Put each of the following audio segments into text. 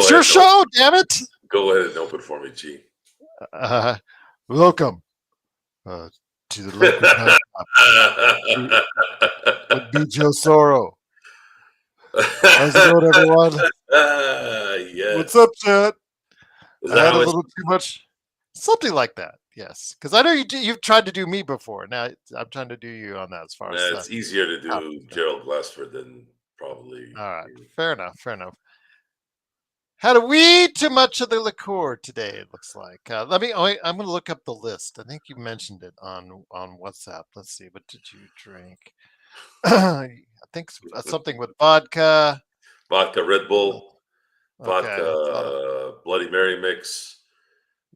It's your show, damn it. Go ahead and open for me, G. Welcome to the Lakers Nightcap with me, Joe Soro. How's it going, everyone? What's Yes. up, chat? Is I that had a how it's? little too much, something like that. Yes, because I know you've tried to do me before. Now I'm trying to do you on that as far as It's easier to how- do Gerald Glassford than probably. all right, fair enough. Fair enough. Had a wee too much of the liqueur today. It looks like. I'm going to look up the list. I think you mentioned it on WhatsApp. Let's see. What did you drink? I think something with vodka. Vodka Red Bull, Okay. vodka Bloody Mary mix,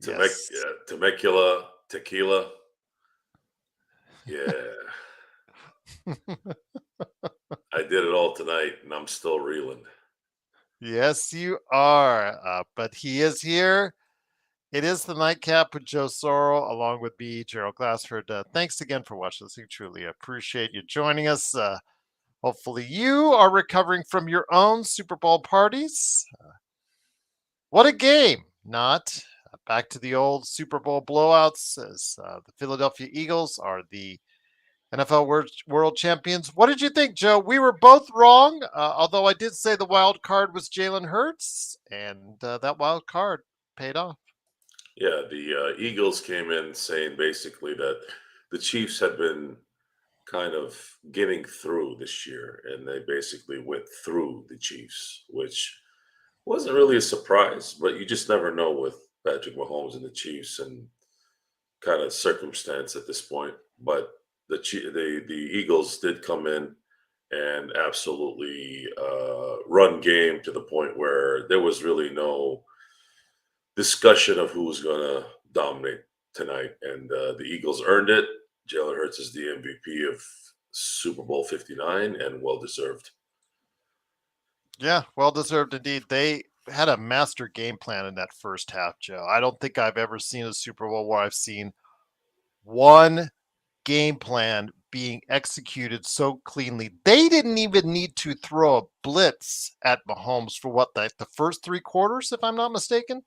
Yes. Temecula, tequila. Yeah, I did it all tonight, and I'm still reeling. Yes, you are. But he is here. It is the Nightcap with Joe Soro, along with me, Gerald Glassford. Thanks again for watching this. We truly appreciate you joining us. Hopefully, you are recovering from your own Super Bowl parties. What a game! Not back to the old Super Bowl blowouts as the Philadelphia Eagles are the NFL World Champions. What did you think, Joe? We were both wrong, although I did say the wild card was Jalen Hurts, and that wild card paid off. Yeah, the Eagles came in saying basically that the Chiefs had been kind of getting through this year, and they basically went through the Chiefs, which wasn't really a surprise, but you just never know with Patrick Mahomes and the Chiefs and kind of circumstance at this point. But the Eagles did come in and absolutely run game to the point where there was really no discussion of who was going to dominate tonight, and the Eagles earned it. Jalen Hurts is the MVP of Super Bowl 59, and well deserved. Yeah, well deserved indeed. They had a master game plan in that first half, Joe. I don't think I've ever seen a Super Bowl where I've seen one game plan being executed so cleanly. They didn't even need to throw a blitz at Mahomes for what the first three quarters, if I'm not mistaken.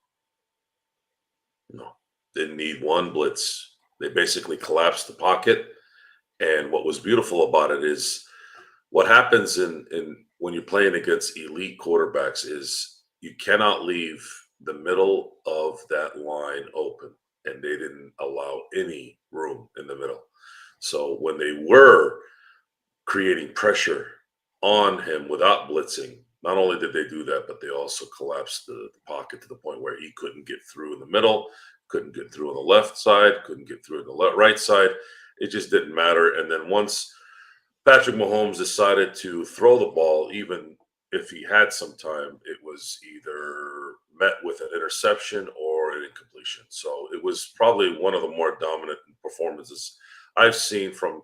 No, didn't need one blitz. They basically collapsed the pocket. And what was beautiful about it is what happens in when you're playing against elite quarterbacks is you cannot leave the middle of that line open. And they didn't allow any room in the middle. So when they were creating pressure on him without blitzing, not only did they do that, but they also collapsed the pocket to the point where he couldn't get through in the middle, couldn't get through on the left side, couldn't get through on the right side. It just didn't matter. And then once Patrick Mahomes decided to throw the ball, even if he had some time, it was either met with an interception or an incompletion. So it was probably one of the more dominant performances I've seen from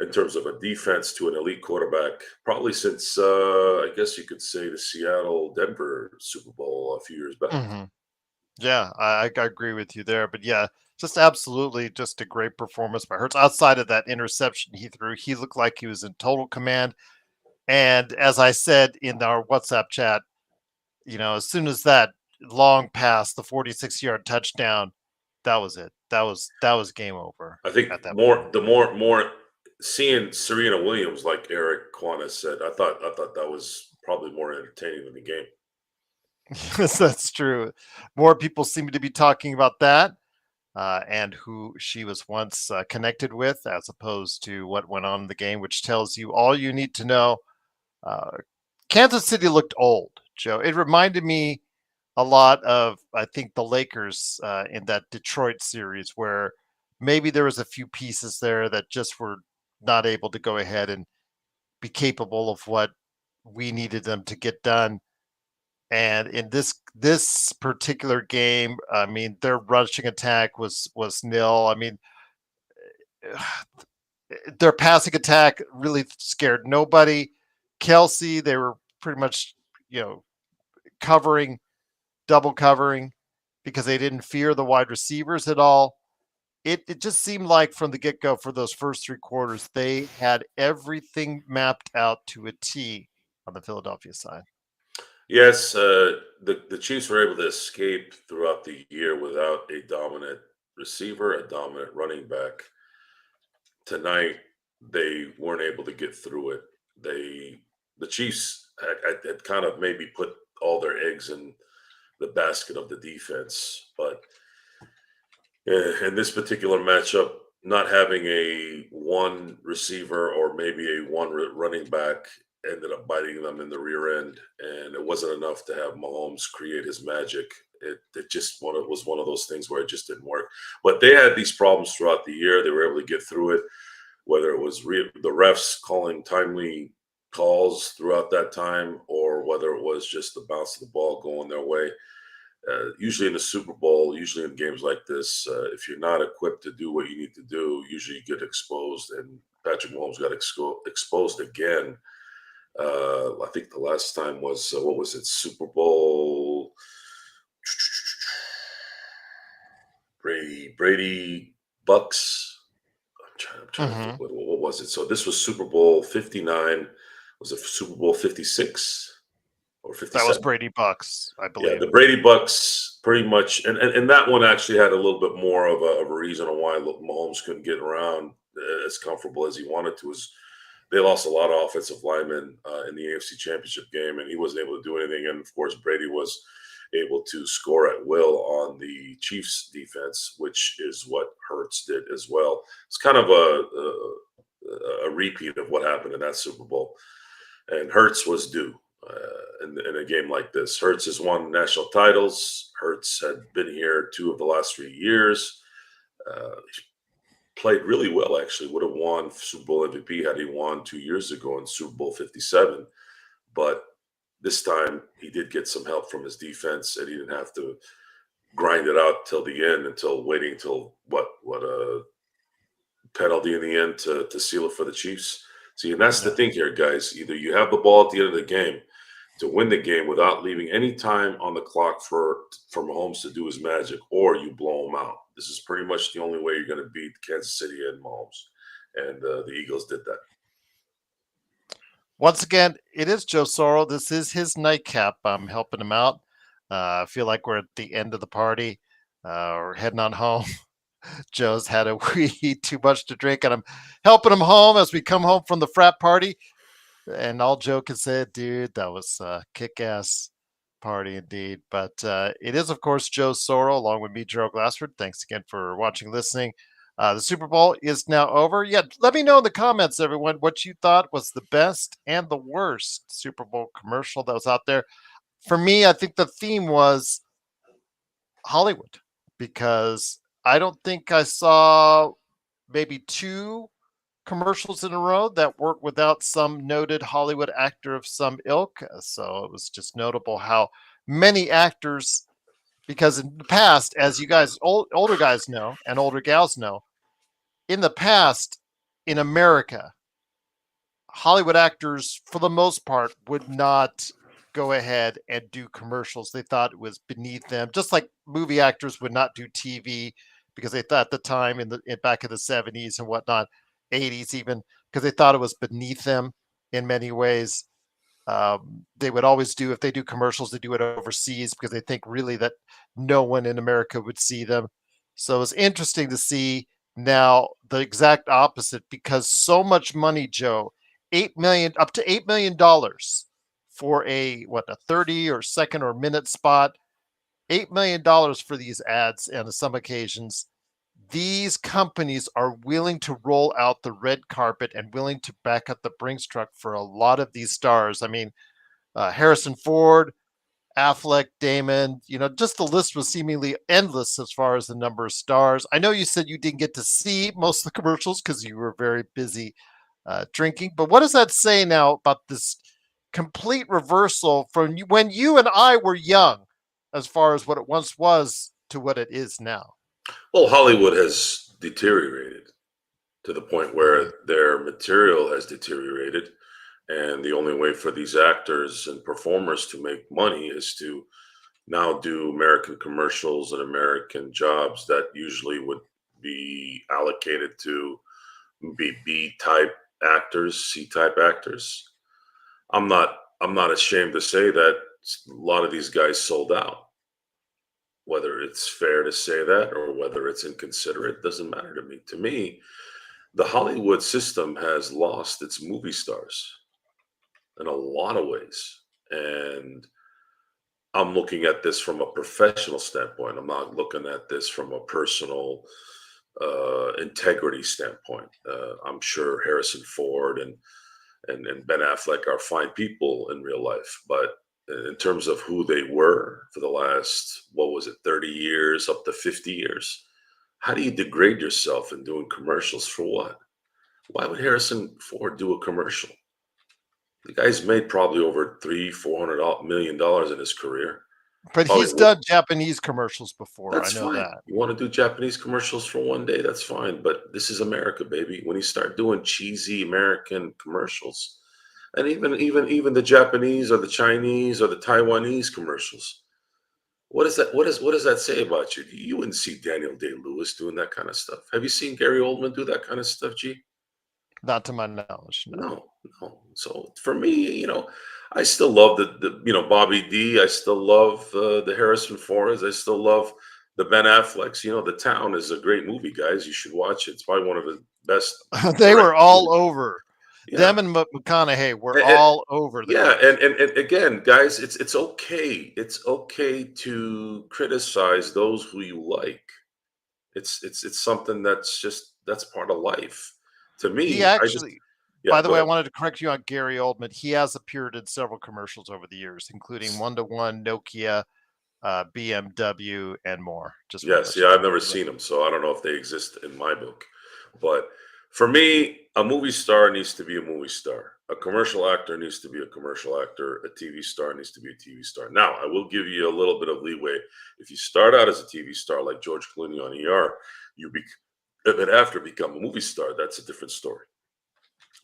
in terms of a defense to an elite quarterback, probably since I guess you could say the Seattle Denver Super Bowl a few years back. Mm-hmm. Yeah, I agree with you there. But yeah, just absolutely just a great performance by Hurts. Outside of that interception he threw, he looked like he was in total command. And as I said in our WhatsApp chat, as soon as that long pass, the 46-yard touchdown, that was it. That was game over I think at that more point. the more seeing Serena Williams, like Eric Kwan has said, I thought that was probably more entertaining than the game. Yes, that's true. More people seem to be talking about that and who she was once connected with, as opposed to what went on in the game, which tells you all you need to know. Uh, Kansas City looked old, Joe. It reminded me a lot of, I think, the Lakers in that Detroit series, where maybe there was a few pieces there that just were not able to go ahead and be capable of what we needed them to get done. And in this particular game, I mean, their rushing attack was nil. I mean, their passing attack really scared nobody. Kelsey, they were pretty much, you know, covering, double covering because they didn't fear the wide receivers at all. It just seemed like from the get go for those first three quarters, they had everything mapped out to a T on the Philadelphia side. Yes, the Chiefs were able to escape throughout the year without a dominant receiver, a dominant running back. Tonight, they weren't able to get through it. The Chiefs had kind of maybe put all their eggs in the basket of the defense, but in this particular matchup, not having a one receiver or maybe a one running back ended up biting them in the rear end, and it wasn't enough to have Mahomes create his magic. It just was one of those things where it just didn't work. But they had these problems throughout the year. They were able to get through it, whether it was the refs calling timely calls throughout that time, or whether it was just the bounce of the ball going their way. Usually in the Super Bowl, usually in games like this, if you're not equipped to do what you need to do, usually you get exposed. And Patrick Mahomes got exposed again. I think the last time was what was it? Super Bowl Brady Bucks. I'm trying to think Hmm. what was it. So this was Super Bowl 59. Was it Super Bowl 56 or That was 57? Brady Bucks, I Yeah, believe. the Brady Bucks pretty much, and that one actually had a little bit more of a reason on why Mahomes couldn't get around as comfortable as he wanted to. Is they lost a lot of offensive linemen in the AFC Championship game, and he wasn't able to do anything. And of course, Brady was able to score at will on the Chiefs' defense, which is what Hurts did as well. It's kind of a repeat of what happened in that Super Bowl, and Hurts was due in a game like this. Hurts has won national titles. Hurts had been here 2 of the last 3 years. He played really well, actually. Would have won Super Bowl MVP had he won 2 years ago in Super Bowl 57. But this time he did get some help from his defense, and he didn't have to grind it out till the end, until waiting till what a penalty in the end to seal it for the Chiefs. See, and that's the Yeah. thing here, guys. Either you have the ball at the end of the game to win the game without leaving any time on the clock for Mahomes to do his magic, or you blow him out. This is pretty much the only way you're going to beat Kansas City and Mahomes, and the Eagles did that. Once again, it is Joe Soro. This is his nightcap. I'm helping him out. I feel like we're at the end of the party. We're heading on home. Joe's had a wee too much to drink, and I'm helping him home as we come home from the frat party. And all Joe can say, dude, that was a kick-ass party indeed. But it is, of course, Joe Soro along with me, Gerald Glassford. Thanks again for watching, listening. The Super Bowl is now over. Yeah, let me know in the comments, everyone, what you thought was the best and the worst Super Bowl commercial that was out there. For me, I think the theme was Hollywood, because I don't think I saw maybe two commercials in a row that weren't without some noted Hollywood actor of some ilk. So it was just notable how many actors, because in the past, as you guys, older guys know and older gals know, in the past in America, Hollywood actors, for the most part, would not go ahead and do commercials. They thought it was beneath them, just like movie actors would not do TV because they thought at the time back in the 70s and whatnot, 80s even, because they thought it was beneath them in many ways. They would always do, if they do commercials, they do it overseas because they think really that no one in America would see them. So it's interesting to see now the exact opposite, because so much money, Joe, 8 million, up to $8 million for a 30 or second or minute spot, $8 million for these ads, and on some occasions these companies are willing to roll out the red carpet and willing to back up the Brinks truck for a lot of these stars. I mean, Harrison Ford, Affleck, Damon, just the list was seemingly endless as far as the number of stars. I know you said you didn't get to see most of the commercials because you were very busy drinking, but what does that say now about this complete reversal from when you and I were young, as far as what it once was to what it is now? Well, Hollywood has deteriorated to the point Mm, where their material has deteriorated, and the only way for these actors and performers to make money is to now do American commercials and American jobs that usually would be allocated to be B type actors, C type actors. I'm not ashamed to say that a lot of these guys sold out. Whether it's fair to say that or whether it's inconsiderate doesn't matter to me. To me, the Hollywood system has lost its movie stars in a lot of ways. And I'm looking at this from a professional standpoint. I'm not looking at this from a personal integrity standpoint. I'm sure Harrison Ford and Ben Affleck are fine people in real life, but in terms of who they were for the last, what was it, 30 years, up to 50 years, how do you degrade yourself in doing commercials for what? Why would Harrison Ford do a commercial? The guy's made probably over $300-400 million in his career. But Probably he's done Japanese commercials before. I that's know fine. that. You want to do Japanese commercials for one day, that's fine. But this is America, baby. When you start doing cheesy American commercials, and even the Japanese or the Chinese or the Taiwanese commercials, what is that? What does that say about you? You wouldn't see Daniel Day-Lewis doing that kind of stuff. Have you seen Gary Oldman do that kind of stuff, G? Not to my knowledge, no. No, no. So for me, I still love Bobby D. I still love the Harrison Fords. I still love the Ben Afflecks. The Town is a great movie, guys. You should watch it. It's probably one of the best They were directed all movies. over. Yeah, Them and McConaughey were and, and- all over the yeah, place. and again, guys, it's okay. It's okay to criticize those who you like. It's something that's part of life. To He me, I just actually, yeah. by the Go way, I ahead. wanted to correct you on Gary Oldman. He has appeared in several commercials over the years, including one-to-one, Nokia, BMW, and more. Just want to Yes, let you yeah, know I've never that. seen them, so I don't know if they exist in my book. But for me, a movie star needs to be a movie star. A commercial actor needs to be a commercial actor. A TV star needs to be a TV star. Now, I will give you a little bit of leeway. If you start out as a TV star like George Clooney on ER, you be, and then after become a movie star, that's a different story.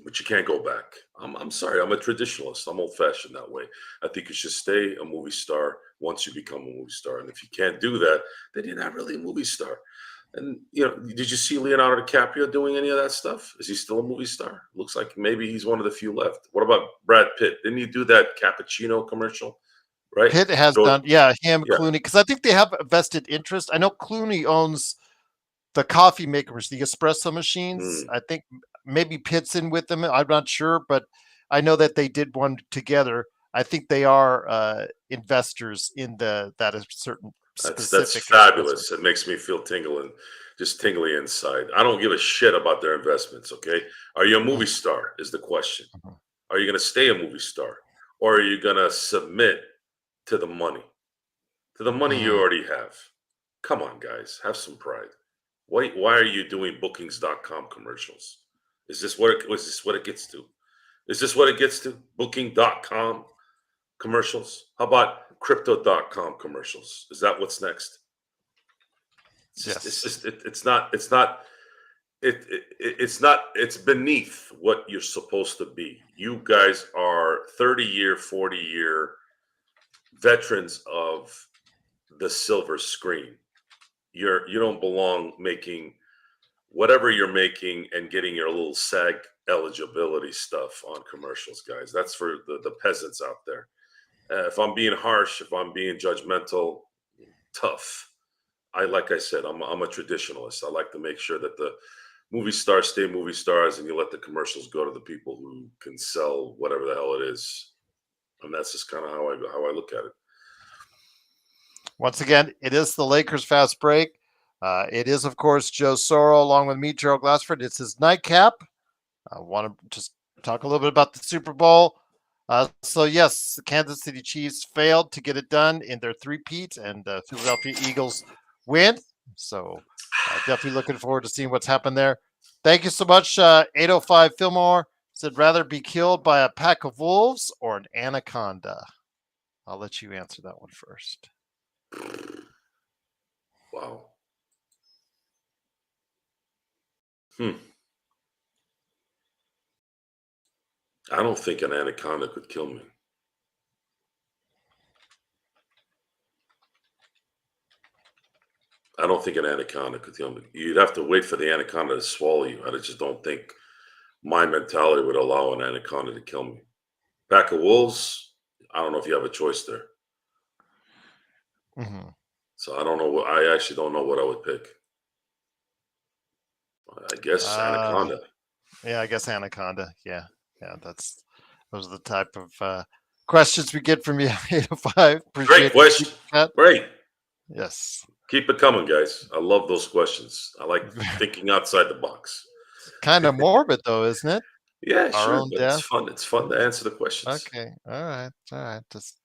But you can't go back. I'm sorry. I'm a traditionalist. I'm old fashioned that way. I think you should stay a movie star once you become a movie star. And if you can't do that, then you're not really a movie star. And did you see Leonardo DiCaprio doing any of that stuff? Is he still a movie star? Looks like maybe he's one of the few left. What about Brad Pitt? Didn't he do that cappuccino commercial? Right? Pitt has George, done, yeah, him, yeah. Clooney, because I think they have a vested interest. I know Clooney owns the coffee makers, the espresso machines. Mm, I think maybe Pitt's in with them. I'm not sure, but I know that they did one together. I think they are investors in that a certain that's specific espresso. fabulous. It makes me feel tingling, just tingly inside. I don't give a shit about their investments. Okay, are you a movie star? Is the question. Mhm. Are you going to stay a movie star, or are you going to submit to the money? To the money you Mhm. already have. Come on, guys, have some pride. Why are you doing bookings.com commercials? Was this what it gets to? Is this what it gets to? Booking.com commercials? How about crypto.com commercials? Is that what's next? Yes. It's beneath what you're supposed to be. You guys are 30-year, 40-year veterans of the silver screen. You don't belong making whatever you're making and getting your little SAG eligibility stuff on commercials, guys. That's for the peasants out there. If I'm being harsh, if I'm being judgmental, tough. Like I said, I'm a traditionalist. I like to make sure that the movie stars stay movie stars, and you let the commercials go to the people who can sell whatever the hell it is. And that's just kind of how I look at it. Once again, it is the Lakers fast break. It is, of course, Joe Soro along with me, Gerald Glassford. It's his nightcap. I want to just talk a little bit about the Super Bowl. So yes, the Kansas City Chiefs failed to get it done in their three-peat, and the Philadelphia Eagles win. So definitely looking forward to seeing what's happened there. Thank you so much. 805 Fillmore said, rather be killed by a pack of wolves or an anaconda. I'll let you answer that one first. Wow. Hmm. I don't think an anaconda could kill me. I don't think an anaconda could kill me. You'd have to wait for the anaconda to swallow you. I just don't think my mentality would allow an anaconda to kill me. Pack of wolves, I don't know if you have a choice there. Mhm. So I don't know what I actually don't know what I would pick. I guess Uh, Anaconda. yeah, I guess Anaconda. Yeah, yeah, those are the type of questions we get from you. 805. Great Appreciate the question. super chat. Great. Yes, Keep it coming, guys. I love those questions. I like thinking outside the box. kind of morbid though, isn't it? Yeah, Our sure, own but it's death. fun. It's fun to answer the questions. Okay, all right. Just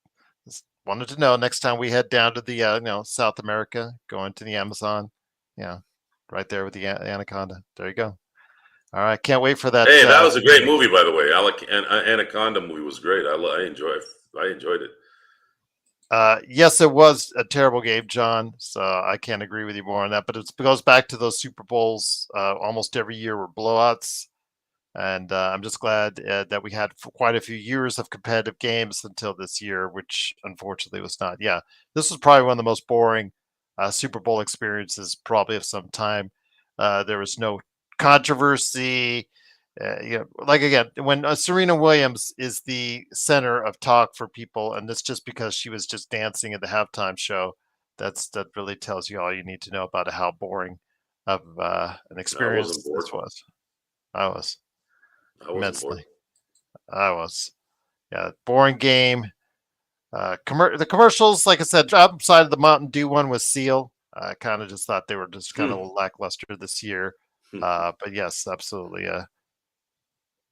wanted to know next time we head down to the South America, going to the Amazon. Yeah, right there with the anaconda. There you go. All right, can't wait for that. Hey, that was a great movie, by the way. I like Anaconda movie was great. I enjoyed it. Yes, it was a terrible game, John. So I can't agree with you more on that. But it goes back to those Super Bowls. Almost every year were blowouts, and I'm just glad that we had quite a few years of competitive games until this year, which unfortunately was not. Yeah, this was probably one of the most boring Super Bowl experiences probably of some time. There was no controversy. Like again, when Serena Williams is the center of talk for people, and this just because she was just dancing at the halftime show, that really tells you all you need to know about how boring of an I wasn't experience bored. this was. I was I wasn't bored. immensely. I was. Yeah, boring game. The commercials, like I said, outside of the Mountain Dew one with Seal, I kind of just thought they were just kind of Hmm. lackluster this year. But yes, absolutely.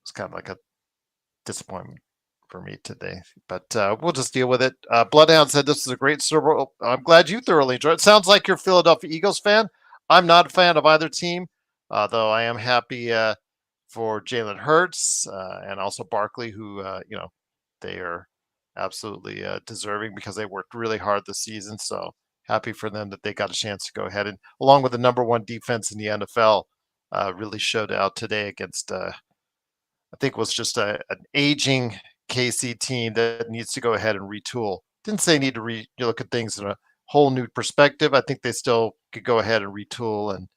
It's kind of like a disappointment for me today. But we'll just deal with it. Bloodhound said this is a great Super Bowl. I'm glad you thoroughly enjoyed it. Sounds like you're a Philadelphia Eagles fan. I'm not a fan of either team, though I am happy for Jalen Hurts and also Barkley, who, they are absolutely deserving because they worked really hard this season. So happy for them that they got a chance to go ahead and, along with the number one defense in the NFL, really showed out today against I think was just an aging KC team that needs to go ahead and retool. Didn't say need to look at things in a whole new perspective. I think they still could go ahead and retool and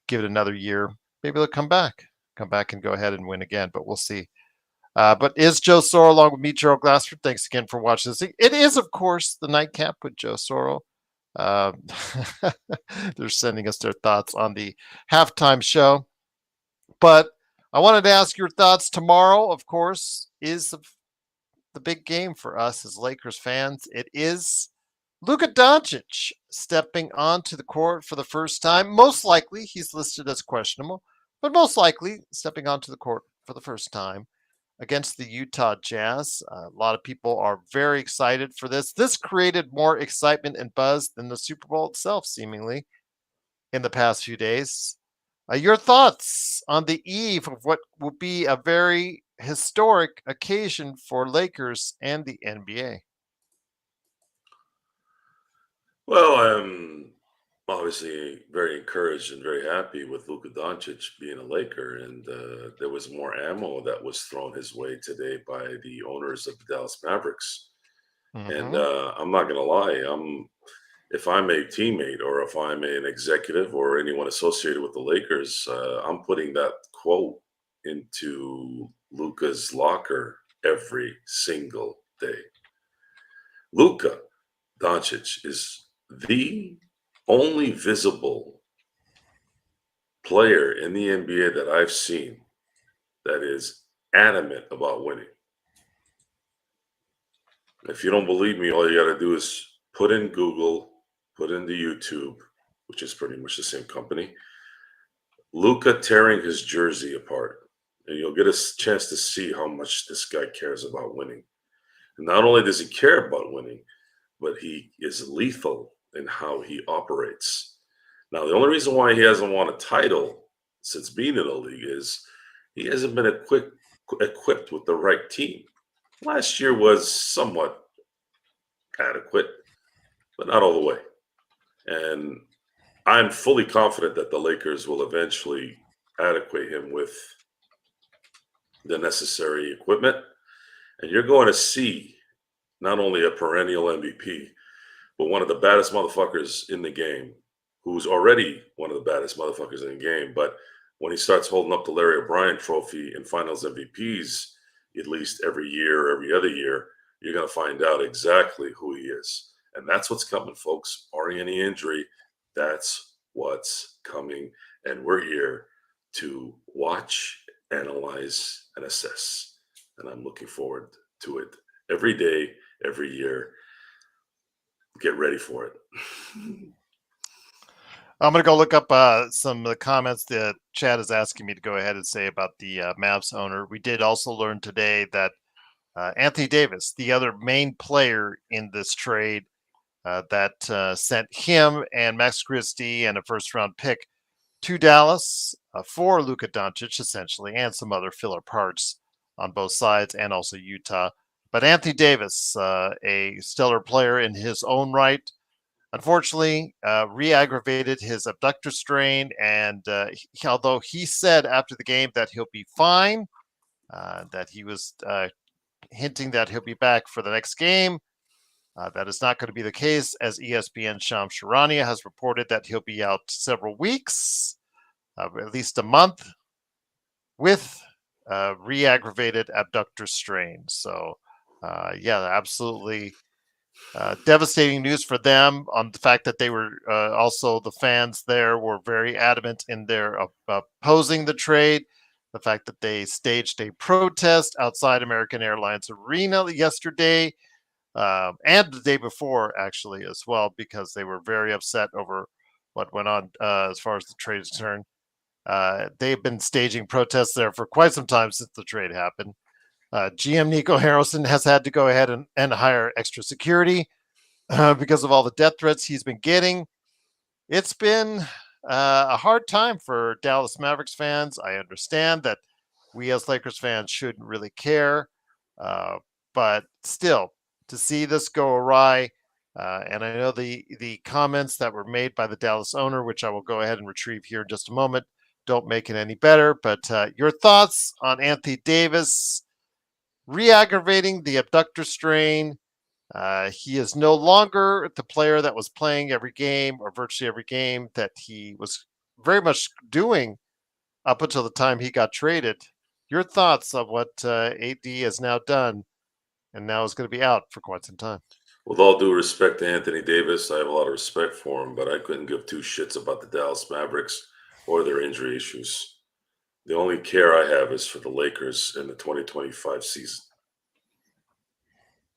give it another year. Maybe they'll come back and go ahead and win again. But we'll see. But is Joe Soro along with me, Gerald Glassford? Thanks again for watching this. It is, of course, the Nightcap with Joe Soro. Um, they're sending us their thoughts on the halftime show. But I wanted to ask your thoughts tomorrow, of course, is the big game for us as Lakers fans. It is Luka Doncic stepping onto the court for the first time. Most likely, he's listed as questionable, but most likely stepping onto the court for the first time against the Utah Jazz. A lot of people are very excited for this. This created more excitement and buzz than the Super Bowl itself, seemingly, in the past few days. Your thoughts on the eve of what will be a very historic occasion for Lakers and the NBA? Well, I'm obviously very encouraged and very happy with Luka Doncic being a Laker, and there was more ammo that was thrown his way today by the owners of the Dallas Mavericks. And Mm-hmm. I'm not going to lie, if I'm a teammate or if I'm an executive or anyone associated with the Lakers, I'm putting that quote into Luka's locker every single day. Luka Doncic is the only visible player in the NBA that I've seen that is adamant about winning. If you don't believe me, all you got to do is put in Google, put into YouTube, which is pretty much the same company, Luca tearing his jersey apart. And you'll get a chance to see how much this guy cares about winning. And not only does he care about winning, but he is lethal in how he operates. Now, the only reason why he hasn't won a title since being in the league is he hasn't been equipped with the right team. Last year was somewhat adequate, but not all the way. And I'm fully confident that the Lakers will eventually adequate him with the necessary equipment. And you're going to see not only a perennial MVP, but one of the baddest motherfuckers in the game, who's already one of the baddest motherfuckers in the game. But when he starts holding up the Larry O'Brien trophy and finals MVPs, at least every year, every other year, you're going to find out exactly who he is. And that's what's coming, folks. Barring any injury, that's what's coming. And we're here to watch, analyze, and assess. And I'm looking forward to it every day, every year. Get ready for it. I'm going to go look up some of the comments that Chad is asking me to go ahead and say about the Mavs owner. We did also learn today that Anthony Davis, the other main player in this trade that sent him and Max Christie and a first-round pick to Dallas for Luka Doncic, essentially, and some other filler parts on both sides, and also Utah. But Anthony Davis, a stellar player in his own right, unfortunately, re-aggravated his abductor strain, and although he said after the game that he'll be fine, that he was hinting that he'll be back for the next game, that is not going to be the case, as ESPN's Shams Charania has reported that he'll be out several weeks, at least a month, with re-aggravated abductor strain. So, yeah, absolutely devastating news for them on the fact that they were also, the fans there were very adamant in their opposing the trade. The fact that they staged a protest outside American Airlines Arena yesterday and the day before, actually, as well, because they were very upset over what went on as far as the trade is concerned. They've been staging protests there for quite some time since the trade happened. GM Nico Harrison has had to go ahead and hire extra security because of all the death threats he's been getting. It's been a hard time for Dallas Mavericks fans. I understand that we as Lakers fans shouldn't really care, but still, to see this go awry, and I know the comments that were made by the Dallas owner, which I will go ahead and retrieve here in just a moment, don't make it any better. But your thoughts on Anthony Davis re-aggravating the abductor strain? He is no longer the player that was playing every game or virtually every game that he was very much doing up until the time he got traded. Your thoughts on what AD has now done and now is going to be out for quite some time? With all due respect to Anthony Davis, I have a lot of respect for him, but I couldn't give two shits about the Dallas Mavericks or their injury issues. The only care I have is for the Lakers in the 2025 season.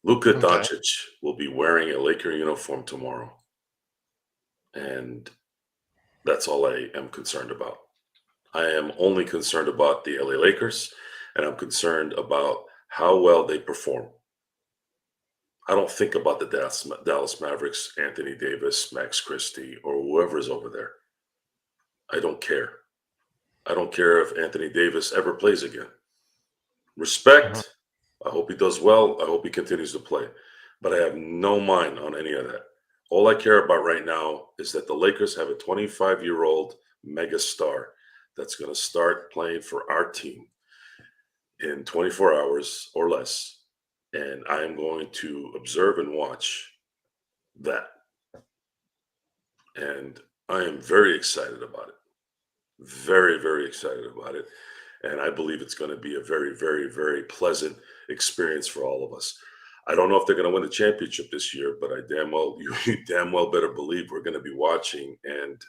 Luka Okay. Doncic will be wearing a Laker uniform tomorrow. And that's all I am concerned about. I am only concerned about the LA Lakers, and I'm concerned about how well they perform. I don't think about the Dallas Mavericks, Anthony Davis, Max Christie, or whoever's over there. I don't care. I don't care if Anthony Davis ever plays again. Mhm. Respect. I hope he does well. I hope he continues to play. But I have no mind on any of that. All I care about right now is that the Lakers have a 25-year-old mega star that's going to start playing for our team in 24 hours or less. And I am going to observe and watch that. And I am very excited about it. Very, very excited about it. And I believe it's going to be a very, very, very pleasant experience for all of us. I don't know if they're going to win the championship this year, but I damn well, you damn well better believe we're going to be watching and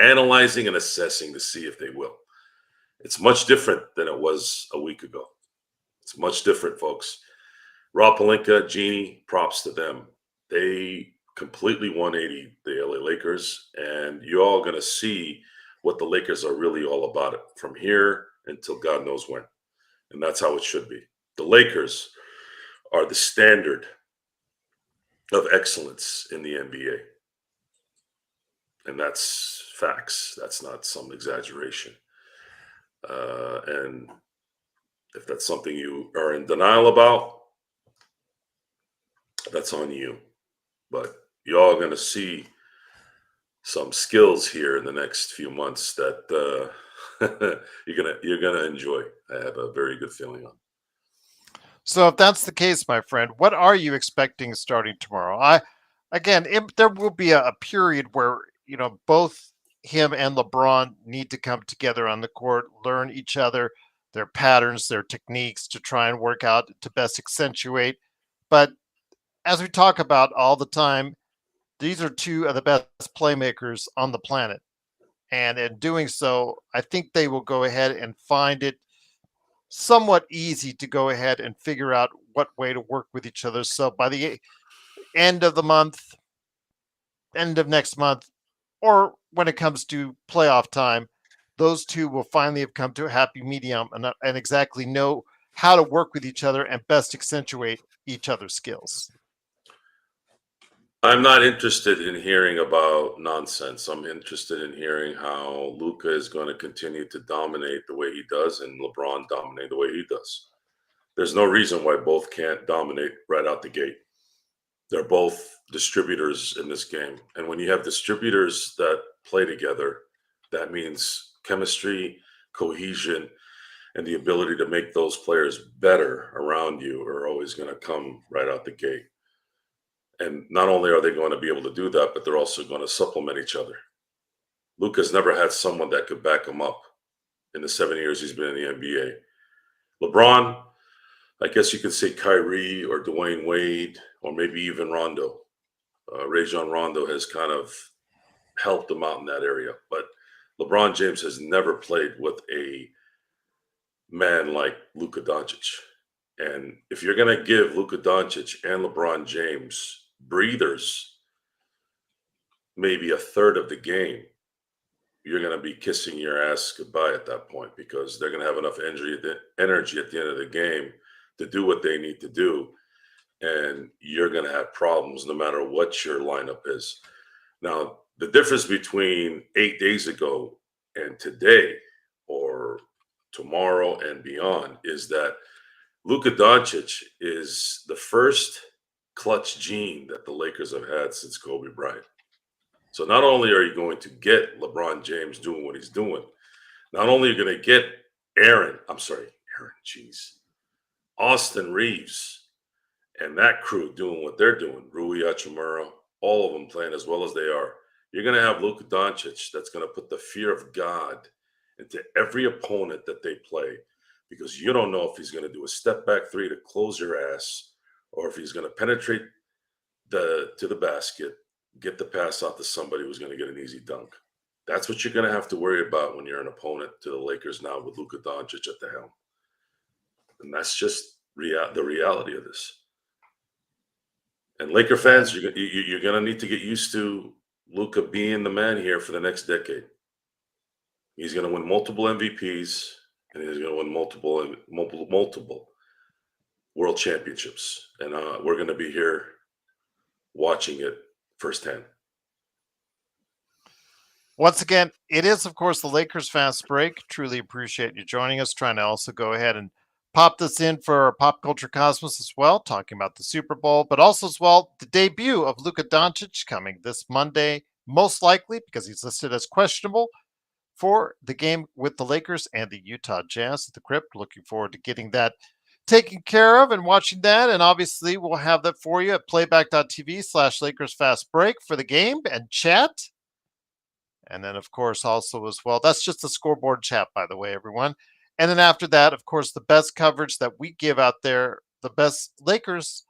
analyzing and assessing to see if they will. It's much different than it was a week ago. It's much different, folks. Rob Pelinka, Genie, props to them. They completely 180 the LA Lakers, and you're all going to see what the Lakers are really all about it from here until God knows when. And that's how it should be. The Lakers are the standard of excellence in the NBA. And that's facts. That's not some exaggeration. And if that's something you are in denial about, that's on you. But y'all are going to see some skills here in the next few months that you're gonna enjoy. I have a very good feeling on. So if that's the case, my friend, what are you expecting starting tomorrow? There will be a period where both him and LeBron need to come together on the court, learn each other, their patterns, their techniques to try and work out to best accentuate. But as we talk about all the time, these are two of the best playmakers on the planet. And in doing so, I think they will go ahead and find it somewhat easy to go ahead and figure out what way to work with each other. So by the end of the month, end of next month, or when it comes to playoff time, those two will finally have come to a happy medium and exactly know how to work with each other and best accentuate each other's skills. I'm not interested in hearing about nonsense. I'm interested in hearing how Luca is going to continue to dominate the way he does and LeBron dominate the way he does. There's no reason why both can't dominate right out the gate. They're both distributors in this game. And when you have distributors that play together, that means chemistry, cohesion, and the ability to make those players better around you are always going to come right out the gate. And not only are they going to be able to do that, but they're also going to supplement each other. Luka's never had someone that could back him up in the 7 years he's been in the NBA. LeBron, I guess you could say Kyrie or Dwayne Wade or maybe even Rondo. Rajon Rondo has kind of helped him out in that area. But LeBron James has never played with a man like Luka Doncic. And if you're going to give Luka Doncic and LeBron James breathers, maybe a third of the game, you're going to be kissing your ass goodbye at that point because they're going to have enough energy at the end of the game to do what they need to do. And you're going to have problems no matter what your lineup is. Now, the difference between 8 days ago and today or tomorrow and beyond is that Luka Doncic is the first clutch gene that the Lakers have had since Kobe Bryant. So not only are you going to get LeBron James doing what he's doing, not only are you going to get Austin Reeves and that crew doing what they're doing, Rui Hachimura, all of them playing as well as they are. You're going to have Luka Doncic that's going to put the fear of God into every opponent that they play because you don't know if he's going to do a step back three to close your ass or if he's going to penetrate to the basket, get the pass out to somebody who's going to get an easy dunk. That's what you're going to have to worry about when you're an opponent to the Lakers now with Luka Doncic at the helm. And that's just the reality of this. And Laker fans, you're going to need to get used to Luka being the man here for the next decade. He's going to win multiple MVPs, and he's going to win multiple world championships. And we're going to be here watching it firsthand. Once again, it is, of course, the Lakers Fast Break. Truly appreciate you joining us. Trying to also go ahead and pop this in for Pop Culture Cosmos as well, talking about the Super Bowl, but also as well the debut of Luka Doncic coming this Monday, most likely because he's listed as questionable for the game with the Lakers and the Utah Jazz at the Crypt. Looking forward to getting that taken care of and watching that. And obviously, we'll have that for you at playback.tv/Lakers Fast Break for the game and chat. And then, of course, also as well, that's just the scoreboard chat, by the way, everyone. And then after that, of course, the best coverage that we give out there, the best Lakers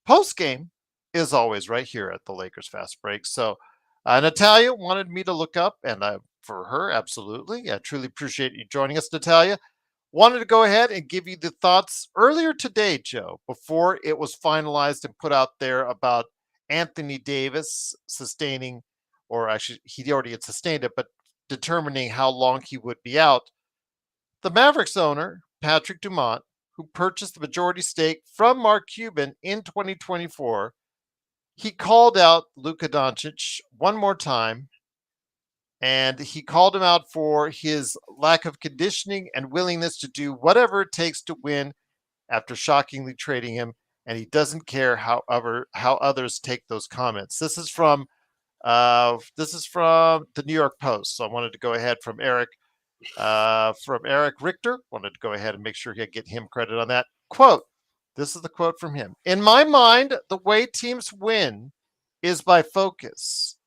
post game is always right here at the Lakers Fast Break. So Natalia wanted me to look up, and for her, absolutely. I truly appreciate you joining us, Natalia. Wanted to go ahead and give you the thoughts earlier today, Joe, before it was finalized and put out there about Anthony Davis sustaining, or actually, he already had sustained it, but determining how long he would be out. The Mavericks owner, Patrick Dumont, who purchased the majority stake from Mark Cuban in 2024, he called out Luka Doncic one more time, and he called him out for his lack of conditioning and willingness to do whatever it takes to win after shockingly trading him, and he doesn't care how others take those comments. This is from the New York Post. So I wanted to go ahead from Eric Richter. Wanted to go ahead and make sure I get him credit on that. Quote, this is the quote from him. In my mind, the way teams win is by focus,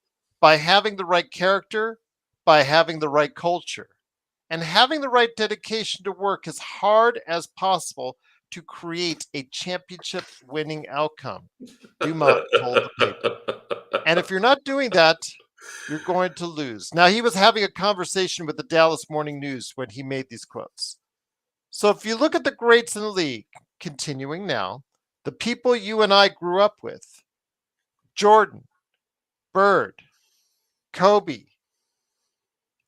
by having the right character, by having the right culture, and having the right dedication to work as hard as possible to create a championship winning outcome. Dumont told the paper. And if you're not doing that, you're going to lose. Now, he was having a conversation with the Dallas Morning News when he made these quotes. So if you look at the greats in the league, continuing now, the people you and I grew up with, Jordan, Bird, Kobe,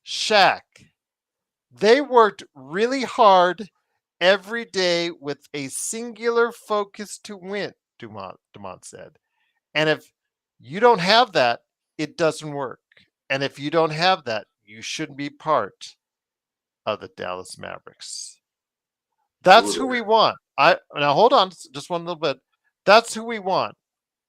Shaq, they worked really hard every day with a singular focus to win, Dumont said. And if you don't have that, it doesn't work. And if you don't have that, you shouldn't be part of the Dallas Mavericks. That's who we want. I now hold on just one little bit. That's who we want.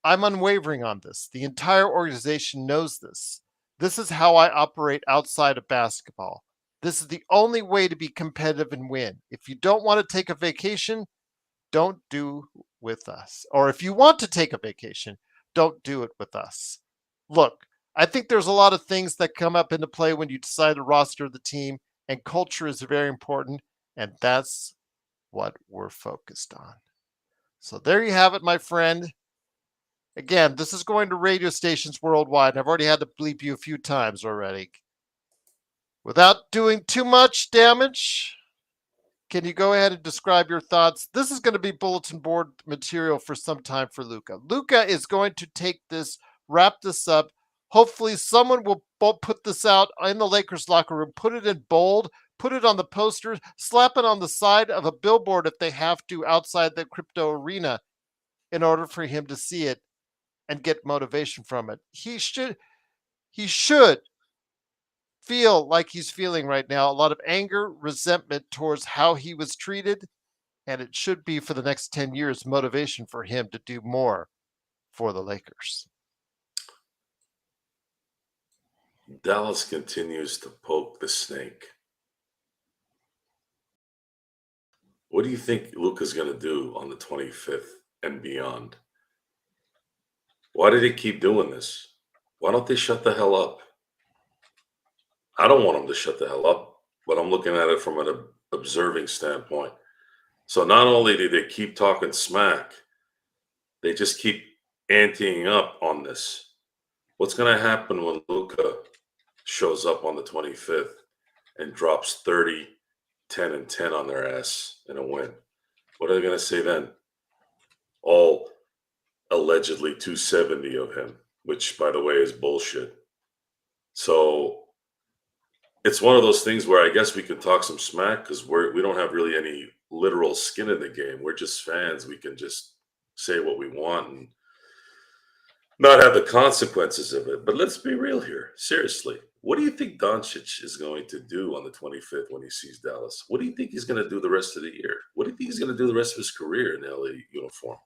I'm unwavering on this. The entire organization knows this. This is how I operate outside of basketball. This is the only way to be competitive and win. If you don't want to take a vacation, don't do with us. Or if you want to take a vacation, don't do it with us. Look, I think there's a lot of things that come up into play when you decide to roster the team, and culture is very important, and that's what we're focused on. So there you have it, my friend. Again, this is going to radio stations worldwide. I've already had to bleep you a few times already. Without doing too much damage, can you go ahead and describe your thoughts? This is going to be bulletin board material for some time for Luka. Luka is going to take this, wrap this up. Hopefully someone will put this out in the Lakers locker room, put it in bold, put it on the posters, slap it on the side of a billboard if they have to outside the crypto arena in order for him to see it and get motivation from it. He should feel like he's feeling right now a lot of anger, resentment towards how he was treated, and it should be for the next 10 years motivation for him to do more for the Lakers. Dallas continues to poke the snake. What do you think Luka's going to do on the 25th and beyond? Why do they keep doing this? Why don't they shut the hell up? I don't want them to shut the hell up, but I'm looking at it from an observing standpoint. So not only do they keep talking smack, they just keep anteing up on this. What's going to happen when Luka shows up on the 25th and drops 30, 10, and 10 on their ass in a win? What are they going to say then? All allegedly 270 of him, which, by the way, is bullshit. So it's one of those things where I guess we can talk some smack because we don't have really any literal skin in the game. We're just fans. We can just say what we want and not have the consequences of it. But let's be real here. Seriously, what do you think Doncic is going to do on the 25th when he sees Dallas? What do you think he's going to do the rest of the year? What do you think he's going to do the rest of his career in the LA uniform?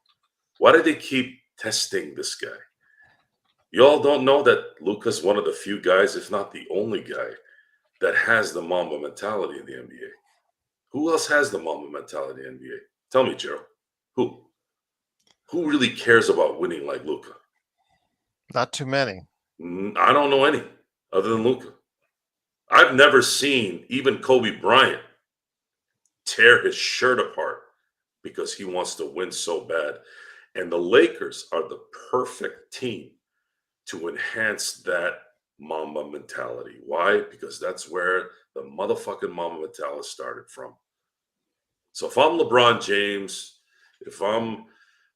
Why do they keep testing this guy? You all don't know that Luka's one of the few guys, if not the only guy, that has the Mamba mentality in the NBA. Who else has the Mamba mentality in the NBA? Tell me, Gerald. Who? Who really cares about winning like Luka? Not too many. I don't know any other than Luka. I've never seen even Kobe Bryant tear his shirt apart because he wants to win so bad. And the Lakers are the perfect team to enhance that Mamba mentality. Why? Because that's where the motherfucking Mamba mentality started from. So if I'm LeBron James, if I'm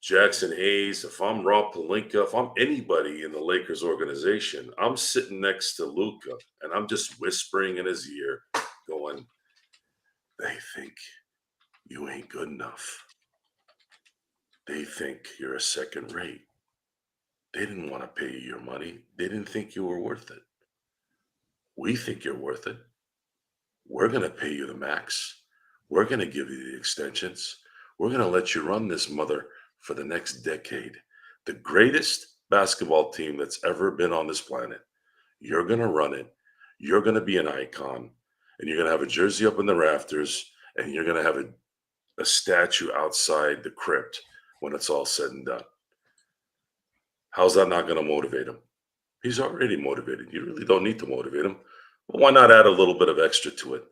Jackson Hayes, if I'm Rob Pelinka, if I'm anybody in the Lakers organization, I'm sitting next to Luka and I'm just whispering in his ear, going, they think you ain't good enough. They think you're a second rate. They didn't want to pay you your money. They didn't think you were worth it. We think you're worth it. We're going to pay you the max. We're going to give you the extensions. We're going to let you run this mother for the next decade. The greatest basketball team that's ever been on this planet. You're going to run it. You're going to be an icon. And you're going to have a jersey up in the rafters. And you're going to have a statue outside the crypt when it's all said and done. How's that not going to motivate him? He's already motivated. You really don't need to motivate him. But why not add a little bit of extra to it?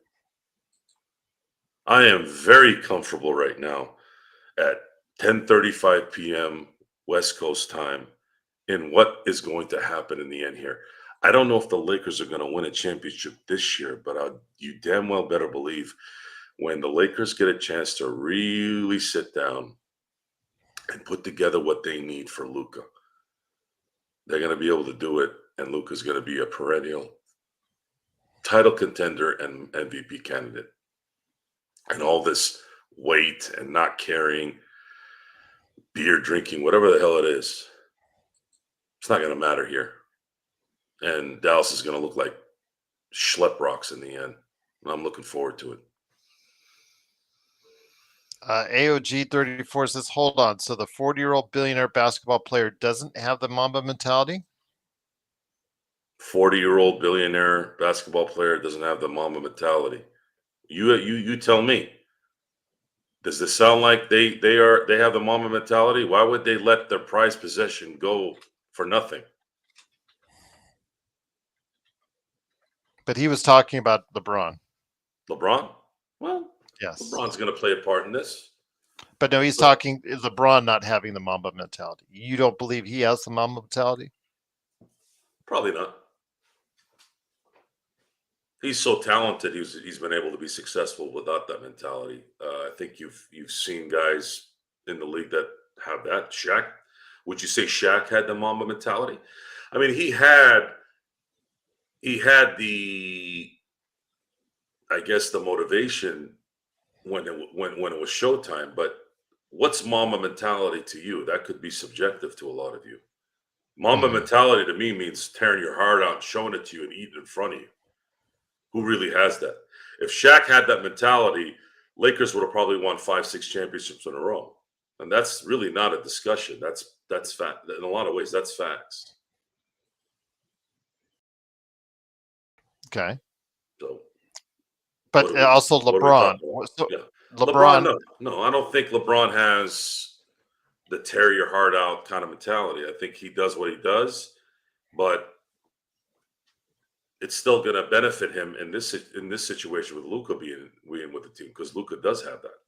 I am very comfortable right now at 10:35 p.m. West Coast time in what is going to happen in the end here. I don't know if the Lakers are going to win a championship this year, but you damn well better believe when the Lakers get a chance to really sit down and put together what they need for Luka, they're going to be able to do it, and Luka's going to be a perennial title contender and MVP candidate. And all this weight and not caring, beer drinking, whatever the hell it is, it's not going to matter here. And Dallas is going to look like schlep rocks in the end. And I'm looking forward to it. AOG 34 says, hold on. So the 40-year-old billionaire basketball player doesn't have the Mamba mentality? 40-year-old billionaire basketball player doesn't have the Mamba mentality. You tell me. Does this sound like they have the Mamba mentality? Why would they let their prized possession go for nothing? But he was talking about LeBron. LeBron? Well, yes. LeBron's going to play a part in this. But no, he's talking is LeBron not having the Mamba mentality. You don't believe he has the Mamba mentality? Probably not. He's so talented. He's been able to be successful without that mentality. I think you've seen guys in the league that have that. Shaq, would you say Shaq had the Mamba mentality? I mean, he had the, I guess, the motivation when it was showtime. But what's Mamba mentality to you? That could be subjective to a lot of you. Mamba mentality to me means tearing your heart out and showing it to you and eating it in front of you. Who really has that? If Shaq had that mentality, Lakers would have probably won 5-6 championships in a row. And that's really not a discussion. That's fact. In a lot of ways, that's facts. Okay. So, but also LeBron. So yeah. LeBron, no, I don't think LeBron has the tear your heart out kind of mentality. I think he does what he does, but it's still going to benefit him in this situation with Luka being with the team, because Luka does have that.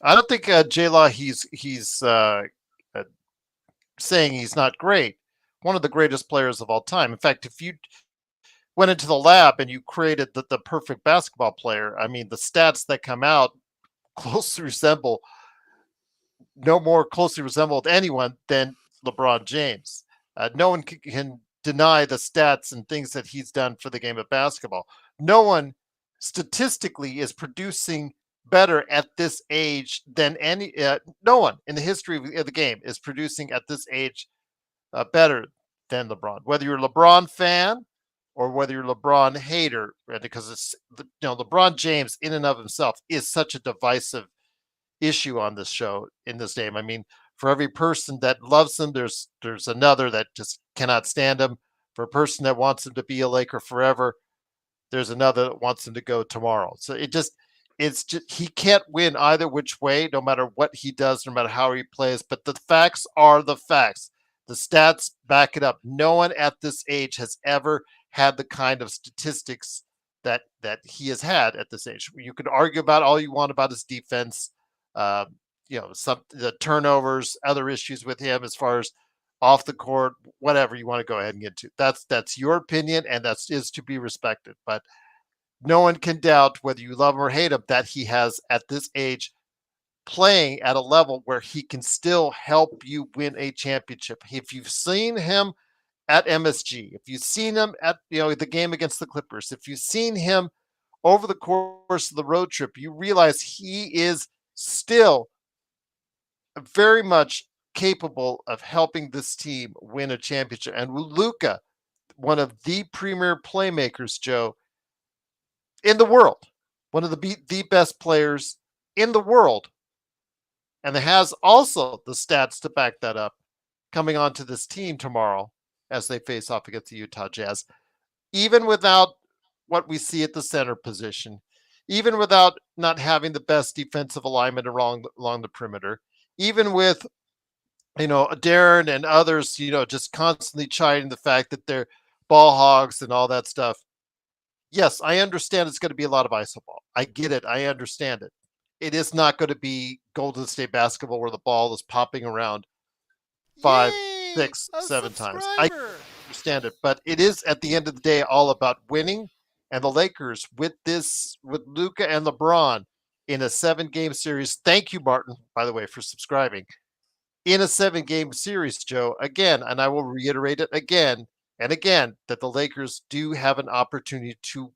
I don't think J-Law he's saying he's not great. One of the greatest players of all time. In fact, if you went into the lab and you created the perfect basketball player, I mean, the stats that come out no more closely resembled anyone than LeBron James. No one can deny the stats and things that he's done for the game of basketball. No one statistically is producing better at this age than no one in the history of the game is producing at this age better than LeBron. Whether you're a LeBron fan or whether you're a LeBron hater, because it's LeBron James in and of himself is such a divisive issue on this show in this game. I mean, for every person that loves him, there's another that just cannot stand him. For a person that wants him to be a Laker forever, there's another that wants him to go tomorrow. So it's just he can't win either which way, no matter what he does, no matter how he plays. But the facts are the facts. The stats back it up. No one at this age has ever had the kind of statistics that he has had at this age. You could argue about all you want about his defense. The turnovers, other issues with him as far as off the court, whatever you want to go ahead and get to. That's your opinion, and that is to be respected. But no one can doubt, whether you love him or hate him, that he has at this age playing at a level where he can still help you win a championship. If you've seen him at MSG, if you've seen him at the game against the Clippers, if you've seen him over the course of the road trip, you realize he is still very much capable of helping this team win a championship. And Luka, one of the premier playmakers, Joe, in the world, one of the best players in the world, and has also the stats to back that up, coming onto this team tomorrow as they face off against the Utah Jazz. Even without what we see at the center position, even without not having the best defensive alignment along the perimeter, even with Darren and others, just constantly chiding the fact that they're ball hogs and all that stuff. Yes, I understand it's going to be a lot of iso ball. I get it. I understand it. It is not going to be Golden State basketball where the ball is popping around 5, Yay! 6, A 7 times. I subscriber! understand it, but it is at the end of the day all about winning. And the Lakers with Luka and LeBron in a 7-game series. Thank you, Martin, by the way, for subscribing. In a 7-game series, Joe, again, and I will reiterate it again and again, that the Lakers do have an opportunity to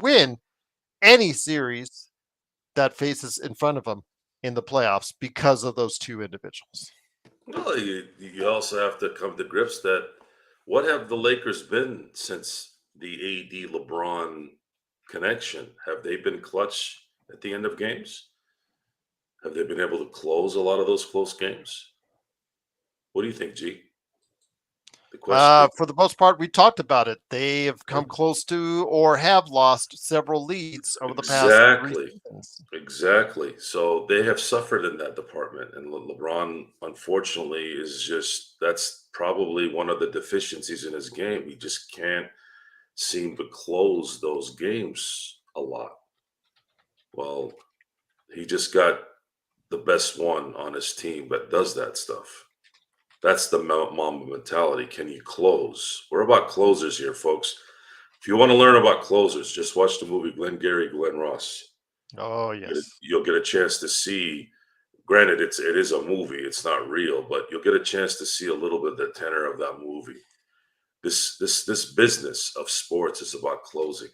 win any series that faces in front of them in the playoffs because of those two individuals. Well, you also have to come to grips that what have the Lakers been since the AD LeBron connection? Have they been clutch at the end of games? Have they been able to close a lot of those close games? What do you think, G? The question For the most part, we talked about it. They have is come close to or have lost several leads over the past 3 exactly, seasons. exactly. So they have suffered in that department, and LeBron, unfortunately, is just that's probably one of the deficiencies in his game. He just can't seem to close those games a lot. Well, he just got the best one on his team that does that stuff. That's the Mamba mentality. Can you close? We're about closers here, folks. If you want to learn about closers, just watch the movie Glengarry Glen Ross. Oh, yes. You'll get a chance to see. Granted, it is a movie; it's not real, but you'll get a chance to see a little bit of the tenor of that movie. This business of sports is about closing,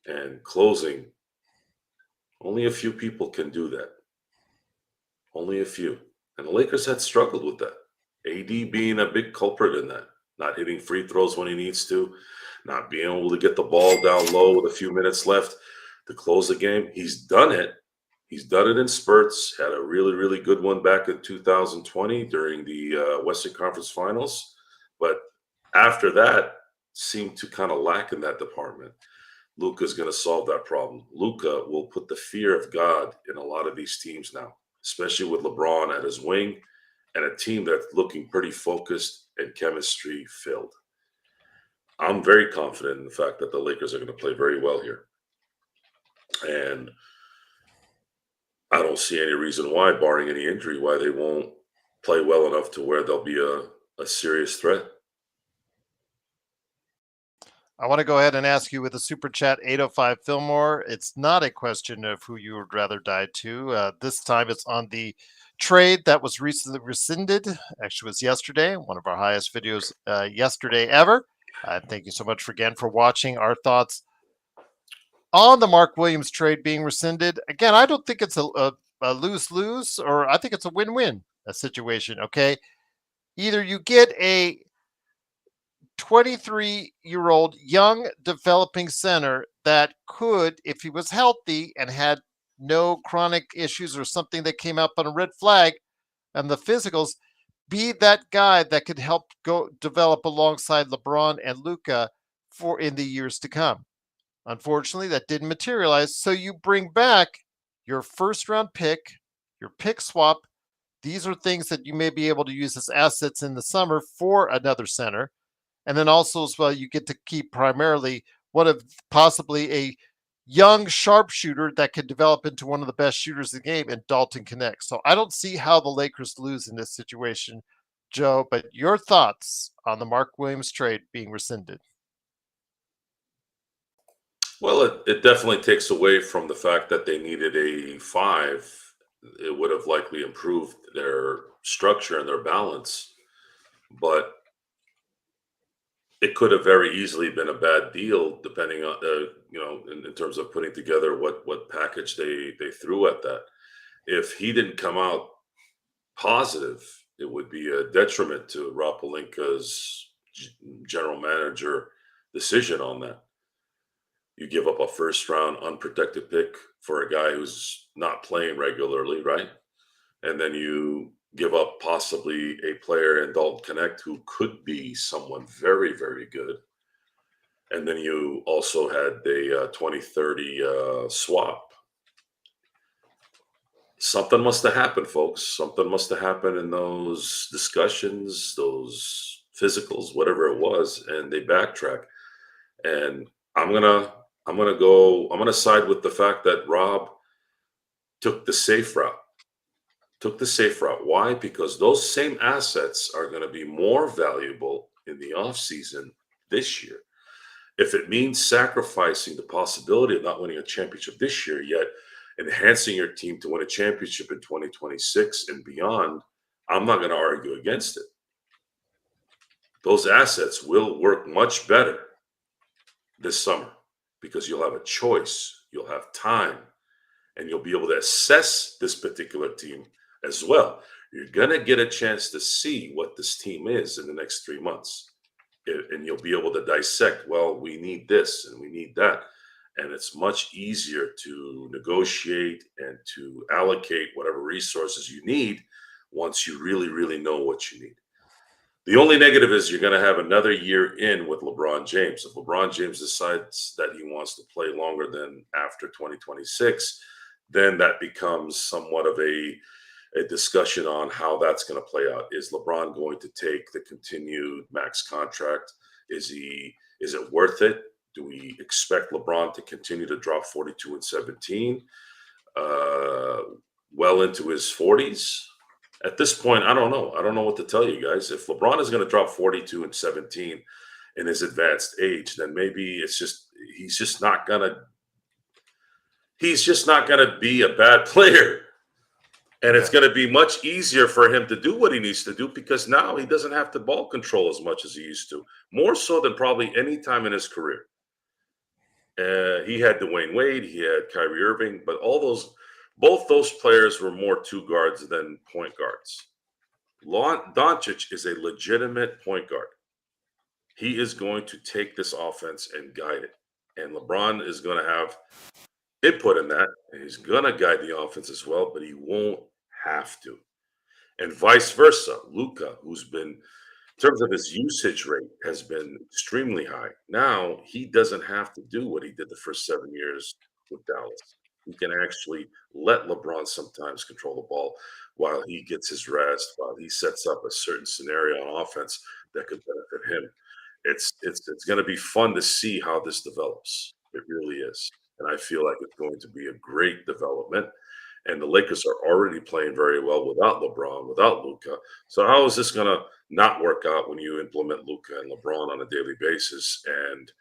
and closing. Only a few people can do that. Only a few. And the Lakers had struggled with that. AD being a big culprit in that, not hitting free throws when he needs to, not being able to get the ball down low with a few minutes left to close the game. He's done it. He's done it in spurts. Had a really, really good one back in 2020 during the Western Conference Finals. But after that, seemed to kind of lack in that department. Luka's going to solve that problem. Luka will put the fear of God in a lot of these teams now, especially with LeBron at his wing and a team that's looking pretty focused and chemistry filled. I'm very confident in the fact that the Lakers are going to play very well here. And I don't see any reason why, barring any injury, why they won't play well enough to where they'll be a serious threat. I want to go ahead and ask you with a super chat 805 Fillmore. It's not a question of who you would rather die to. This time it's on the trade that was recently rescinded. Actually, it was yesterday, one of our highest videos yesterday ever. Thank you so much again for watching. Our thoughts on the Mark Williams trade being rescinded. Again, I don't think it's a lose-lose, or I think it's a win-win situation, okay? Either you get a 23-year-old young developing center that could, if he was healthy and had no chronic issues or something that came up on a red flag and the physicals, be that guy that could help go develop alongside LeBron and Luka for in the years to come. Unfortunately, that didn't materialize. So you bring back your first round pick, your pick swap. These are things that you may be able to use as assets in the summer for another center. And then also as well, you get to keep primarily one of possibly a young sharpshooter that could develop into one of the best shooters in the game in Dalton Connect. So I don't see how the Lakers lose in this situation, Joe, but your thoughts on the Mark Williams trade being rescinded? Well, it definitely takes away from the fact that they needed a five. It would have likely improved their structure and their balance, but it could have very easily been a bad deal, depending on in terms of putting together what package they threw at that. If he didn't come out positive, it would be a detriment to Rob Pelinka's general manager decision on that. You give up a first round unprotected pick for a guy who's not playing regularly, right? And then you give up possibly a player in Dalton Connect who could be someone very, very good. And then you also had the 2030 swap. Something must have happened, folks. Something must have happened in those discussions, those physicals, whatever it was, and they backtrack. And I'm gonna side with the fact that Rob took the safe route. took the safe route. Why? Because those same assets are going to be more valuable in the offseason this year. If it means sacrificing the possibility of not winning a championship this year, yet enhancing your team to win a championship in 2026 and beyond, I'm not going to argue against it. Those assets will work much better this summer because you'll have a choice, you'll have time, and you'll be able to assess this particular team as well. You're going to get a chance to see what this team is in the next 3 months. And you'll be able to dissect, well, we need this and we need that. And it's much easier to negotiate and to allocate whatever resources you need once you really, really know what you need. The only negative is you're going to have another year in with LeBron James. If LeBron James decides that he wants to play longer than after 2026, then that becomes somewhat of a discussion on how that's going to play out. Is LeBron going to take the continued max contract? Is it worth it? Do we expect LeBron to continue to drop 42 and 17 well into his 40s? At this point, I don't know. I don't know what to tell you guys. If LeBron is going to drop 42 and 17 in his advanced age, then maybe he's just not gonna be a bad player. And it's going to be much easier for him to do what he needs to do because now he doesn't have to ball control as much as he used to, more so than probably any time in his career. He had Dwayne Wade, he had Kyrie Irving, but both those players were more two guards than point guards. Doncic is a legitimate point guard. He is going to take this offense and guide it. And LeBron is going to have input in that, and he's going to guide the offense as well, but he won't have to. And vice versa. Luka, who's been, in terms of his usage rate, has been extremely high. Now he doesn't have to do what he did the first 7 years with Dallas. He can actually let LeBron sometimes control the ball while he gets his rest, while he sets up a certain scenario on offense that could benefit him. It's going to be fun to see how this develops. It really is. And I feel like it's going to be a great development. And the Lakers are already playing very well without LeBron, without Luka. So how is this going to not work out when you implement Luka and LeBron on a daily basis? And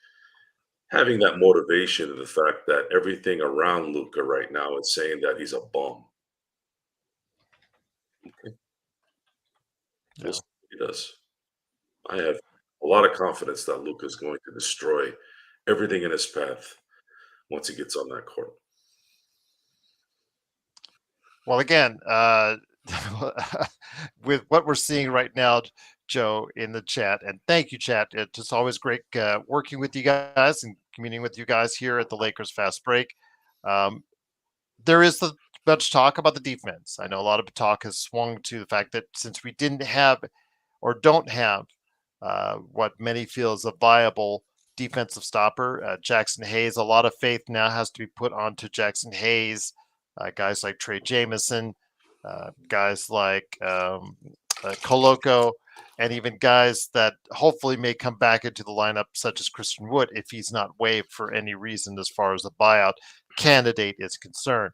having that motivation of the fact that everything around Luka right now is saying that he's a bum. Okay. We'll Yeah. see what he does. I have a lot of confidence that Luka is going to destroy everything in his path once he gets on that court. Well, again, with what we're seeing right now, Joe, in the chat, and thank you, chat. It's just always great working with you guys and communing with you guys here at the Lakers Fast Break. There is much talk about the defense. I know a lot of talk has swung to the fact that since we didn't have or don't have what many feel is a viable defensive stopper, Jackson Hayes, a lot of faith now has to be put onto Jackson Hayes. Guys like Trey Jamison, guys like Koloko, and even guys that hopefully may come back into the lineup, such as Christian Wood, if he's not waived for any reason as far as a buyout candidate is concerned.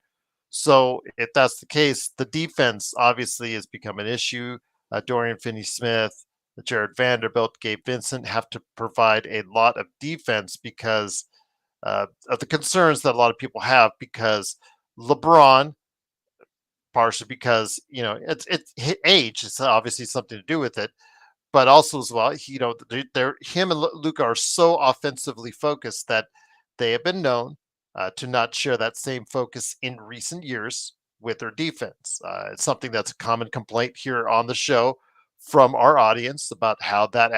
So if that's the case, the defense obviously has become an issue. Dorian Finney-Smith, Jared Vanderbilt, Gabe Vincent have to provide a lot of defense because of the concerns that a lot of people have because LeBron, partially because it's age. It's obviously something to do with it, but also as well, him and Luka are so offensively focused that they have been known to not share that same focus in recent years with their defense. It's something that's a common complaint here on the show from our audience about how that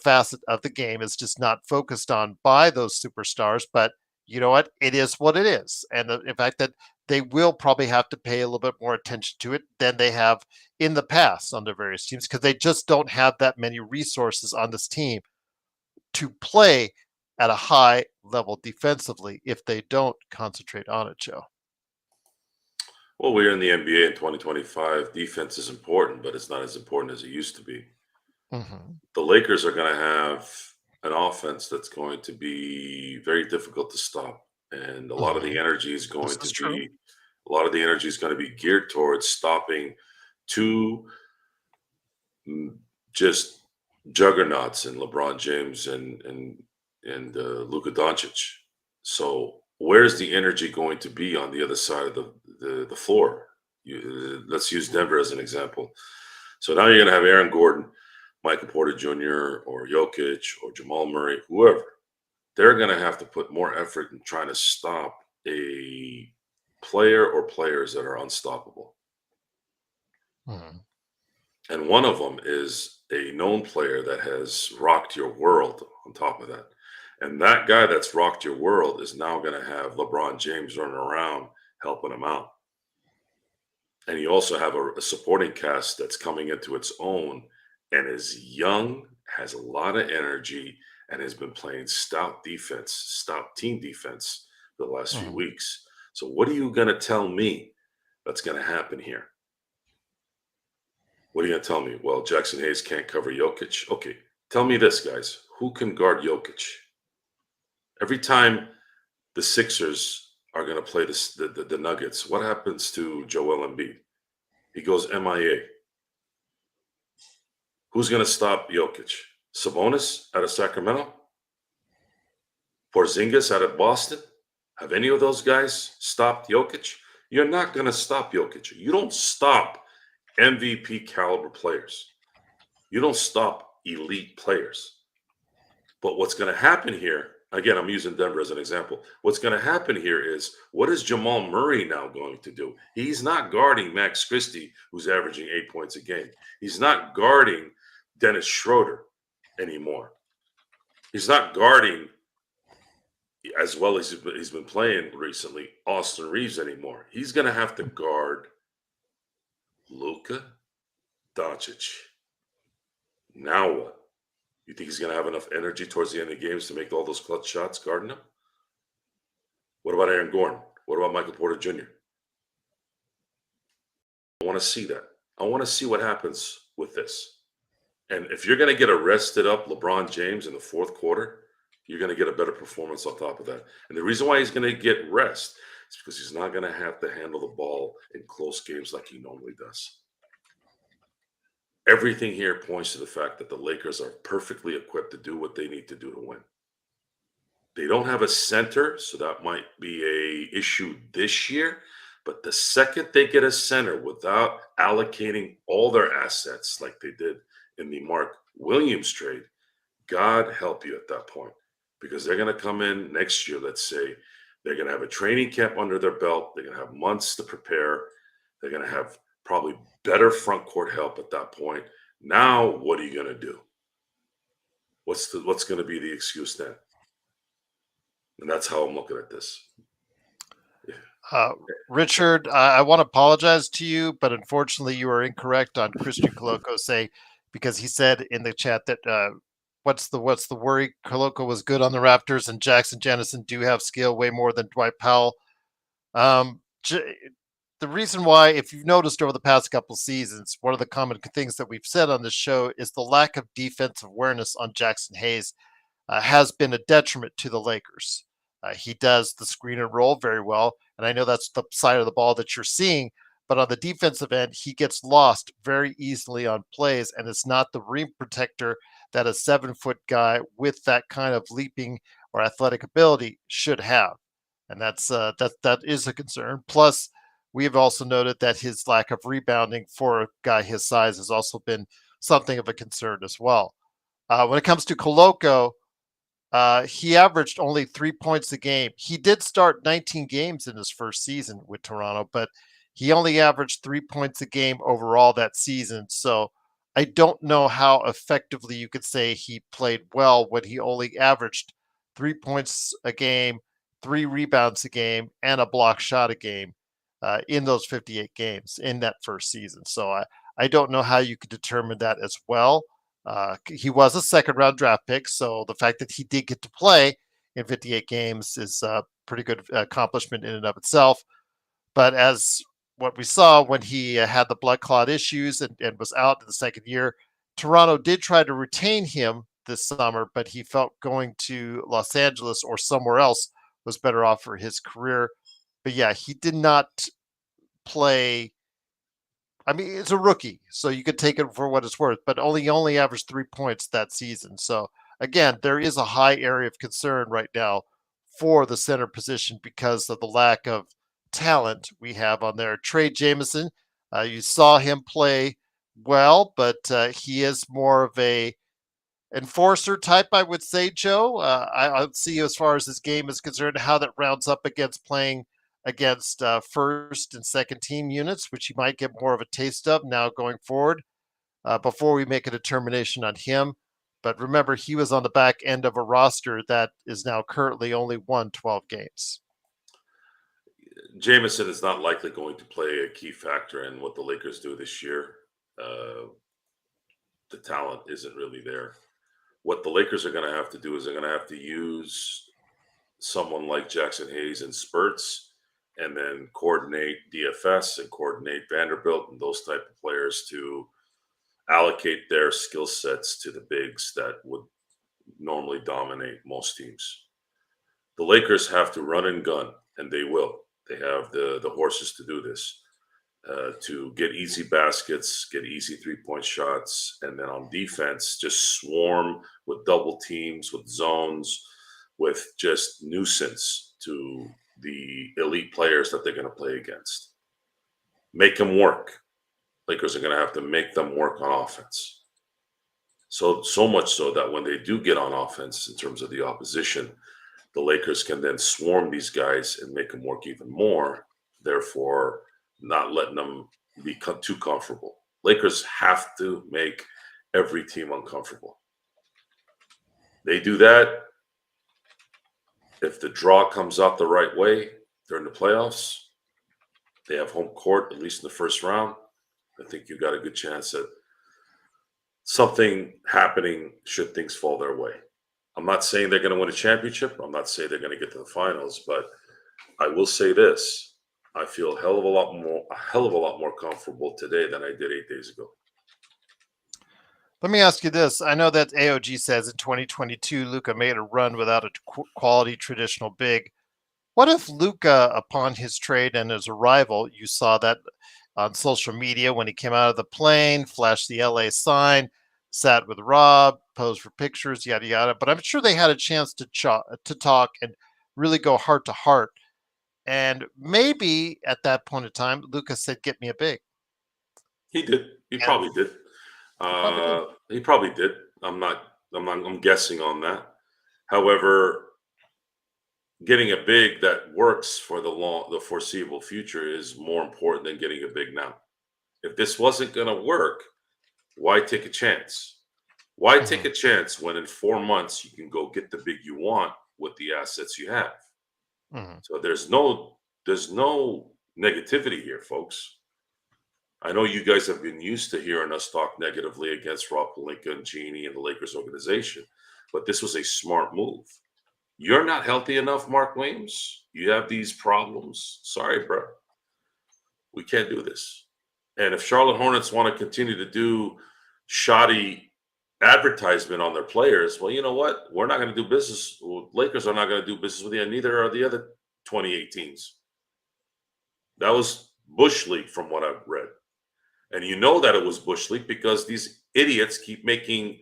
facet of the game is just not focused on by those superstars. But you know what it is, and the fact that they will probably have to pay a little bit more attention to it than they have in the past under various teams because they just don't have that many resources on this team to play at a high level defensively if they don't concentrate on it, Joe. Well, we're in the NBA in 2025. Defense is important, but it's not as important as it used to be. Mm-hmm. The Lakers are going to have an offense that's going to be very difficult to stop. And a lot of the energy is going to be A lot of the energy is going to be geared towards stopping two just juggernauts in LeBron James and Luka Doncic. So where's the energy going to be on the other side of the floor? Let's use Denver as an example. So now you're going to have Aaron Gordon, Michael Porter Jr., or Jokic, or Jamal Murray, whoever. They're going to have to put more effort in trying to stop a player or players that are unstoppable. Mhm. And one of them is a known player that has rocked your world on top of that. And that guy that's rocked your world is now going to have LeBron James running around helping him out. And you also have a supporting cast that's coming into its own and is young, has a lot of energy, and has been playing stout defense, stout team defense the last few Mhm. weeks. So what are you going to tell me that's going to happen here? What are you going to tell me? Well, Jackson Hayes can't cover Jokic. Okay, tell me this, guys. Who can guard Jokic? Every time the Sixers are going to play the Nuggets, what happens to Joel Embiid? He goes MIA. Who's going to stop Jokic? Sabonis out of Sacramento? Porzingis out of Boston? Have any of those guys stopped Jokic? You're not going to stop Jokic. You don't stop MVP caliber players. You don't stop elite players. But what's going to happen here, again, I'm using Denver as an example. What's going to happen here is, what is Jamal Murray now going to do? He's not guarding Max Christie, who's averaging 8 points a game. He's not guarding Dennis Schroeder anymore. He's not guarding, as well as he's been playing recently, Austin Reeves anymore. He's going to have to guard Luka Doncic. Now what? You think he's going to have enough energy towards the end of the games to make all those clutch shots guarding him? What about Aaron Gordon? What about Michael Porter Jr.? I want to see that. I want to see what happens with this. And if you're going to get arrested up LeBron James in the fourth quarter, you're going to get a better performance on top of that. And the reason why he's going to get rest is because he's not going to have to handle the ball in close games like he normally does. Everything here points to the fact that the Lakers are perfectly equipped to do what they need to do to win. They don't have a center, so that might be a issue this year. But the second they get a center without allocating all their assets like they did in the Mark Williams trade, God help you at that point. Because they're going to come in next year, let's say, they're going to have a training camp under their belt. They're going to have months to prepare. They're going to have probably better front court help at that point. Now, what are you going to do? What's going to be the excuse then? And that's how I'm looking at this. Richard, I want to apologize to you, but unfortunately, you are incorrect on Christian Coloco because he said in the chat that what's the worry? Coloco was good on the Raptors, and Jackson Jennison do have skill way more than Dwight Powell. The reason why, if you've noticed over the past couple of seasons, one of the common things that we've said on this show is the lack of defensive awareness on Jackson Hayes has been a detriment to the Lakers. He does the screen and roll very well, and I know that's the side of the ball that you're seeing, but on the defensive end, he gets lost very easily on plays, and it's not the rim protector that a 7-foot guy with that kind of leaping or athletic ability should have, and that is a concern. Plus, we have also noted that his lack of rebounding for a guy his size has also been something of a concern as well. When it comes to Coloco, he averaged only 3 points a game. He did start 19 games in his first season with Toronto, but he only averaged 3 points a game overall that season. So I don't know how effectively you could say he played well when he only averaged 3 points a game, 3 rebounds a game, and a block shot a game in those 58 games in that first season. So I don't know how you could determine that as well. He was a second-round draft pick, so the fact that he did get to play in 58 games is a pretty good accomplishment in and of itself. But as what we saw when he had the blood clot issues and was out in the second year, Toronto did try to retain him this summer, but he felt going to Los Angeles or somewhere else was better off for his career. But yeah, he did not play. I mean, it's a rookie, so you could take it for what it's worth, but only averaged 3 points that season. So again, there is a high area of concern right now for the center position because of the lack of talent we have on there. Trey Jameson, you saw him play well, but he is more of a enforcer type, I would say, Joe. I would see as far as his game is concerned, how that rounds up against playing against first and second team units, which you might get more of a taste of now going forward before we make a determination on him. But remember, he was on the back end of a roster that is now currently only won 12 games. Jameson is not likely going to play a key factor in what the Lakers do this year. The talent isn't really there. What the Lakers are going to have to do is they're going to have to use someone like Jackson Hayes in spurts and then coordinate DFS and coordinate Vanderbilt and those type of players to allocate their skill sets to the bigs that would normally dominate most teams. The Lakers have to run and gun, and they will. They have the horses to do this, to get easy baskets, get easy three-point shots, and then on defense, just swarm with double teams, with zones, with just nuisance to the elite players that they're going to play against. Make them work. Lakers are going to have to make them work on offense. So much so that when they do get on offense in terms of the opposition, the Lakers can then swarm these guys and make them work even more, therefore not letting them be too comfortable. Lakers have to make every team uncomfortable. They do that. If the draw comes out the right way during the playoffs, they have home court, at least in the first round. I think you got a good chance at something happening should things fall their way. I'm not saying they're going to win a championship. I'm not saying they're going to get to the finals, but I will say this. I feel a hell of a lot more comfortable today than I did 8 days ago. Let me ask you this. I know that AOG says in 2022, Luka made a run without a quality traditional big. What if Luka, upon his trade and his arrival, you saw that on social media when he came out of the plane, flashed the LA sign, sat with Rob, posed for pictures, yada, yada. But I'm sure they had a chance to talk and really go heart to heart. And maybe at that point in time, Luka said, "Get me a big." He did. He probably did. He probably did. I'm guessing on that. However, getting a big that works for the foreseeable future is more important than getting a big now. If this wasn't going to work, why take a chance? Why take a chance when in 4 months you can go get the big you want with the assets you have? So there's no negativity here, folks. I know you guys have been used to hearing us talk negatively against Rob Pelinka and Genie and the Lakers organization, but this was a smart move. You're not healthy enough, Mark Williams. You have these problems. Sorry, bro. We can't do this. And if Charlotte Hornets want to continue to do shoddy advertisement on their players, well, you know what? We're not going to do business. Well, Lakers are not going to do business with you, and neither are the other 28 teams. That was Bush League from what I've read. And you know that it was Bush League because these idiots keep making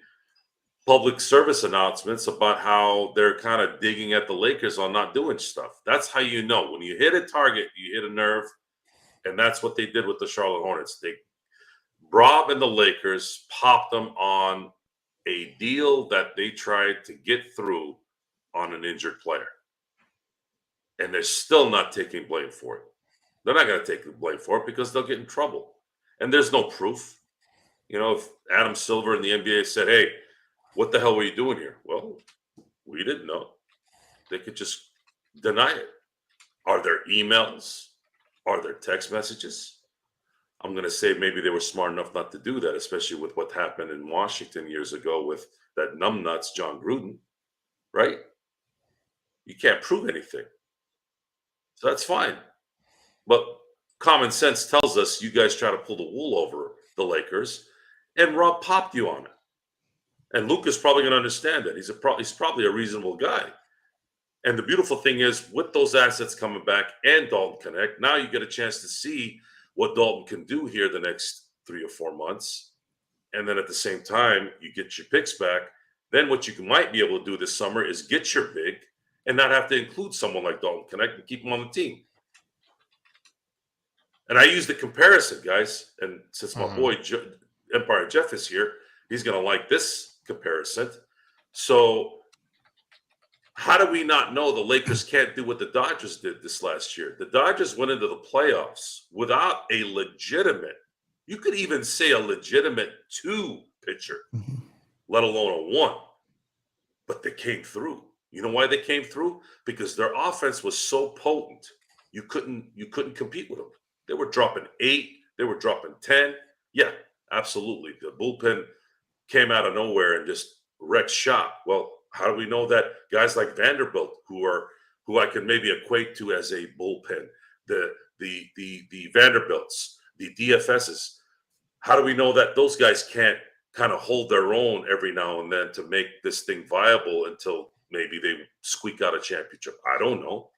public service announcements about how they're kind of digging at the Lakers on not doing stuff. That's how you know. When you hit a target, you hit a nerve. And that's what they did with the Charlotte Hornets. Rob and the Lakers popped them on a deal that they tried to get through on an injured player. And they're still not taking blame for it. They're not going to take the blame for it because they'll get in trouble. And there's no proof. You know, if Adam Silver in the NBA said, "Hey, what the hell were you doing here?" Well, we didn't know. They could just deny it. Are there emails? Are there text messages? I'm going to say maybe they were smart enough not to do that, especially with what happened in Washington years ago with that numbnuts John Gruden, right? You can't prove anything. So that's fine. But common sense tells us you guys try to pull the wool over the Lakers, and Rob popped you on it. And Luka's probably going to understand that. He's probably a reasonable guy. And the beautiful thing is, with those assets coming back and Dalton Connect, now you get a chance to see what Dalton can do here the next 3 or 4 months. And then at the same time, you get your picks back. Then what you might be able to do this summer is get your big and not have to include someone like Dalton Connect and keep him on the team. And I use the comparison, guys. And since my boy Empire Jeff is here, he's going to like this comparison. So how do we not know the Lakers can't do what the Dodgers did this last year? The Dodgers went into the playoffs without a legitimate, you could even say a legitimate 2 pitcher, let alone a 1. But they came through. You know why they came through? Because their offense was so potent, you couldn't compete with them. They were dropping 8, they were dropping 10. Yeah, absolutely. The bullpen came out of nowhere and just wrecked shop. Well, how do we know that guys like Vanderbilt, who I can maybe equate to as a bullpen, the Vanderbilts, the DFSs, how do we know that those guys can't kind of hold their own every now and then to make this thing viable until maybe they squeak out a championship? I don't know.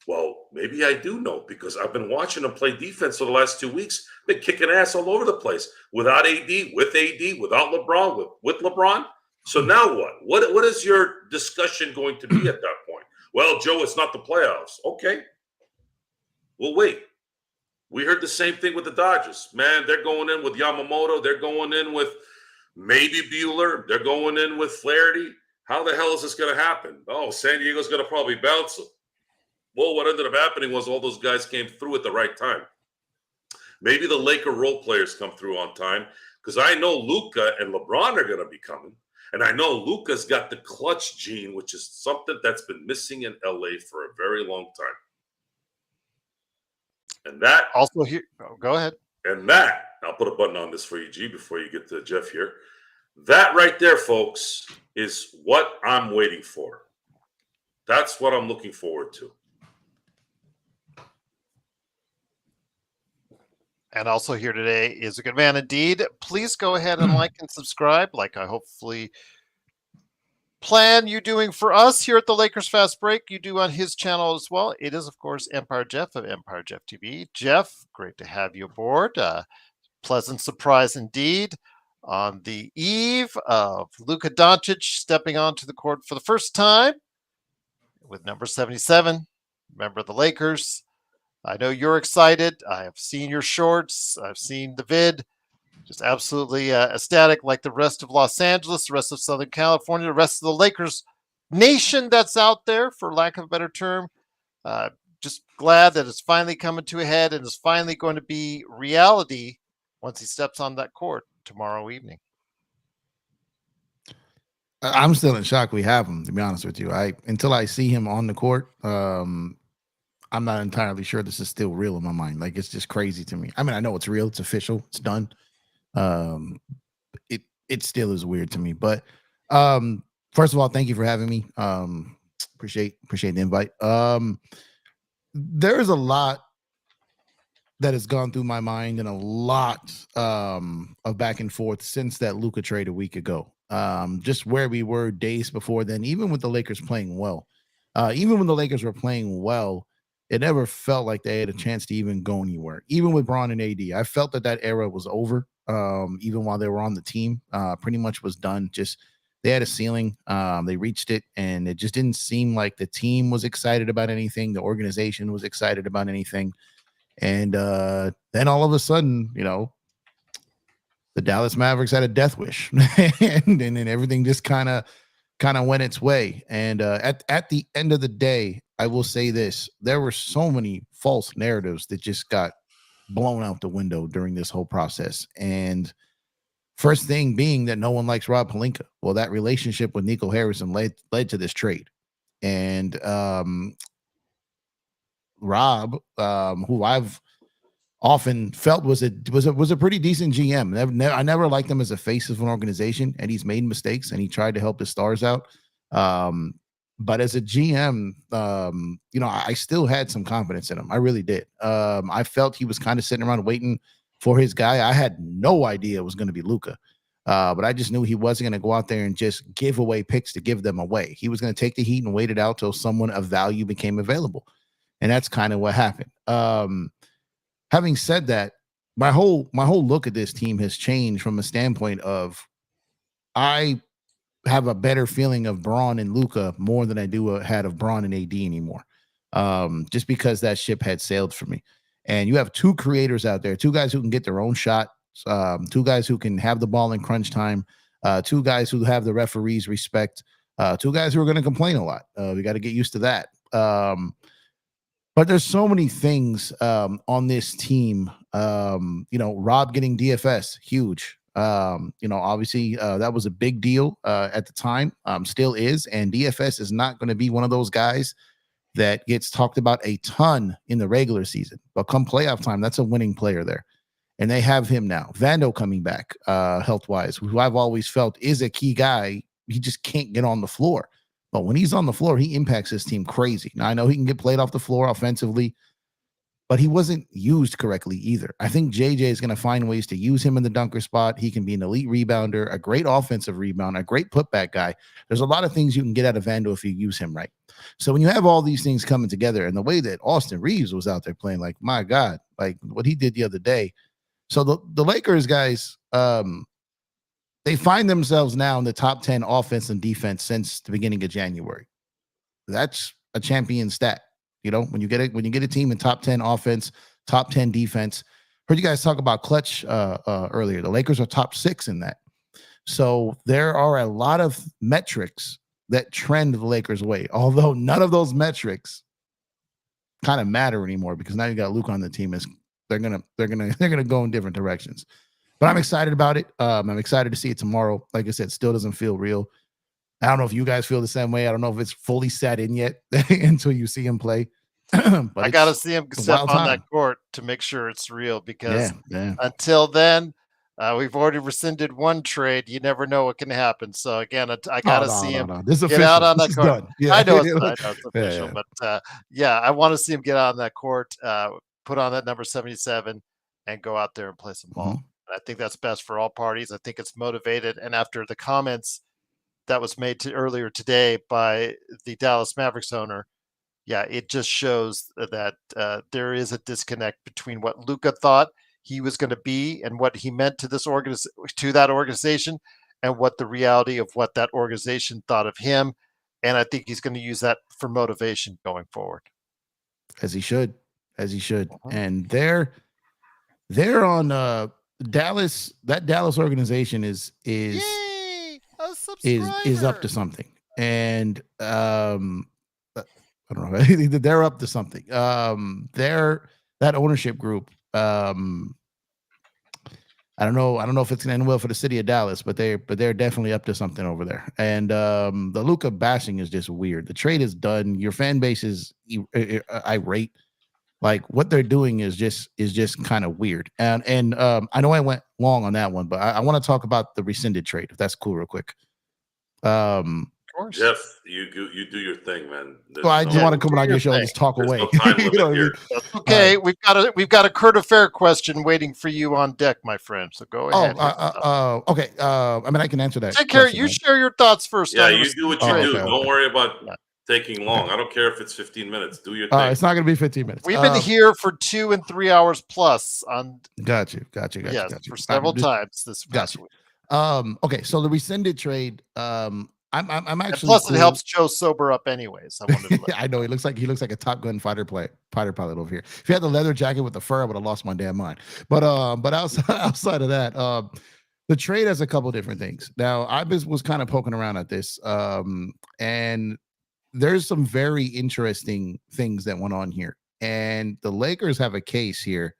Well, maybe I do know because I've been watching them play defense for the last 2 weeks. They're kicking ass all over the place without AD, with AD, without LeBron, with LeBron. So now what? What is your discussion going to be at that point? Well, Joe, it's not the playoffs. Okay. Well, wait. We heard the same thing with the Dodgers. Man, they're going in with Yamamoto. They're going in with maybe Bueller. They're going in with Flaherty. How the hell is this going to happen? Oh, San Diego's going to probably bounce them. Well, what ended up happening was all those guys came through at the right time. Maybe the Laker role players come through on time because I know Luka and LeBron are going to be coming. And I know Luka's got the clutch gene, which is something that's been missing in LA for a very long time. And that also here, go ahead. And that, I'll put a button on this for you, G, before you get to Jeff here. That right there, folks, is what I'm waiting for. That's what I'm looking forward to. And also here today is a good man indeed. Please go ahead and like and subscribe, like I hopefully plan you doing for us here at the Lakers Fast Break. You do on his channel as well. It is, of course, Empire Jeff of Empire Jeff TV. Jeff, great to have you aboard. Pleasant surprise indeed on the eve of Luka Doncic stepping onto the court for the first time with number 77, member of the Lakers. I know you're excited. I have seen your shorts. I've seen the vid. Just absolutely ecstatic, like the rest of Los Angeles, the rest of Southern California, the rest of the Lakers nation that's out there, for lack of a better term. Just glad that it's finally coming to a head and is finally going to be reality once he steps on that court tomorrow evening. I'm still in shock we have him, to be honest with you. Until I see him on the court, I'm not entirely sure this is still real in my mind. Like, it's just crazy to me. I mean, I know it's real, it's official, it's done. It still is weird to me. But first of all, thank you for having me. Appreciate the invite. There is a lot that has gone through my mind and a lot of back and forth since that Luka trade a week ago. Just where we were days before then, even with the Lakers playing well. Even when the Lakers were playing well, it never felt like they had a chance to even go anywhere. Even with Bron and AD, I felt that era was over. Even while they were on the team, pretty much was done. Just they had a ceiling. They reached it, and it just didn't seem like the team was excited about anything. The organization was excited about anything. And then all of a sudden, the Dallas Mavericks had a death wish, and then everything just kind of went its way. And at the end of the day, I will say this: there were so many false narratives that just got blown out the window during this whole process. And first thing being that no one likes Rob Pelinka. Well, that relationship with Nico Harrison led to this trade. And Rob, who I've often felt was a pretty decent GM. I never liked him as a face of an organization, and he's made mistakes and he tried to help his stars out. But as a GM, I still had some confidence in him. I really did. I felt he was kind of sitting around waiting for his guy. I had no idea it was going to be Luka. But I just knew he wasn't going to go out there and just give away picks to give them away. He was going to take the heat and wait it out till someone of value became available. And that's kind of what happened. having said that, my whole look at this team has changed from a standpoint of I have a better feeling of Braun and Luka more than I do had of Braun and AD anymore. Just because that ship had sailed for me. And you have two creators out there, two guys who can get their own shot, two guys who can have the ball in crunch time, two guys who have the referees respect, two guys who are going to complain a lot. We got to get used to that. But there's so many things on this team. Rob getting DFS, huge. Obviously that was a big deal at the time, still is. And DFS is not going to be one of those guys that gets talked about a ton in the regular season. But come playoff time, that's a winning player there. And they have him now. Vando coming back health-wise, who I've always felt is a key guy. He just can't get on the floor. But when he's on the floor, he impacts his team crazy. Now, I know he can get played off the floor offensively, but he wasn't used correctly either. I think JJ is going to find ways to use him in the dunker spot. He can be an elite rebounder, a great offensive rebounder, a great putback guy. There's a lot of things you can get out of Vando if you use him right. So when you have all these things coming together, and the way that Austin Reeves was out there playing, like, my God, like what he did the other day. So the Lakers guys, they find themselves now in the top 10 offense and defense since the beginning of January. That's a champion stat. When you get a team in top 10 offense, top 10 defense. Heard you guys talk about clutch earlier. The Lakers are top 6 in that. So there are a lot of metrics that trend the Lakers' way, although none of those metrics kind of matter anymore because now you got Luka on the team. They're gonna go in different directions. But I'm excited about it. I'm excited to see it tomorrow. Like I said, still doesn't feel real. I don't know if you guys feel the same way. I don't know if it's fully set in yet until you see him play. But I got to see him step on that court to make sure it's real because until then, we've already rescinded one trade. You never know what can happen. So again, I got to see him get out on that court. Yeah. I know it's official, but I want to see him get out on that court, put on that number 77, and go out there and play some ball. I think that's best for all parties. I think it's motivated. And after the comments that was made earlier today by the Dallas Mavericks owner, it just shows that there is a disconnect between what Luka thought he was going to be and what he meant to that organization and what the reality of what that organization thought of him. And I think he's going to use that for motivation going forward. As he should. And they're on Dallas. That Dallas organization is up to something. And I don't know. They're up to something. That ownership group. I don't know if it's gonna end well for the city of Dallas, but they're definitely up to something over there. And the Luka bashing is just weird. The trade is done. Your fan base is irate. Like what they're doing is just kind of weird. And I know I went long on that one, but I want to talk about the rescinded trade, if that's cool, real quick. Of course. Jeff, you do your thing, man. I just want to come on your show and just talk away. That's okay. We've got a current affair question waiting for you on deck, my friend. So go ahead. Okay. I can answer that. Take care. You share your thoughts first. Yeah, you do what you do. Don't worry about taking long. I don't care if it's 15 minutes. Do your thing. It's not going to be 15 minutes. We've been here for 2 and 3 hours plus on. Got you. For several times this past week. Okay, so the rescinded trade. I'm actually. And plus, it helps Joe sober up, anyways. I know he looks like a Top Gun fighter pilot over here. If he had the leather jacket with the fur, I would have lost my damn mind. But outside of that, the trade has a couple different things. Now, I was kind of poking around at this, and there's some very interesting things that went on here. And the Lakers have a case here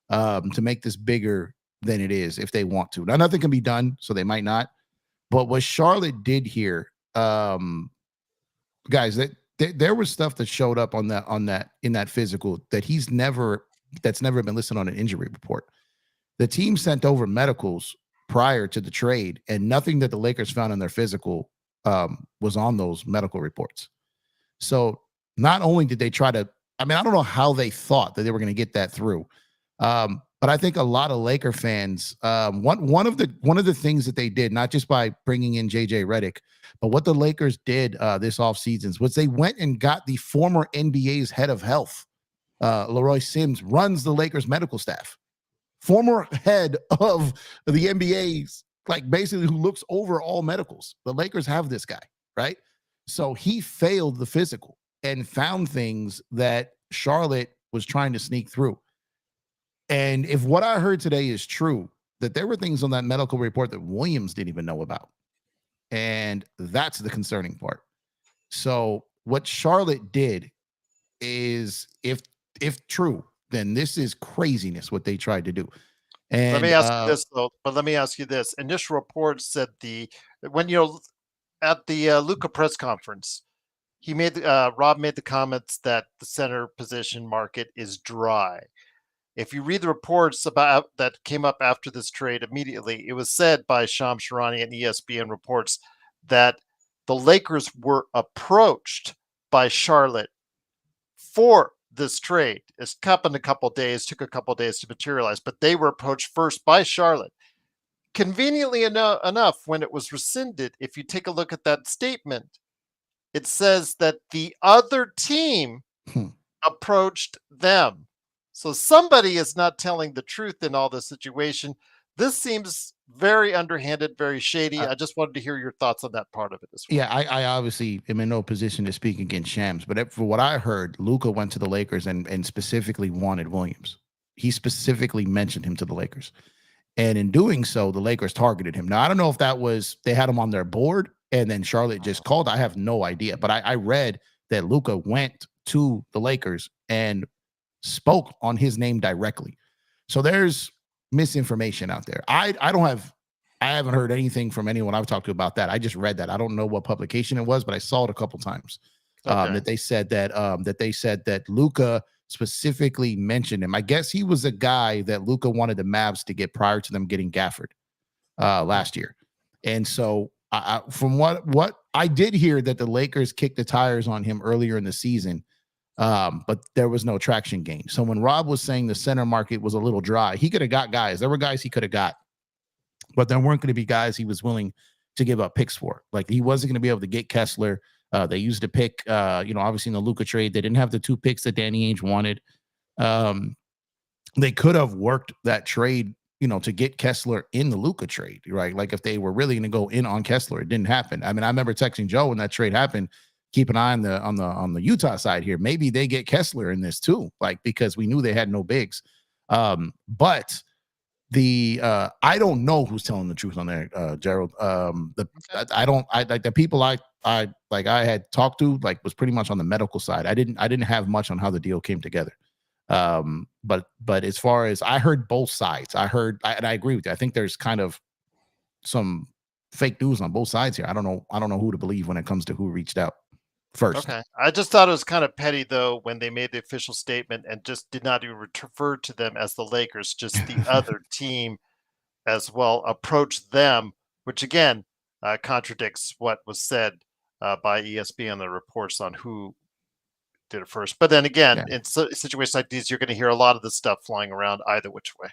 to make this bigger than it is if they want to. Now, nothing can be done, so they might not. But what Charlotte did here, guys, there was stuff that showed up in that physical that that's never been listed on an injury report. The team sent over medicals prior to the trade, and nothing that the Lakers found in their physical was on those medical reports. So not only did they try to, I don't know how they thought that they were going to get that through. But I think a lot of Laker fans, one of the things that they did, not just by bringing in JJ Redick, but what the Lakers did this offseason was they went and got the former NBA's head of health Leroy Sims runs the Lakers medical staff, former head of the NBA's, like basically who looks over all medicals. The Lakers have this guy, right? So he failed the physical and found things that Charlotte was trying to sneak through. And if what I heard today is true, that there were things on that medical report that Williams didn't even know about. And that's the concerning part. So what Charlotte did is, if true, then this is craziness what they tried to do. And let me ask you this though. But let me ask you this: initial reports said when at the Luka press conference, he made Rob made the comments that the center position market is dry. If you read the reports about that came up after this trade immediately, it was said by Shams Charania and ESPN reports that the Lakers were approached by Charlotte for this trade. It's happened a couple of days, took a couple of days to materialize, but they were approached first by Charlotte. Conveniently enough, when it was rescinded, if you take a look at that statement, it says that the other team approached them. So somebody is not telling the truth in all this situation. This seems very underhanded, very shady. I just wanted to hear your thoughts on that part of it as well. Yeah, I obviously am in no position to speak against Shams, but for what I heard, Luka went to the Lakers and specifically wanted Williams. He specifically mentioned him to the Lakers. And in doing so, the Lakers targeted him. Now, I don't know if that was they had him on their board and then Charlotte just called. I have no idea. But I read that Luka went to the Lakers and spoke on his name directly. So there's misinformation out there. I haven't heard anything from anyone I've talked to about that. I just read that. I don't know what publication it was, but I saw it a couple times. That they said that Luka specifically mentioned him. I guess he was a guy that Luka wanted the Mavs to get prior to them getting Gafford last year. And so from what I did hear, that the Lakers kicked the tires on him earlier in the season, but there was no traction gain. So when Rob was saying the center market was a little dry, he could have got guys. There were guys he could have got, but there weren't going to be guys he was willing to give up picks for. Like he wasn't going to be able to get Kessler. They used a pick, obviously in the Luka trade. They didn't have the 2 picks that Danny Ainge wanted. They could have worked that trade, to get Kessler in the Luka trade, right? Like if they were really going to go in on Kessler, it didn't happen. I mean, I remember texting Joe when that trade happened. Keep an eye on the Utah side here. Maybe they get Kessler in this too, like because we knew they had no bigs. But I don't know who's telling the truth on there, Gerald. The people I had talked to was pretty much on the medical side. I didn't have much on how the deal came together. But as far as I heard both sides, and I agree with you. I think there's kind of some fake news on both sides here. I don't know who to believe when it comes to who reached out first. Okay. I just thought it was kind of petty though when they made the official statement and just did not even refer to them as the Lakers, just the other team as well approached them, which again contradicts what was said by ESPN on the reports on who did it first. But then again, in situations like these, you're going to hear a lot of this stuff flying around either which way.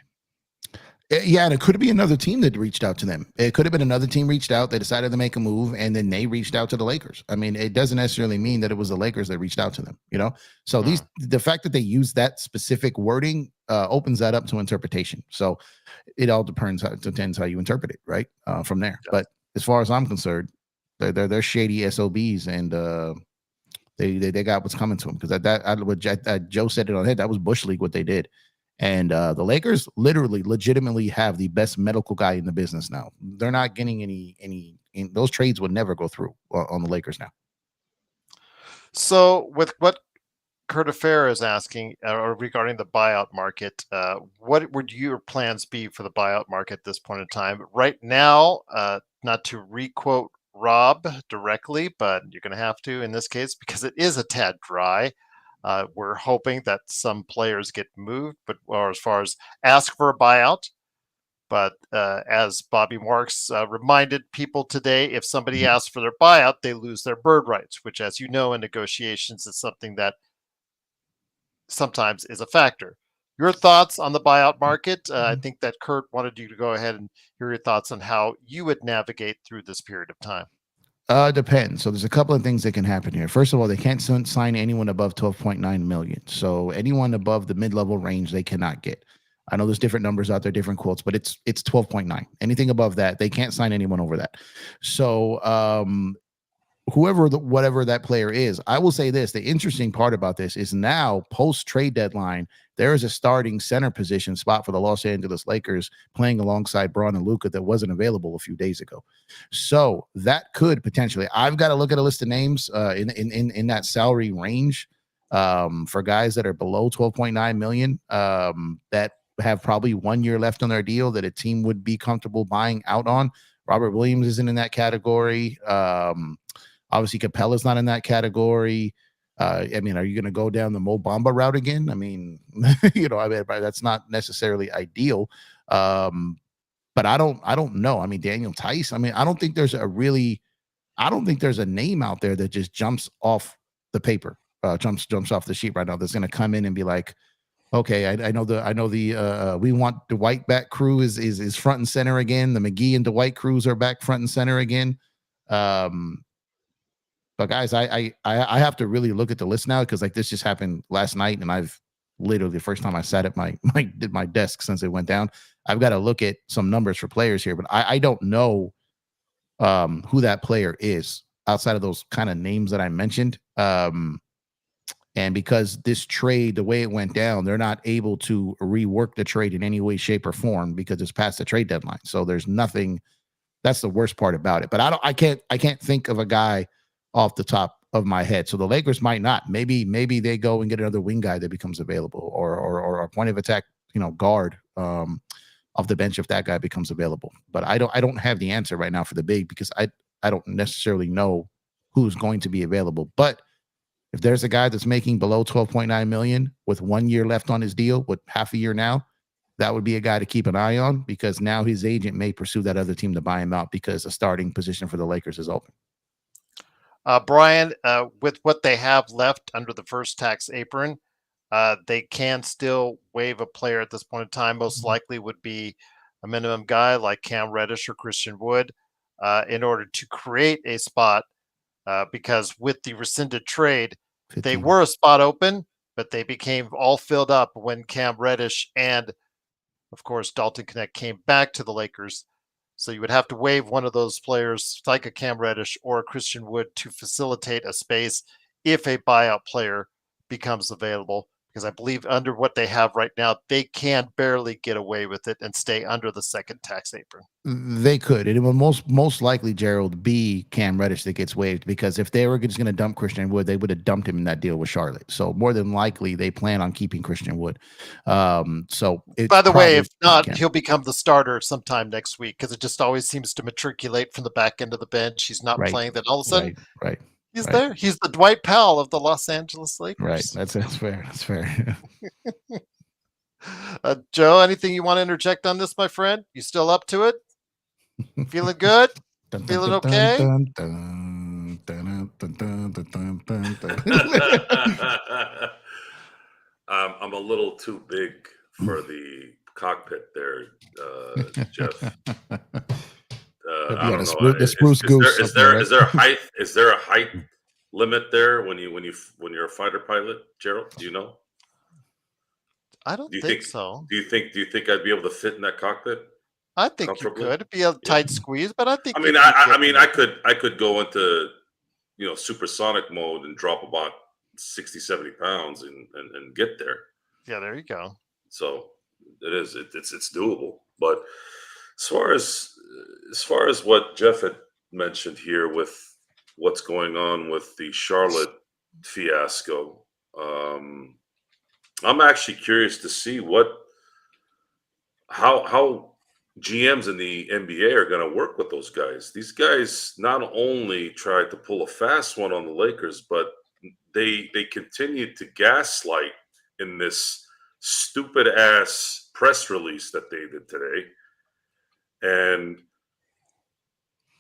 Yeah, and it could be another team that reached out to them. It could have been another team reached out. They decided to make a move, and then they reached out to the Lakers. I mean, it doesn't necessarily mean that it was the Lakers that reached out to them, So the fact that they use that specific wording opens that up to interpretation. So it all depends how you interpret it, right? From there. Yes. But as far as I'm concerned, they're shady SOBs, and they got what's coming to them because Joe said it on head. That was Bush League what they did. And the Lakers legitimately have the best medical guy in the business now. They're not getting any those trades would never go through on the Lakers now. So with what Kurt Affair is asking regarding the buyout market, what would your plans be for the buyout market at this point in time? Right now, not to requote Rob directly, but you're going to have to in this case because it is a tad dry. We're hoping that some players get moved, or as far as ask for a buyout. But as Bobby Marks reminded people today, if somebody asks for their buyout, they lose their bird rights, which, as you know, in negotiations is something that sometimes is a factor. Your thoughts on the buyout market? I think that Kurt wanted you to go ahead and hear your thoughts on how you would navigate through this period of time. Depends. So there's a couple of things that can happen here. First of all, they can't sign anyone above 12.9 million. So anyone above the mid-level range, they cannot get. I know there's different numbers out there, different quotes, but it's 12.9. Anything above that, they can't sign anyone over that. So whatever that player is, I will say this: the interesting part about this is now post trade deadline, there is a starting center position spot for the Los Angeles Lakers playing alongside Braun and Luka that wasn't available a few days ago. So that could potentially. I've got to look at a list of names in that salary range for guys that are below 12.9 million that have probably 1 year left on their deal that a team would be comfortable buying out on. Robert Williams isn't in that category. Obviously, Capella's not in that category. I mean, are you going to go down the Mo Bamba route again? I mean, that's not necessarily ideal. But I don't know. I mean, Daniel Tice. I mean, I don't think there's a name out there that just jumps off the paper, jumps off the sheet right now that's going to come in and be like, okay, I know the we want Dwight back crew is front and center again. The McGee and Dwight crews are back front and center again. But guys, I have to really look at the list now because like this just happened last night, and I've literally the first time I sat at my desk since it went down. I've got to look at some numbers for players here, but I don't know who that player is outside of those kind of names that I mentioned. And because this trade, the way it went down, they're not able to rework the trade in any way, shape, or form because it's past the trade deadline. So there's nothing. That's the worst part about it. But I can't think of a guy off the top of my head. So the Lakers might not. Maybe they go and get another wing guy that becomes available, or a point of attack, guard off the bench if that guy becomes available. But I don't have the answer right now for the big because I don't necessarily know who's going to be available. But if there's a guy that's making below 12.9 million with 1 year left on his deal, with half a year now, that would be a guy to keep an eye on because now his agent may pursue that other team to buy him out because a starting position for the Lakers is open. Brian, with what they have left under the first tax apron, they can still waive a player at this point in time. Most likely would be a minimum guy like Cam Reddish or Christian Wood in order to create a spot because with the rescinded trade, 15. They were a spot open, but they became all filled up when Cam Reddish and, of course, Dalton Knecht came back to the Lakers. So you would have to waive one of those players like a Cam Reddish or a Christian Wood to facilitate a space if a buyout player becomes available. Because I believe under what they have right now, they can barely get away with it and stay under the second tax apron. They could. It will most likely, Gerald, be Cam Reddish that gets waived because if they were just going to dump Christian Wood, they would have dumped him in that deal with Charlotte. So more than likely, they plan on keeping Christian Wood. So by the way, if not, he'll become the starter sometime next week because it just always seems to matriculate from the back end of the bench. He's not playing. Then all of a sudden, right. He's there. He's the Dwight Powell of the Los Angeles Lakers. Right. That's fair. That's fair. Joe, anything you want to interject on this, my friend? You still up to it? Feeling good? Feeling okay? I'm a little too big for the cockpit there, Jeff. I don't know. The spruce goose. Is there a height limit there when you're a fighter pilot, Gerald? Do you know? I don't think so. Do you think I'd be able to fit in that cockpit? I think you could. It'd be a tight squeeze, but I think. I could go into supersonic mode and drop about 60, 70 pounds and get there. Yeah, there you go. So it's doable. But as far as what Jeff had mentioned here with what's going on with the Charlotte fiasco, I'm actually curious to see how GMs in the NBA are going to work with those guys. These guys not only tried to pull a fast one on the Lakers, but they continued to gaslight in this stupid ass press release that they did today. And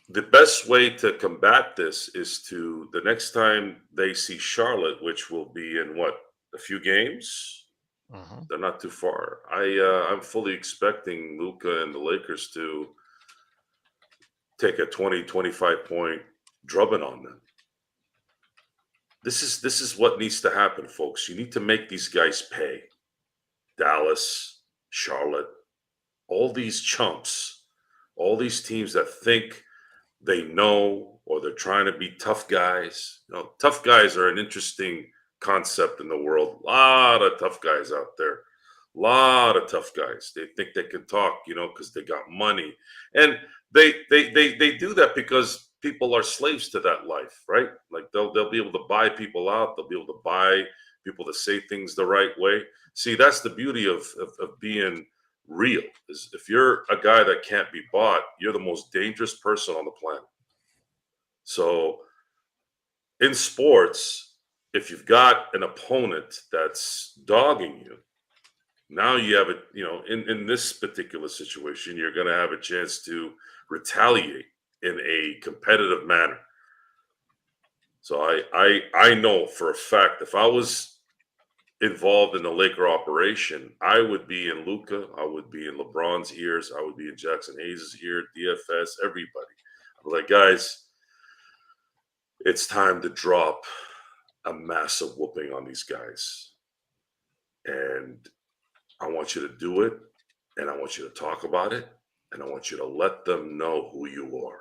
the best way to combat this is to the next time they see Charlotte, which will be in a few games. They're not too far. I'm fully expecting Luka and the Lakers to take a 20, 25 point drubbing on them. This is what needs to happen, folks. You need to make these guys pay. Dallas, Charlotte, all these chumps, all these teams that think they know or they're trying to be tough guys. Tough guys are an interesting concept in the world. A lot of tough guys out there. A lot of tough guys. They think they can talk, because they got money. And they do that because people are slaves to that life, right? Like they'll be able to buy people out. They'll be able to buy people to say things the right way. See, that's the beauty of being real. Is if you're a guy that can't be bought, you're the most dangerous person on the planet. So in sports, if you've got an opponent that's dogging you, now you have it, in this particular situation, you're going to have a chance to retaliate in a competitive manner. So I know for a fact, if I was involved in the Laker operation, I would be in Luka, I would be in LeBron's ears, I would be in Jackson Hayes' ear, DFS, everybody. I'm like, guys, it's time to drop a massive whooping on these guys. And I want you to do it, and I want you to talk about it, and I want you to let them know who you are,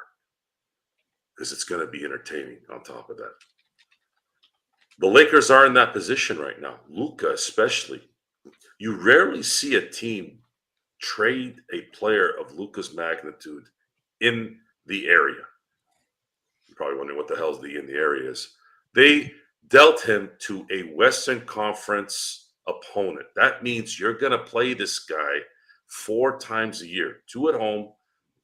because it's going to be entertaining on top of that. The Lakers are in that position right now. Luka especially. You rarely see a team trade a player of Luka's magnitude in the area. You're probably wondering what the hell in the area is. They dealt him to a Western Conference opponent. That means you're going to play this guy 4 times a year, 2 at home,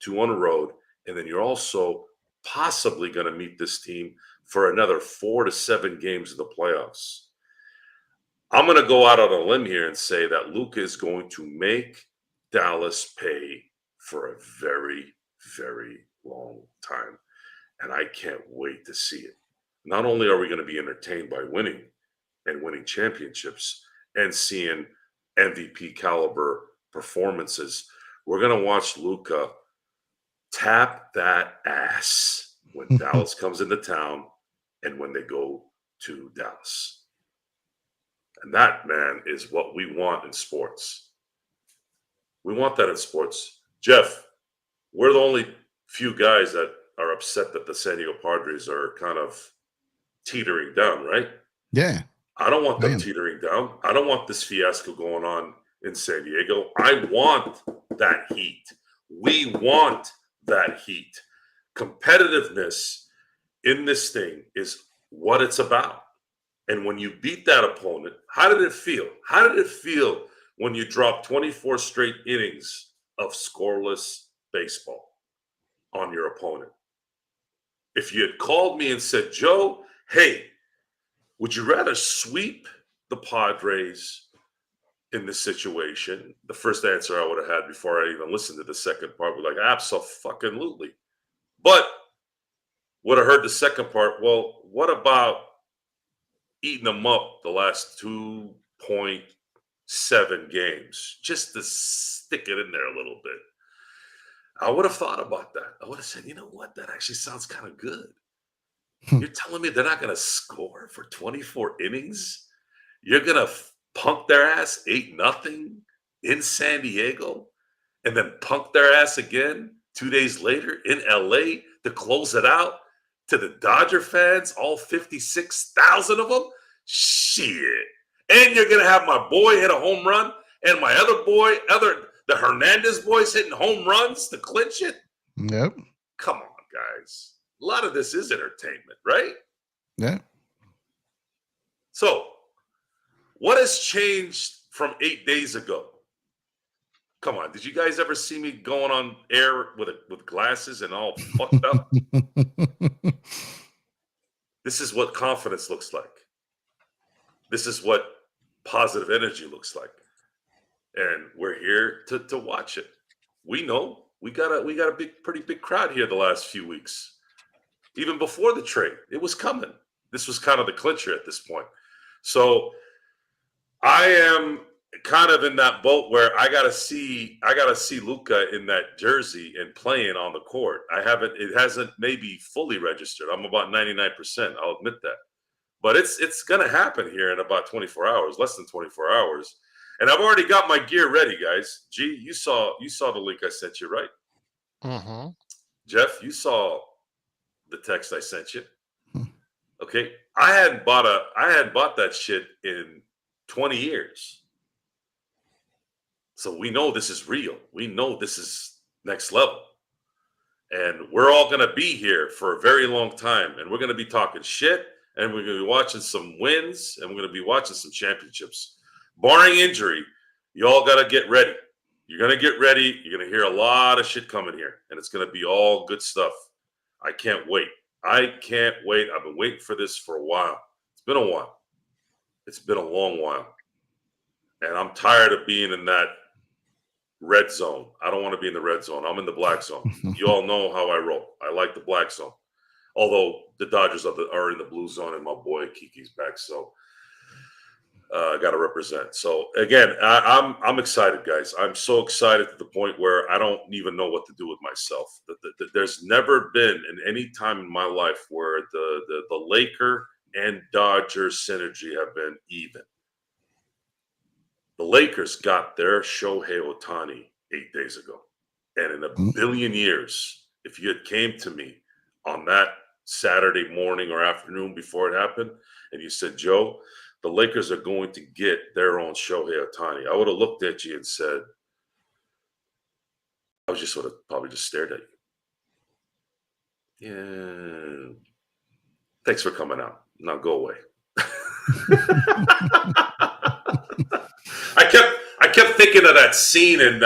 2 on the road, and then you're also possibly going to meet this team for another 4 to 7 games in the playoffs. I'm going to go out on a limb here and say that Luka is going to make Dallas pay for a very, very long time. And I can't wait to see it. Not only are we going to be entertained by winning championships and seeing MVP caliber performances, we're going to watch Luka tap that ass when Dallas comes into town and when they go to Dallas. And that, man, is what we want in sports. We want that in sports. Jeff, we're the only few guys that are upset that the San Diego Padres are kind of teetering down, right? Yeah. I don't want them teetering down. I don't want this fiasco going on in San Diego. I want that heat. We want that heat. Competitiveness in this thing is what it's about. And when you beat that opponent, how did it feel? How did it feel when you dropped 24 straight innings of scoreless baseball on your opponent? If you had called me and said, Joe, hey, would you rather sweep the Padres in this situation? The first answer I would have had before I even listened to the second part was like, abso-fucking-lutely. But would have heard the second part, well, what about eating them up the last 2.7 games, just to stick it in there a little bit? I would have thought about that. I would have said, you know what? That actually sounds kind of good. You're telling me they're not going to score for 24 innings? You're going to punk their ass 8-0 in San Diego and then punk their ass again 2 days later in LA to close it out to the Dodger fans, all 56,000 of them? Shit. And you're going to have my boy hit a home run and my other boy, the Hernandez boys hitting home runs to clinch it? Yep. Come on, guys. A lot of this is entertainment, right? Yeah. So, what has changed from 8 days ago? Come on, did you guys ever see me going on air with glasses and all fucked up? This is what confidence looks like. This is what positive energy looks like. And we're here to watch it. We know we got a pretty big crowd here the last few weeks. Even before the trade, it was coming. This was kind of the clincher at this point. So I am kind of in that boat where I gotta see Luka in that jersey and playing on the court. It hasn't maybe fully registered. I'm about 99%. I'll admit that, but it's gonna happen here in about 24 hours, less than 24 hours. And I've already got my gear ready, guys. G, you saw the link I sent you, right? Mm-hmm. Jeff, you saw the text I sent you. Hmm. Okay, I hadn't bought that shit in 20 years. So we know this is real. We know this is next level. And we're all going to be here for a very long time. And we're going to be talking shit. And we're going to be watching some wins. And we're going to be watching some championships. Barring injury, you all got to get ready. You're going to get ready. You're going to hear a lot of shit coming here. And it's going to be all good stuff. I can't wait. I can't wait. I've been waiting for this for a while. It's been a while. It's been a long while. And I'm tired of being in that red zone. I don't want to be in the red zone. I'm in the black zone. You all know how I roll. I like the black zone. Although the Dodgers are in the blue zone and my boy Kiki's back. So I got to represent. So again, I'm excited, guys. I'm so excited to the point where I don't even know what to do with myself. There's never been in any time in my life where the Laker and Dodger synergy have been even. The Lakers got their Shohei Ohtani 8 days ago. And in a billion years, if you had came to me on that Saturday morning or afternoon before it happened, and you said, Joe, the Lakers are going to get their own Shohei Ohtani, I would have looked at you and said, I was just sort of probably just stared at you. Yeah. Thanks for coming out. Now go away. I kept thinking of that scene in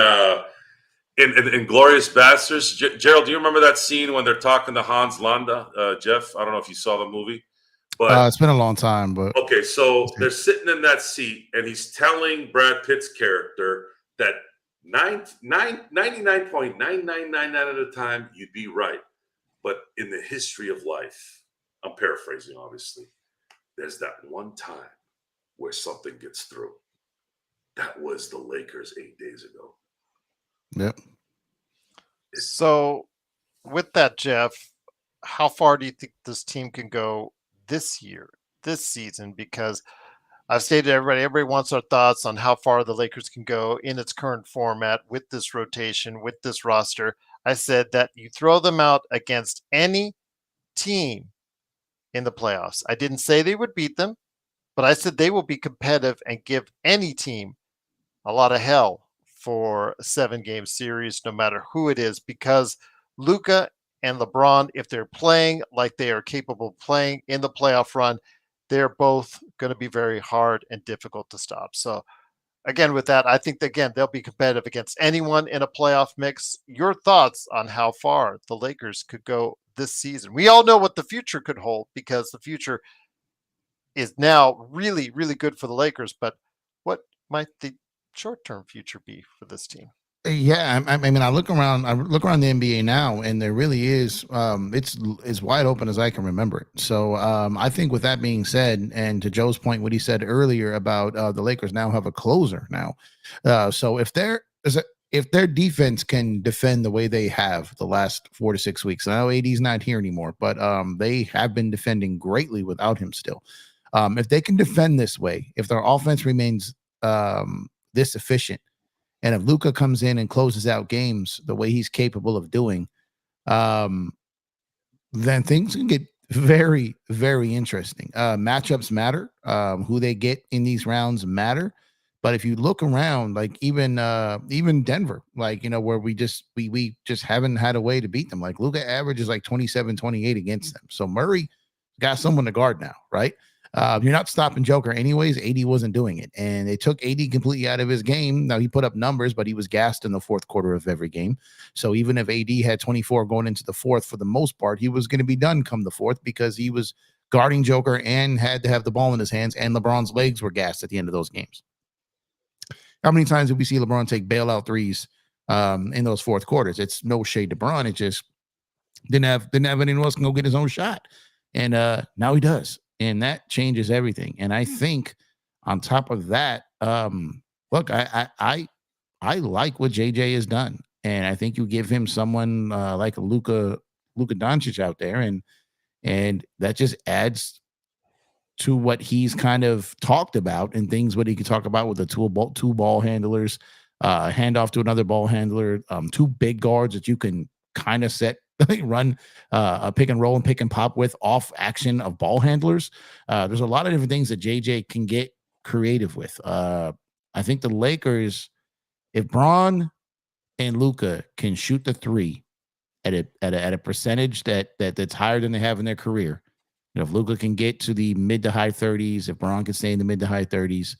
Glorious Bastards. Gerald, do you remember that scene when they're talking to Hans Landa? Jeff, I don't know if you saw the movie, but it's been a long time. But okay, so they're sitting in that seat, and he's telling Brad Pitt's character that 99.9999 of the time you'd be right, but in the history of life, I'm paraphrasing, obviously, there's that one time where something gets through. That was the Lakers 8 days ago. Yep. So with that, Jeff, how far do you think this team can go this year, this season? Because I've stated to everybody wants our thoughts on how far the Lakers can go in its current format with this rotation, with this roster. I said that you throw them out against any team in the playoffs. I didn't say they would beat them, but I said they will be competitive and give any team a lot of hell for a 7-game series, no matter who it is, because Luka and LeBron, if they're playing like they are capable of playing in the playoff run, they're both going to be very hard and difficult to stop. So again, with that, I think, again, they'll be competitive against anyone in a playoff mix. Your thoughts on how far the Lakers could go this season? We all know what the future could hold because the future is now really, really good for the Lakers, but what might the short-term future be for this team? Yeah, I mean, I look around the NBA now, and there really is, it's as wide open as I can remember it. So I think with that being said, and to Joe's point, what he said earlier about the Lakers now have a closer now. So if their defense can defend the way they have the last 4 to 6 weeks, I know AD's not here anymore, but they have been defending greatly without him still. If they can defend this way, if their offense remains this efficient, and if Luka comes in and closes out games the way he's capable of doing, then things can get very, very interesting. Matchups matter. Who they get in these rounds matter. But if you look around, like even Denver, like, where we just haven't had a way to beat them. Like Luka averages like 27, 28 against them. So Murray got someone to guard now, right? You're not stopping Joker anyways. AD wasn't doing it, and they took AD completely out of his game. Now he put up numbers, but he was gassed in the fourth quarter of every game. So even if AD had 24 going into the fourth, for the most part, he was going to be done come the fourth because he was guarding Joker and had to have the ball in his hands, and LeBron's legs were gassed at the end of those games. How many times did we see LeBron take bailout threes in those fourth quarters? It's no shade to LeBron. It just didn't have anyone else can go get his own shot, and now he does. And that changes everything. And I think on top of that, look, I like what JJ has done, and I think you give him someone like Luka Doncic out there, and that just adds to what he's kind of talked about and things what he could talk about with the two ball handlers, hand off to another ball handler, two big guards that you can kind of set run a pick and roll and pick and pop with off action of ball handlers. There's a lot of different things that JJ can get creative with. I think the Lakers, if Braun and Luka can shoot the three at a percentage that's higher than they have in their career. If Luka can get to the mid to high 30s, if Braun can stay in the mid to high 30s,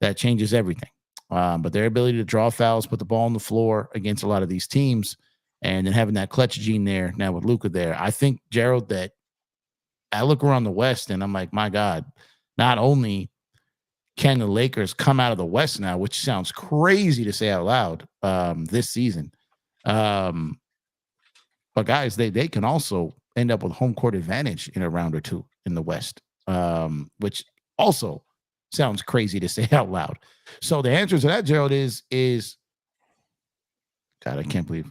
that changes everything. But their ability to draw fouls, put the ball on the floor against a lot of these teams, and then having that clutch gene there now with Luka there, I think, Gerald, that I look around the West and I'm like, my God, not only can the Lakers come out of the West now, which sounds crazy to say out loud this season, but guys, they can also end up with home court advantage in a round or two in the West, which also sounds crazy to say out loud. So the answer to that, Gerald, is God, I can't believe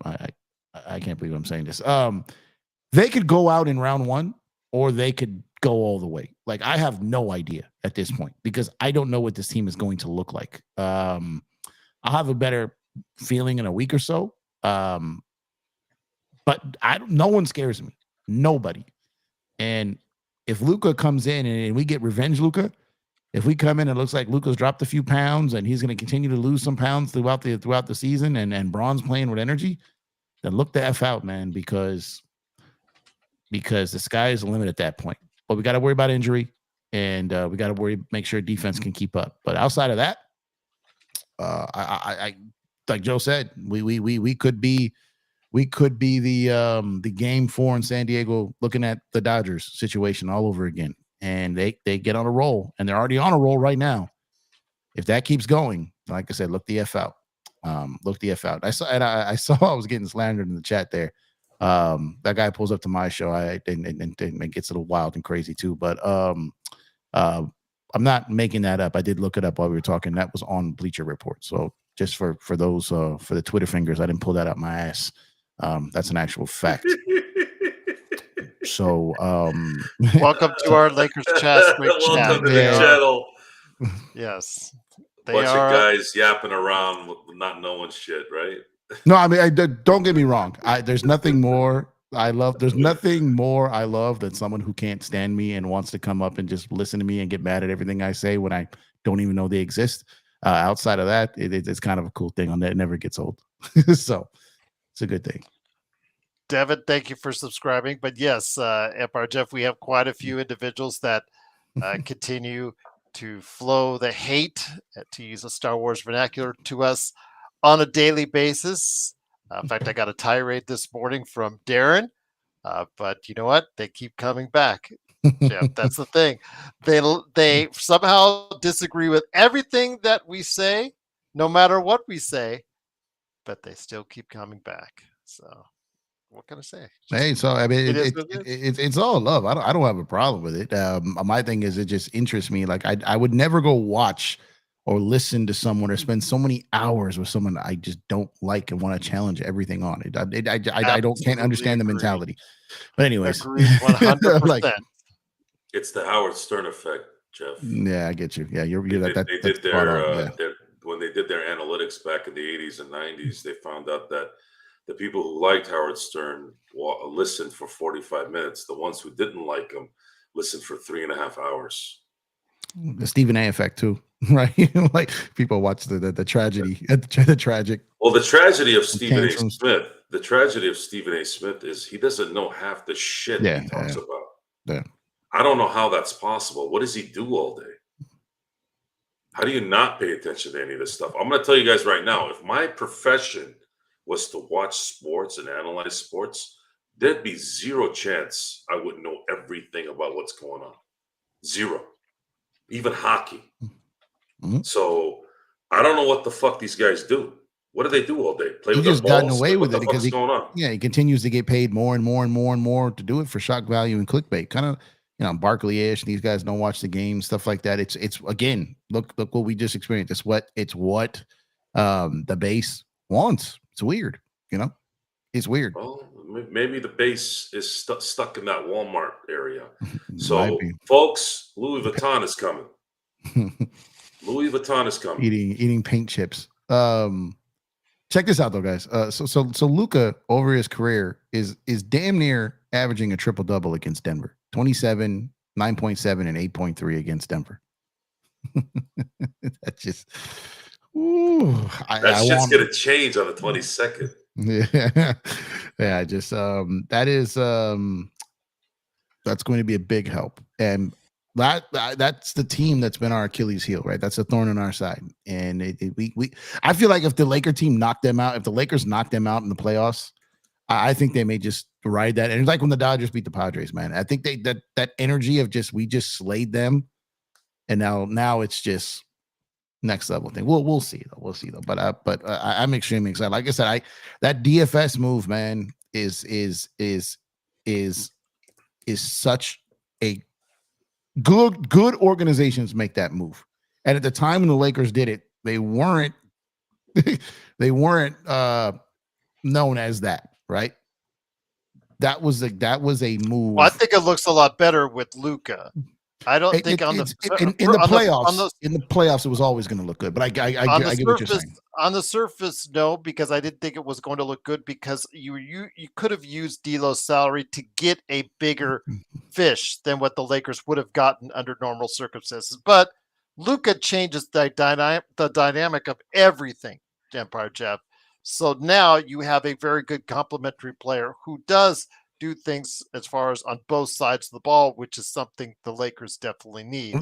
I can't believe I'm saying this. They could go out in round one, or they could go all the way. Like, I have no idea at this point because I don't know what this team is going to look like. I'll have a better feeling in a week or so. But no one scares me. Nobody. And if Luka comes in and we get revenge Luka, if we come in and it looks like Luka's dropped a few pounds and he's going to continue to lose some pounds throughout the season and Braun's playing with energy, then look the F out, man, because the sky is the limit at that point. But we got to worry about injury, and we got to make sure defense can keep up. But outside of that, I like Joe said, we could be the game 4 in San Diego, looking at the Dodgers situation all over again. And they get on a roll, and they're already on a roll right now. If that keeps going, like I said, look the F out. Look the F out. I saw I was getting slandered in the chat there. That guy pulls up to my show. And it gets a little wild and crazy too. But I'm not making that up. I did look it up while we were talking. That was on Bleacher Report. So just for those for the Twitter fingers, I didn't pull that out my ass. That's an actual fact. So welcome to our Lakers chat. Welcome to the channel. Yes. Bunch of guys yapping around not knowing shit, right? No, I mean, don't get me wrong. There's nothing more I love than someone who can't stand me and wants to come up and just listen to me and get mad at everything I say when I don't even know they exist. Outside of that, it's kind of a cool thing. It never gets old. So it's a good thing. Devin, thank you for subscribing. But yes, Empire Jeff, we have quite a few individuals that continue to flow the hate, to use a Star Wars vernacular, to us on a daily basis. In fact, I got a tirade this morning from Darren, but you know what? They keep coming back. Jeff, that's the thing. They somehow disagree with everything that we say, no matter what we say, but they still keep coming back. So what can I say? Hey, so I mean, it's all love. I don't have a problem with it. My thing is, it just interests me. Like, I would never go watch or listen to someone or spend so many hours with someone I just don't like and want to challenge everything on it. I can't understand the mentality. But anyways, 100%. Like, it's the Howard Stern effect, Jeff. Yeah, I get you. Yeah, you're they did their when they did their analytics back in the 80s and 90s, they found out that the people who liked Howard Stern listened for 45 minutes. The ones who didn't like him listened for 3.5 hours. The Stephen A effect too, right? Like, people watch the tragedy, the tragic. Well, the tragedy of Stephen A. Smith. The tragedy of Stephen A. Smith is he doesn't know half the shit he talks about. Yeah. I don't know how that's possible. What does he do all day? How do you not pay attention to any of this stuff? I'm going to tell you guys right now, if my profession was to watch sports and analyze sports, there'd be zero chance I would know everything about what's going on. Zero. Even hockey. Mm-hmm. So I don't know what the fuck these guys do. What do they do all day? Play with their balls? He's just gotten away with it because he continues to get paid more and more and more and more to do it for shock value and clickbait. Kind of Barkley-ish. These guys don't watch the game, stuff like that. It's again, look what we just experienced. It's what the base wants. It's weird, it's weird. Well, maybe the base is stuck in that Walmart area. Might So, be. folks, Louis Vuitton is coming. Louis Vuitton is coming. Eating paint chips. Check this out though, guys. So Luka over his career is damn near averaging a triple double against Denver. 27, 9.7, and 8.3 against Denver. That's just That's just gonna change on the 22nd. Yeah. Just that is that's going to be a big help, and that's the team that's been our Achilles heel, right? That's a thorn in our side, and I feel like if the Laker team knocked them out, if the Lakers knocked them out in the playoffs, I think they may just ride that. And it's like when the Dodgers beat the Padres, man. I think that energy of we just slayed them, and now it's just next level thing. We'll see though. But I'm extremely excited. Like I said, that DFS move, man, is such a good organizations make that move. And at the time when the Lakers did it, they weren't known as that, right? That was a move. Well, I think it looks a lot better with Luka. I don't think in the playoffs it was always going to look good, but I get what you're saying. On the surface, no, because I didn't think it was going to look good because you could have used D'Lo's salary to get a bigger fish than what the Lakers would have gotten under normal circumstances. But Luka changes the dynamic of everything, Empire Jeff. So now you have a very good complementary player who does do things as far as on both sides of the ball, which is something the Lakers definitely need.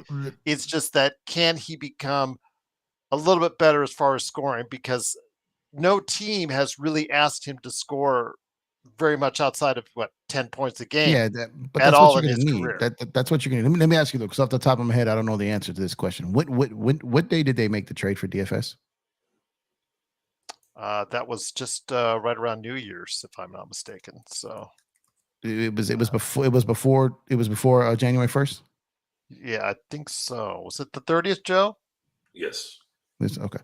It's just that can he become a little bit better as far as scoring, because no team has really asked him to score very much outside of 10 points a game. Yeah, but that's what you're going to need. That's what you're going to need. Let me ask you though, because off the top of my head, I don't know the answer to this question. What day did they make the trade for DFS? That was just right around New Year's, if I'm not mistaken. So it was before January 1st. Yeah, I think so. Was it the 30th, Joe? Yes. Okay.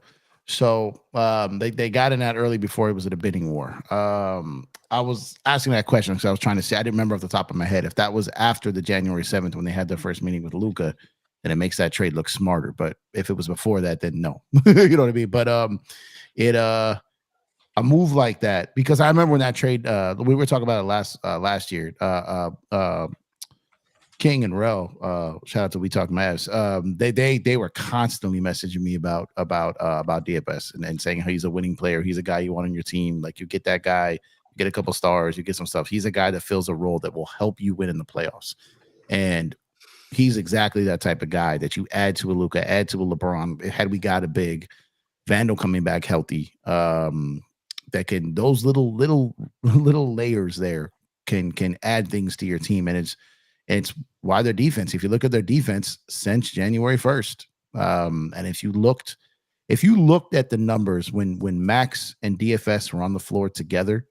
So they got in that early before it was at a bidding war. I was asking that question because I was trying to see. I didn't remember off the top of my head if that was after the January 7th when they had their first meeting with Luka, then it makes that trade look smarter. But if it was before that, then no. You know what I mean? But a move like that, because I remember when that trade we were talking about it last year. King and Rel, shout out to We Talk Mavs. They were constantly messaging me about DFS and saying how he's a winning player. He's a guy you want on your team. Like, you get that guy, you get a couple stars, you get some stuff. He's a guy that fills a role that will help you win in the playoffs. And he's exactly that type of guy that you add to a Luka, add to a LeBron. Had we got a big Vandal coming back healthy, that can, those little layers there can add things to your team. And it's why their defense, if you look at their defense since January 1st, and if you looked at the numbers when Max and DFS were on the floor together,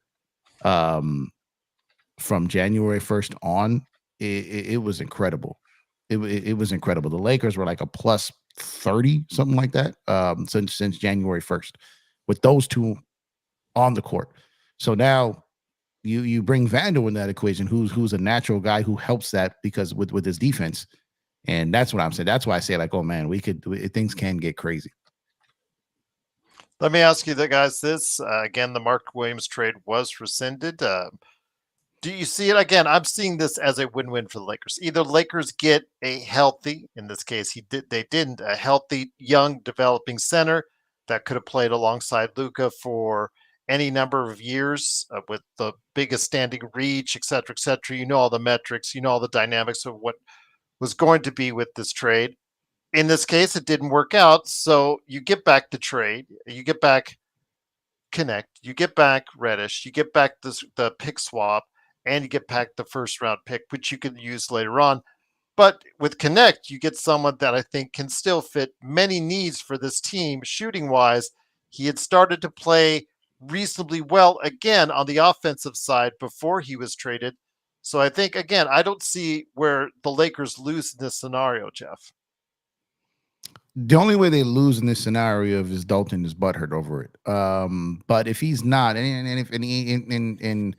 from January 1st on, it was incredible. It was incredible. The Lakers were like a plus 30, something like that, since January 1st, with those two on the court. So now you bring Vandal in that equation, who's a natural guy who helps that, because with his defense. And that's what I'm saying. That's why I say, like, oh man, things can get crazy. Let me ask you guys this. Again, the Mark Williams trade was rescinded. Do you see it? Again, I'm seeing this as a win-win for the Lakers. Either Lakers get a healthy, in this case, they didn't, a healthy, young, developing center that could have played alongside Luka for any number of years, with the biggest standing reach, et cetera, et cetera. You know all the metrics, you know all the dynamics of what was going to be with this trade. In this case, it didn't work out, so you get back the trade, you get back Connect, you get back Reddish, you get back the pick swap, and you get back the first-round pick, which you can use later on. But with Connect, you get someone that I think can still fit many needs for this team shooting-wise. He had started to play reasonably well again on the offensive side before he was traded. So I think, again, I don't see where the Lakers lose in this scenario, Jeff. The only way they lose in this scenario is Dalton is butthurt over it. But if he's not, and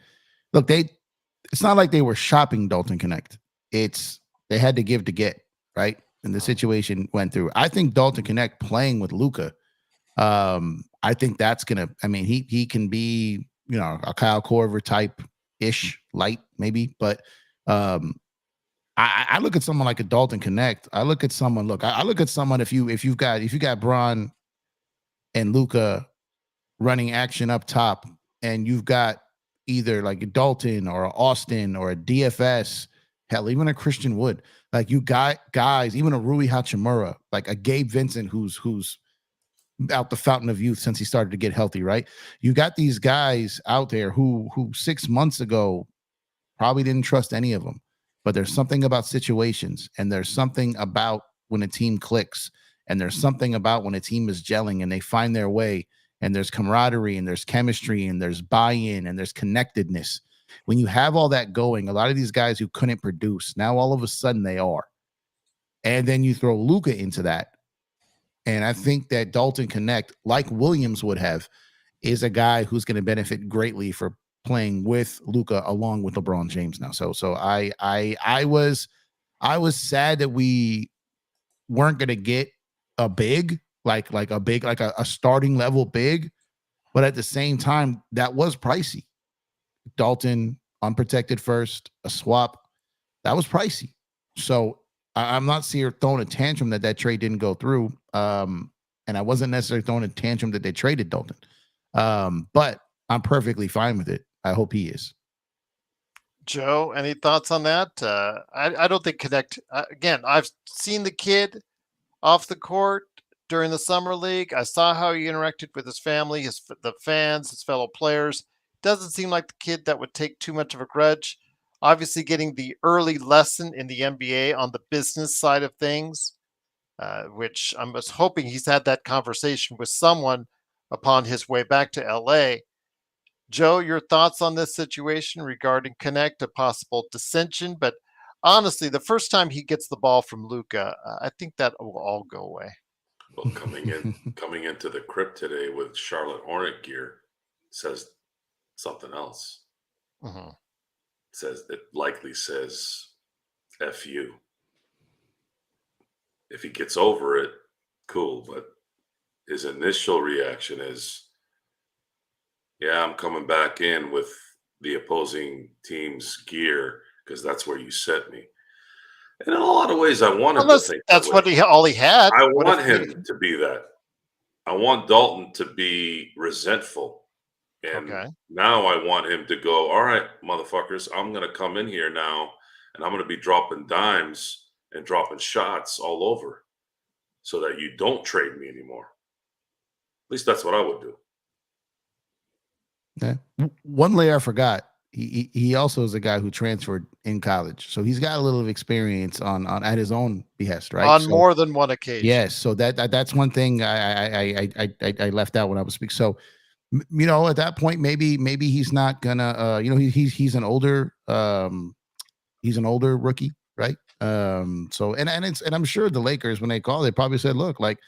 look, it's not like they were shopping Dalton Connect. It's they had to give to get, right? And the situation went through. I think Dalton Connect playing with Luka, I think that's gonna. I mean, he can be, a Kyle Korver type ish, light maybe, but I look at someone like a Dalton Connect. I look at someone. I look at someone if you've got Bron and Luka running action up top, and you've got either like a Dalton or a Austin or a DFS, hell, even a Christian Wood. Like you got guys, even a Rui Hachimura, like a Gabe Vincent who's out the fountain of youth since he started to get healthy, right? You got these guys out there who 6 months ago probably didn't trust any of them. But there's something about situations, and there's something about when a team clicks, and there's something about when a team is gelling and they find their way, and there's camaraderie, and there's chemistry, and there's buy-in, and there's connectedness. When you have all that going, a lot of these guys who couldn't produce, now all of a sudden they are. And then you throw Luka into that. And I think that Dalton Connect, like Williams would have, is a guy who's going to benefit greatly for playing with Luka along with LeBron James now. So I was sad that we weren't going to get a big, like a starting level big, but at the same time, that was pricey. Dalton unprotected first, a swap, that was pricey. So I'm not throwing a tantrum that trade didn't go through. And I wasn't necessarily throwing a tantrum that they traded Dalton. But I'm perfectly fine with it. I hope he is. Joe, any thoughts on that? I don't think Connect. Again, I've seen the kid off the court during the summer league. I saw how he interacted with his family, the fans, his fellow players. Doesn't seem like the kid that would take too much of a grudge. Obviously, getting the early lesson in the NBA on the business side of things, which I was hoping he's had that conversation with someone upon his way back to LA. Joe, your thoughts on this situation regarding Connect, a possible dissension? But honestly, the first time he gets the ball from Luka, I think that will all go away. Well, coming into the Crypt today with Charlotte Hornet gear says something else. Mm-hmm. It likely says F you. If he gets over it, cool. But his initial reaction is, yeah, I'm coming back in with the opposing team's gear because that's where you set me. And in a lot of ways, I want him to think that's what all he had. I want him to be that. I want Dalton to be resentful. And now I want him to go, all right, motherfuckers, I'm going to come in here now and I'm going to be dropping dimes and dropping shots all over so that you don't trade me anymore. At least that's what I would do. Yeah. One layer I forgot. He also is a guy who transferred in college, so he's got a little at his own behest, right? On more than one occasion. Yes, so that's one thing I left out when I was speaking. So, at that point, maybe he's not gonna. He's an older rookie, right? So and I'm sure the Lakers, when they called, they probably said, look, like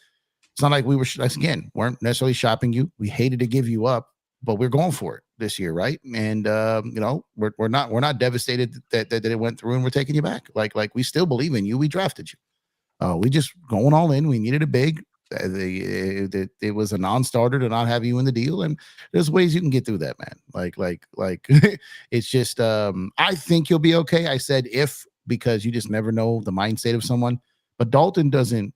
it's not like we weren't necessarily shopping you. We hated to give you up, but we're going for it this year, right? And we're not devastated that it went through, and we're taking you back. Like we still believe in you. We drafted you. We just going all in. We needed a big. It was a non-starter to not have you in the deal, and there's ways you can get through that, man. Like it's just I think you'll be okay. I said if, because you just never know the mindset of someone, but Dalton doesn't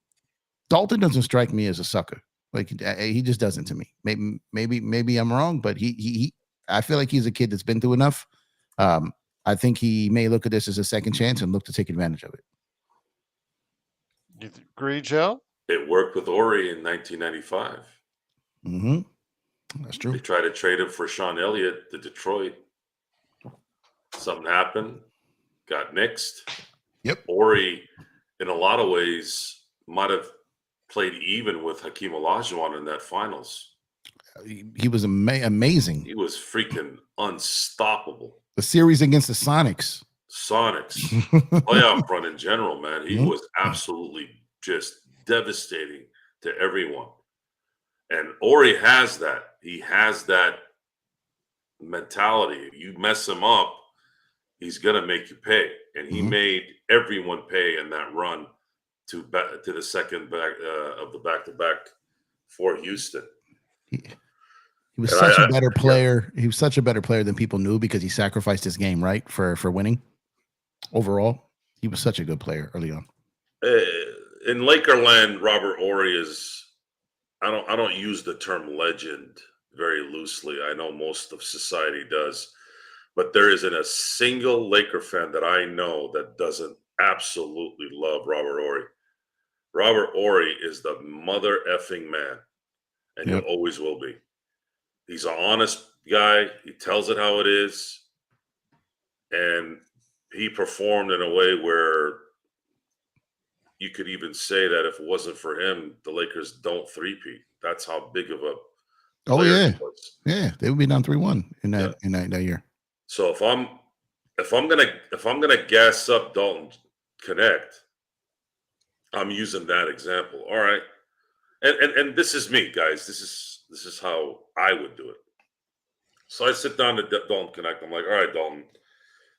strike me as a sucker. Like he just doesn't to me. Maybe I'm wrong, but he I feel like he's a kid that's been through enough. I think he may look at this as a second chance and look to take advantage of it. You agree, Joe? It worked with Ori in 1995. Mm-hmm. That's true. They tried to trade him for Sean Elliott to Detroit. Something happened. Got nixed. Yep. Ori, in a lot of ways, might have played even with Hakeem Olajuwon in that finals. He was amazing. He was freaking unstoppable. The series against the Sonics. Sonics, playoff run in general, man. He was absolutely just devastating to everyone. And Ori has that. He has that mentality. You mess him up, he's gonna make you pay. And he made everyone pay in that run to the second back of the back-to-back for Houston. He was such a better player. He was such a better player than people knew because he sacrificed his game, right, for winning. Overall, he was such a good player early on. In Lakerland, Robert Horry is. I don't use the term legend very loosely. I know most of society does, but there isn't a single Laker fan that I know that doesn't absolutely love Robert Horry. Robert Horry is the mother effing man, and he always will be. He's an honest guy. He tells it how it is, and he performed in a way where you could even say that if it wasn't for him, the Lakers don't three-peat. That's how big of a player he was. Yeah, they would be down 3-1 in that year. So if I'm gonna gas up Dalton Connect, I'm using that example. All right, and this is me, guys. This is how I would do it. So I sit down to Dalton Connect. I'm like, all right, Dalton,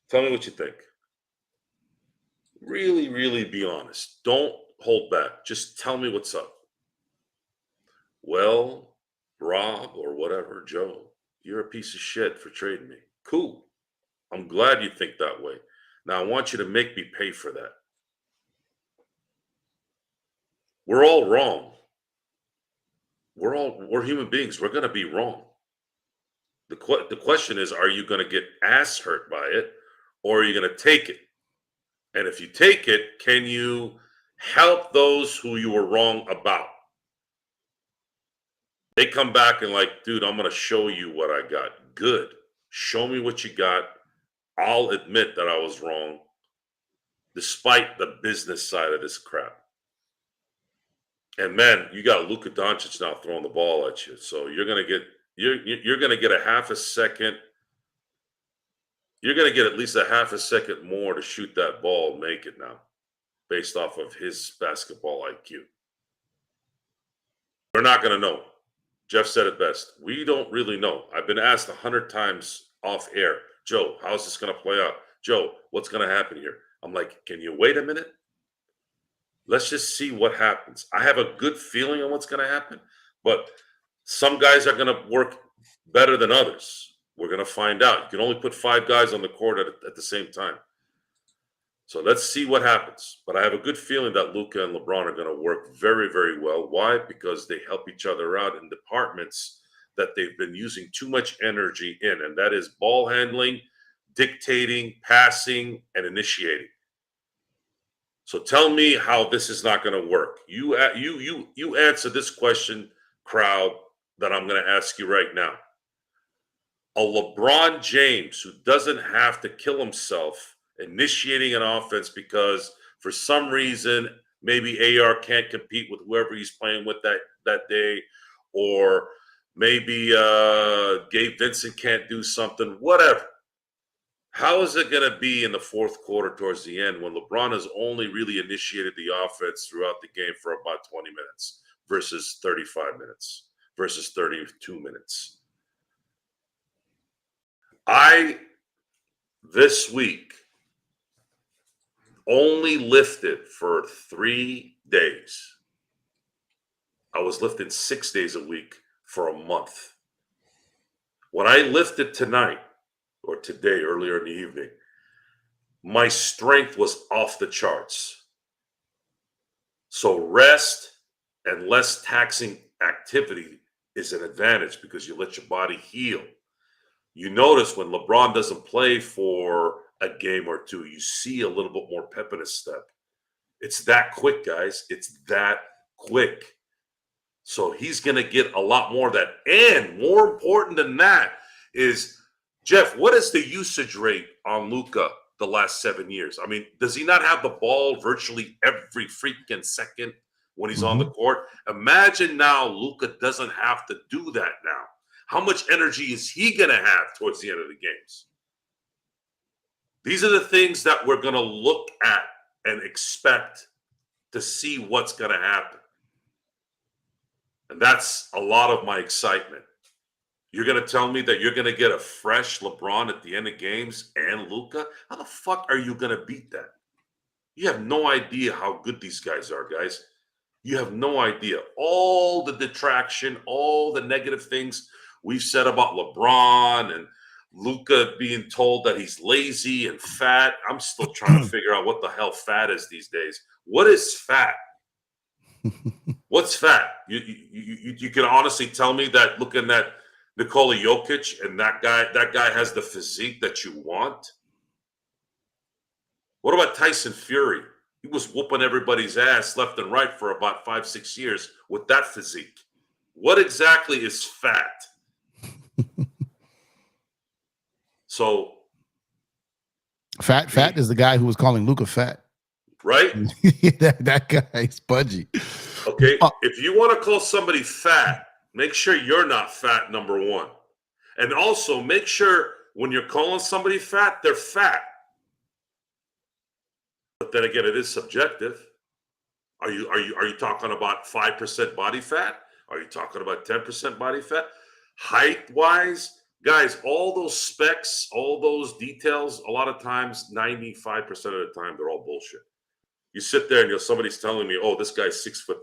tell me what you think. Really, really be honest. Don't hold back. Just tell me what's up. Well, Rob or whatever, Joe, you're a piece of shit for trading me. Cool. I'm glad you think that way. Now I want you to make me pay for that. We're all wrong. We're human beings. We're going to be wrong. The question is, are you going to get ass hurt by it, or are you going to take it? And if you take it, can you help those who you were wrong about? They come back and like, dude, I'm going to show you what I got. Good. Show me what you got. I'll admit that I was wrong, despite the business side of this crap. And man, you got Luka Doncic now throwing the ball at you, so you're gonna get a half a second. You're gonna get at least a half a second more to shoot that ball and make it now, based off of his basketball IQ. We're not gonna know. Jeff said it best. We don't really know. I've been asked 100 times off air, Joe, how's this gonna play out? Joe, what's gonna happen here? I'm like, can you wait a minute? Let's just see what happens. I have a good feeling on what's going to happen, but some guys are going to work better than others. We're going to find out. You can only put 5 guys on the court at the same time. So let's see what happens. But I have a good feeling that Luka and LeBron are going to work very, very well. Why? Because they help each other out in departments that they've been using too much energy in, and that is ball handling, dictating, passing, and initiating. So tell me how this is not going to work. You answer this question, crowd, that I'm going to ask you right now. A LeBron James who doesn't have to kill himself initiating an offense because for some reason maybe AR can't compete with whoever he's playing with that day, or maybe Gabe Vincent can't do something, whatever. How is it going to be in the fourth quarter towards the end when LeBron has only really initiated the offense throughout the game for about 20 minutes versus 35 minutes versus 32 minutes? This week, only lifted for 3 days. I was lifting 6 days a week for a month. When I lifted tonight, or today, earlier in the evening, my strength was off the charts. So rest and less taxing activity is an advantage because you let your body heal. You notice when LeBron doesn't play for a game or two, you see a little bit more pep in his step. It's that quick, guys. It's that quick. So he's going to get a lot more of that. And more important than that is, Jeff, what is the usage rate on Luka the last 7 years? I mean, does he not have the ball virtually every freaking second when he's on the court? Imagine now Luka doesn't have to do that now. How much energy is he going to have towards the end of the games? These are the things that we're going to look at and expect to see what's going to happen. And that's a lot of my excitement. You're going to tell me that you're going to get a fresh LeBron at the end of games and Luka? How the fuck are you going to beat that? You have no idea how good these guys are, guys. You have no idea. All the detraction, all the negative things we've said about LeBron and Luka being told that he's lazy and fat. I'm still trying to figure out what the hell fat is these days. What is fat? What's fat? You can honestly tell me that looking at Nikola Jokic and that guy has the physique that you want? What about Tyson Fury? He was whooping everybody's ass left and right for about 5-6 years with that physique. What exactly is fat? So Fat is the guy who was calling Luka fat. Right? that guy is pudgy. Okay. If you want to call somebody fat, make sure you're not fat, number one. And also make sure when you're calling somebody fat, they're fat. But then again, it is subjective. Are you talking about 5% body fat? Are you talking about 10% body fat? Height-wise, guys, all those specs, all those details, a lot of times, 95% of the time, they're all bullshit. You sit there and somebody's telling me, oh, this guy's 6'3".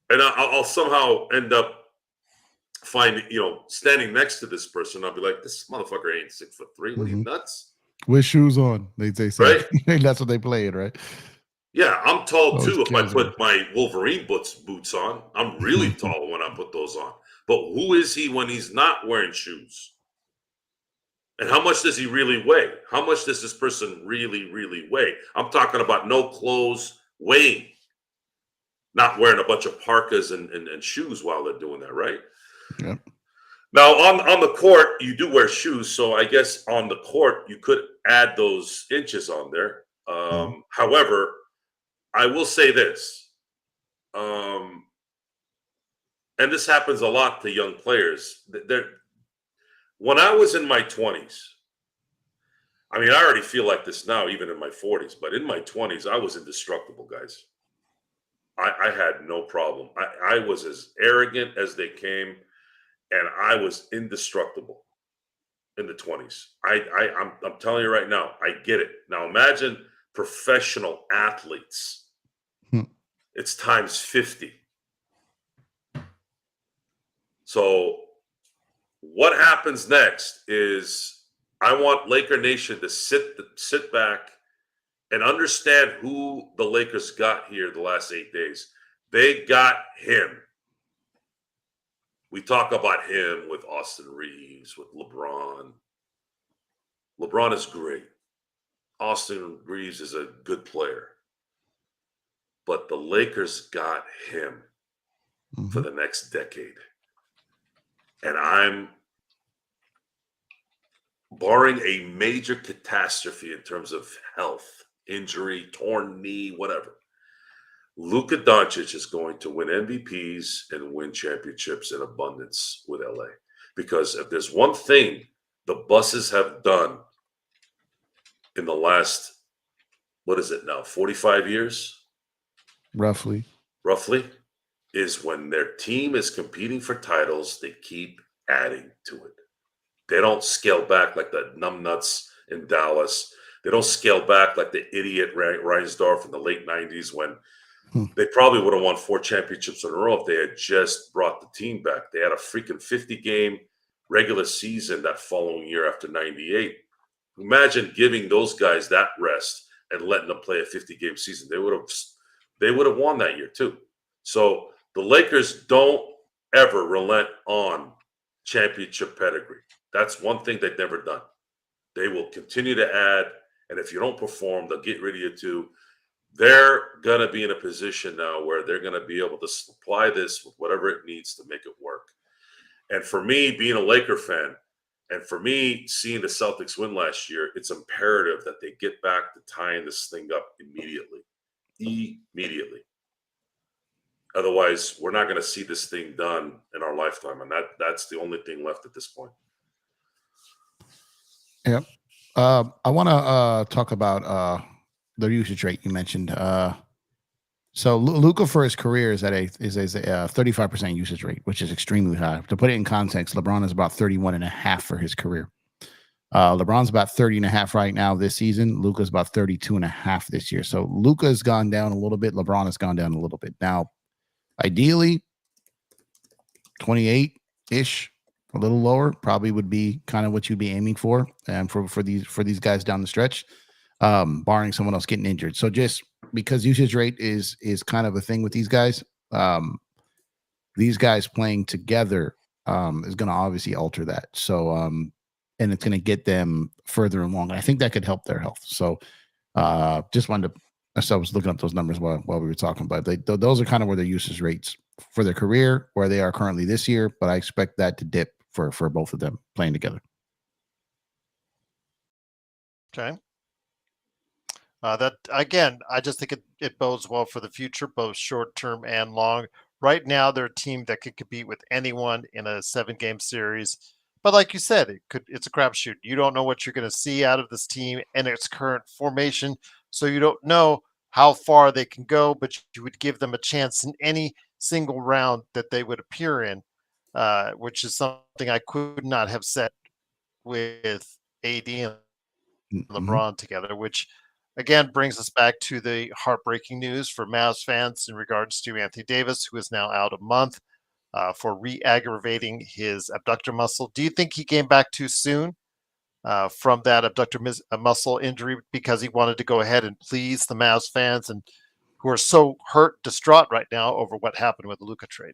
And I'll somehow end up standing next to this person. I'll be like, this motherfucker ain't 6'3". What are you, nuts? With shoes on, they say. Right? That's what they played, right? Yeah, I'm tall too if I kills put my Wolverine boots on. I'm really tall when I put those on. But who is he when he's not wearing shoes? And how much does he really weigh? How much does this person really, really weigh? I'm talking about no clothes, weighing, not wearing a bunch of parkas and shoes while they're doing that, right? Yeah. Now, on the court, you do wear shoes. So I guess on the court, you could add those inches on there. However, I will say this. And this happens a lot to young players. When I was in my 20s, I mean, I already feel like this now, even in my 40s, but in my 20s, I was indestructible, guys. I had no problem. I was as arrogant as they came, and I was indestructible in the 20s. I'm telling you right now, I get it. Now imagine professional athletes. It's times 50. So what happens next is I want Laker Nation to sit back and understand who the Lakers got here the last 8 days. They got him. We talk about him with Austin Reeves, with LeBron. LeBron is great. Austin Reeves is a good player. But the Lakers got him for the next decade. And I'm barring a major catastrophe in terms of health, injury, torn knee, whatever. Luka Doncic is going to win MVPs and win championships in abundance with LA. Because if there's one thing the buses have done in the last, 45 years? Roughly, is when their team is competing for titles, they keep adding to it. They don't scale back like the numbnuts in Dallas. They don't scale back like the idiot Reinsdorf in the late 90s when they probably would have won 4 championships in a row if they had just brought the team back. They had a freaking 50-game regular season that following year after 98. Imagine giving those guys that rest and letting them play a 50-game season. They would have won that year too. So the Lakers don't ever relent on championship pedigree. That's one thing they've never done. They will continue to add, and if you don't perform, they'll get rid of you too. They're going to be in a position now where they're going to be able to supply this with whatever it needs to make it work. And for me, being a Laker fan, and for me, seeing the Celtics win last year, it's imperative that they get back to tying this thing up immediately. Otherwise, we're not going to see this thing done in our lifetime. And that's the only thing left at this point. Yep. I want to talk about the usage rate you mentioned. So Luka for his career is at a 35% usage rate, which is extremely high. To put it in context, LeBron is about 31.5 for his career. LeBron's about 30.5 right now this season. Luka's about 32.5 this year. So Luka's gone down a little bit. LeBron has gone down a little bit. Now, ideally, 28-ish, a little lower, probably would be kind of what you'd be aiming for, and for these guys down the stretch, barring someone else getting injured. So just because usage rate is kind of a thing with these guys playing together is going to obviously alter that. So and it's going to get them further along. And I think that could help their health. So just wanted to, so I was looking up those numbers while we were talking, but those are kind of where their usage rates for their career, where they are currently this year. But I expect that to dip for both of them playing together. Okay. That again, I just think it bodes well for the future, both short term and long. Right now, they're a team that could compete with anyone in a 7-game series. But like you said, it's a crapshoot. You don't know what you're going to see out of this team and its current formation, so you don't know how far they can go. But you would give them a chance in any single round that they would appear in, which is something I could not have said with AD and Mm-hmm. LeBron together, which again brings us back to the heartbreaking news for Mavs fans in regards to Anthony Davis, who is now out a month for re-aggravating his abductor muscle. Do you think he came back too soon from that abductor muscle injury because he wanted to go ahead and please the Mavs fans and who are so hurt, distraught right now over what happened with the Luka trade?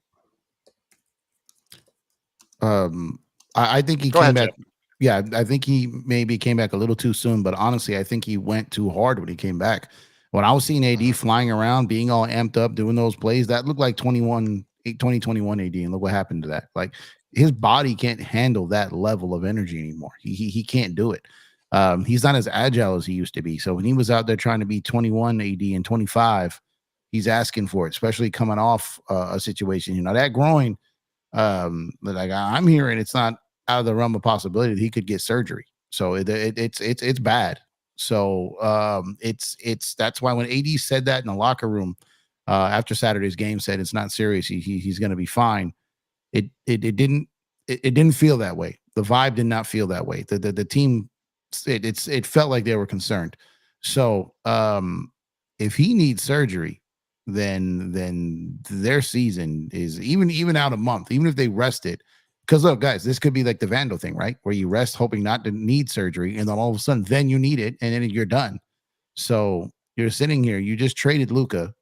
I think he Go came ahead, back. Jeff. Yeah, I think he maybe came back a little too soon, but honestly, I think he went too hard when he came back. When I was seeing AD flying around, being all amped up, doing those plays, that looked like 2021 AD, and look what happened to that. Like his body can't handle that level of energy anymore. He can't do it. He's not as agile as he used to be. So when he was out there trying to be 21 AD and 25, he's asking for it, especially coming off a situation. You know, that groin, like I'm hearing, it's not out of the realm of possibility that he could get surgery. So it's bad. So it's that's why when AD said that in the locker room after Saturday's game, said it's not serious, he's going to be fine. It didn't feel that way. The vibe did not feel that way. The team, it felt like they were concerned. So if he needs surgery, then their season is even out a month, even if they rest it. Because look, guys, this could be like the Vandal thing, right? Where you rest hoping not to need surgery, and then all of a sudden, then you need it, and then you're done. So you're sitting here, you just traded Luka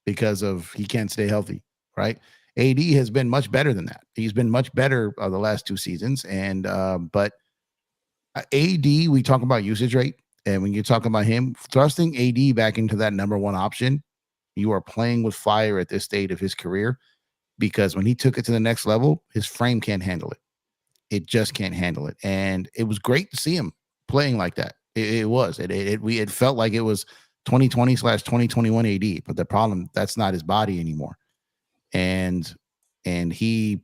because of he can't stay healthy, right? AD has been much better than that. He's been much better the last 2 seasons, and but AD, we talk about usage rate, and when you talk about him thrusting AD back into that number one option, you are playing with fire at this state of his career. Because when he took it to the next level, his frame can't handle it. It just can't handle it. And it was great to see him playing like that. It felt like it was 2020/2021 AD. But the problem, that's not his body anymore. And his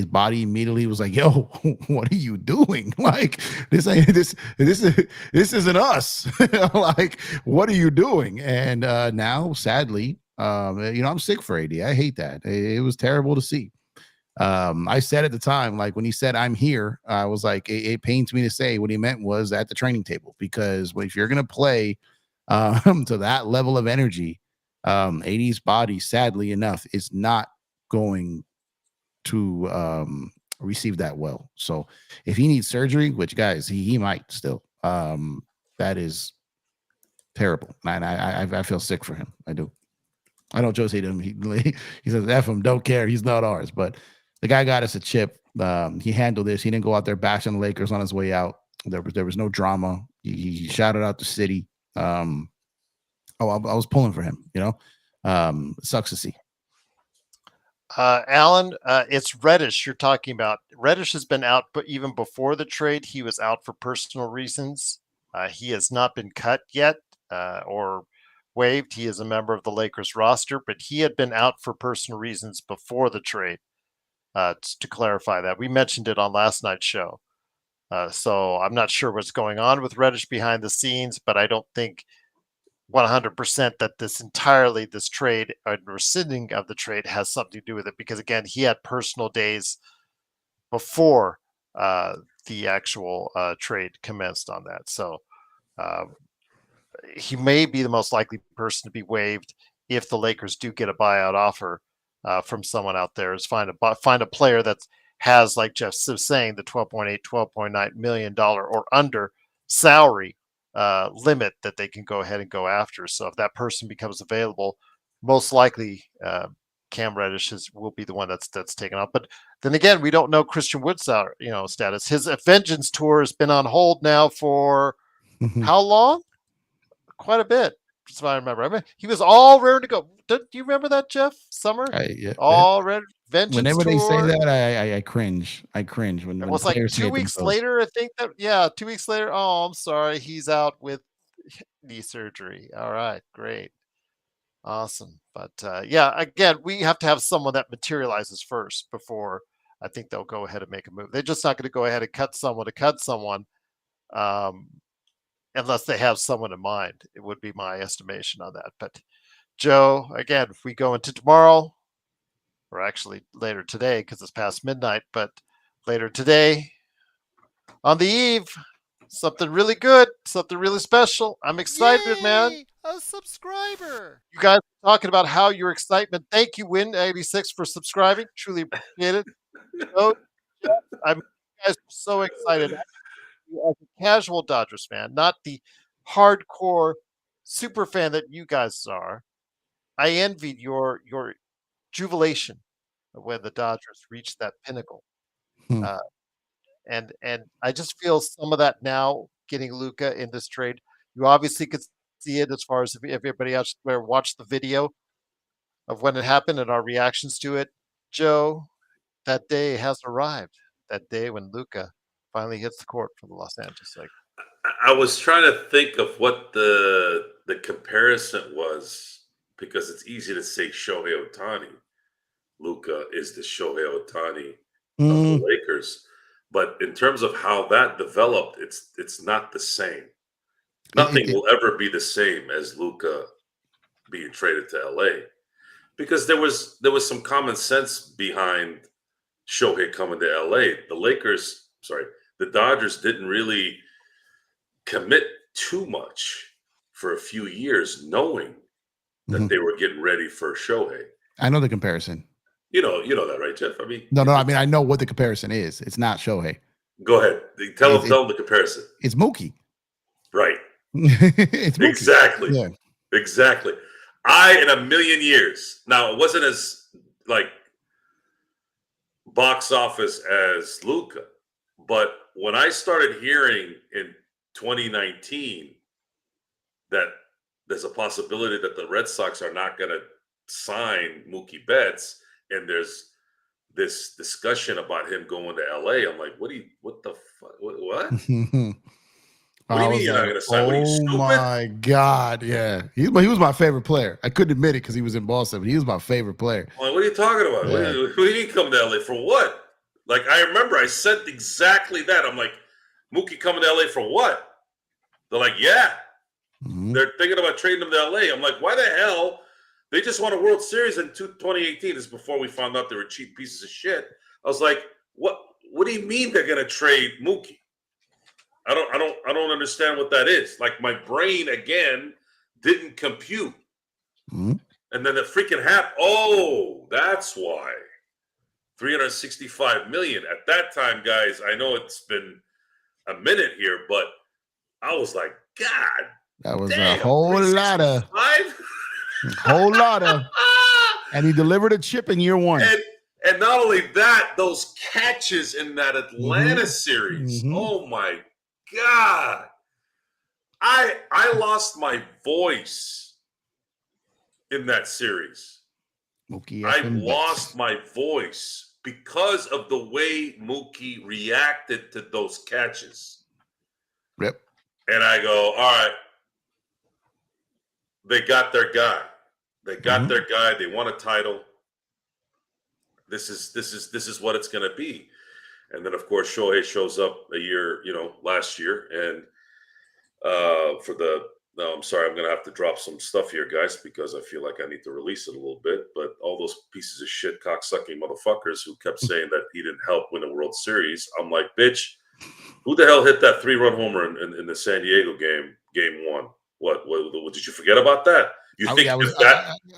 body immediately was like, "Yo, what are you doing? Like this isn't us. Like, what are you doing?" And now, sadly, I'm sick for AD. I hate that. It was terrible to see. I said at the time, like when he said "I'm here," I was like, it pains me to say what he meant was at the training table, because if you're gonna play to that level of energy, AD's body, sadly enough, is not going to receive that well. So if he needs surgery, which guys, he might still, that is terrible. And I feel sick for him. I do. I know Joe hate him. He says, F him, don't care. He's not ours. But the guy got us a chip. He handled this. He didn't go out there bashing the Lakers on his way out. There was no drama. He shouted out the city. I was pulling for him, sucks to see. Alan, it's Reddish you're talking about. Reddish has been out, but even before the trade, he was out for personal reasons. He has not been cut yet or waived. He is a member of the Lakers roster, but he had been out for personal reasons before the trade. To clarify that, we mentioned it on last night's show. So I'm not sure what's going on with Reddish behind the scenes, but I don't think 100% that this trade or rescinding of the trade has something to do with it, because again, he had personal days before the actual trade commenced on that. So uh, he may be the most likely person to be waived if the Lakers do get a buyout offer from someone out there. Is find a player that has, like Jeff was saying, the 12.9 million dollar or under salary limit that they can go ahead and go after. So if that person becomes available, most likely Cam Reddish will be the one that's taken off. But then again, we don't know Christian Wood's status. His Vengeance tour has been on hold now for how long? Quite a bit. That's what I remember. I mean, he was all ready to go. Do you remember that, Jeff Summer? Yeah, All ready, Vengeance whenever they say tour. that, I cringe. I cringe when It was like players say 2 it weeks themselves. later. I think that 2 weeks later. Oh, I'm sorry. He's out with knee surgery. All right, great, awesome. But yeah, again, we have to have someone that materializes first before I think they'll go ahead and make a move. They're just not going to go ahead and cut someone to cut someone. Unless they have someone in mind. It would be my estimation on that. But Joe, again, if we go into tomorrow, or actually later today, because it's past midnight, but later today, on the eve, something really good, something really special. I'm excited, man. A subscriber. You guys are talking about how your excitement. Thank you, Win86, for subscribing. Truly appreciate it. So, Jeff, you guys are so excited. As a casual Dodgers fan, not the hardcore super fan that you guys are, I envied your jubilation when the Dodgers reached that pinnacle. Hmm. And I just feel some of that now getting Luka in this trade. You obviously could see it as far as if everybody else there watched the video of when it happened and our reactions to it. Joe, that day has arrived. That day when Luka finally hits the court for the Los Angeles Lakers. I was trying to think of what the comparison was, because it's easy to say Shohei Ohtani. Luka is the Shohei Ohtani of the Lakers, but in terms of how that developed, it's not the same. Nothing will ever be the same as Luka being traded to LA, because there was some common sense behind Shohei coming to LA. The Dodgers didn't really commit too much for a few years, knowing that they were getting ready for Shohei. I know the comparison. You know that, right, Jeff? I mean, No. I mean, I know what the comparison is. It's not Shohei. Go ahead. Tell them the comparison. It's Mookie. Right. It's Mookie. Exactly. Yeah. Exactly. I, in a million years. Now, it wasn't as like box office as Luka, but when I started hearing in 2019 that there's a possibility that the Red Sox are not going to sign Mookie Betts, and there's this discussion about him going to LA, I'm like, what the fuck? What? What do you mean you're not going to sign? What are you, stupid? Oh my God. Yeah. He was my favorite player. I couldn't admit it because he was in Boston, but he was my favorite player. Like, what are you talking about? Yeah. What do you mean come to LA for what? Like, I remember I said exactly that. I'm like, Mookie coming to LA for what? They're like, yeah. They're thinking about trading him to LA. I'm like, why the hell? They just won a World Series in 2018. This is before we found out they were cheap pieces of shit. I was like, what do you mean they're going to trade Mookie? I don't understand what that is. Like, my brain again didn't compute. And then the freaking oh, that's why. $365 million at that time, guys. I know it's been a minute here, but I was like, God, that was damn, a whole lot of, and he delivered a chip in year one. And not only that, those catches in that Atlanta series. Oh my God. I lost my voice in that series. I lost my voice because of the way Mookie reacted to those catches. Yep. And I go, all right, they got their guy. They got their guy. They won a title. This is what it's going to be. And then, of course, Shohei shows up a year, last year. And no, I'm sorry, I'm going to have to drop some stuff here, guys, because I feel like I need to release it a little bit. But all those pieces of shit, cocksucking motherfuckers who kept saying that he didn't help win a World Series. I'm like, bitch, who the hell hit that 3-run homer in the San Diego game one? What did you forget about that? I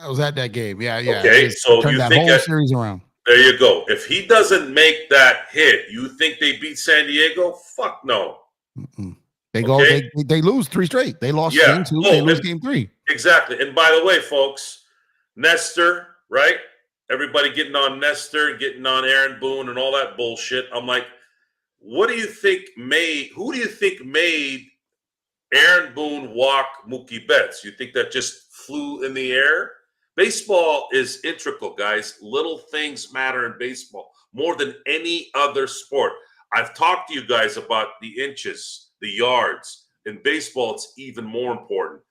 was at that game. Yeah. Okay, so turned you that think whole series around. there you go. If he doesn't make that hit, you think they beat San Diego? Fuck no. Mm-mm. They lose 3 straight. They lost game 2. They lose game 3. Exactly. And by the way, folks, Nestor, right? Everybody getting on Nestor, getting on Aaron Boone and all that bullshit. I'm like, who do you think made Aaron Boone walk Mookie Betts? You think that just flew in the air? Baseball is integral, guys. Little things matter in baseball more than any other sport. I've talked to you guys about the inches, the yards. In baseball, it's even more important.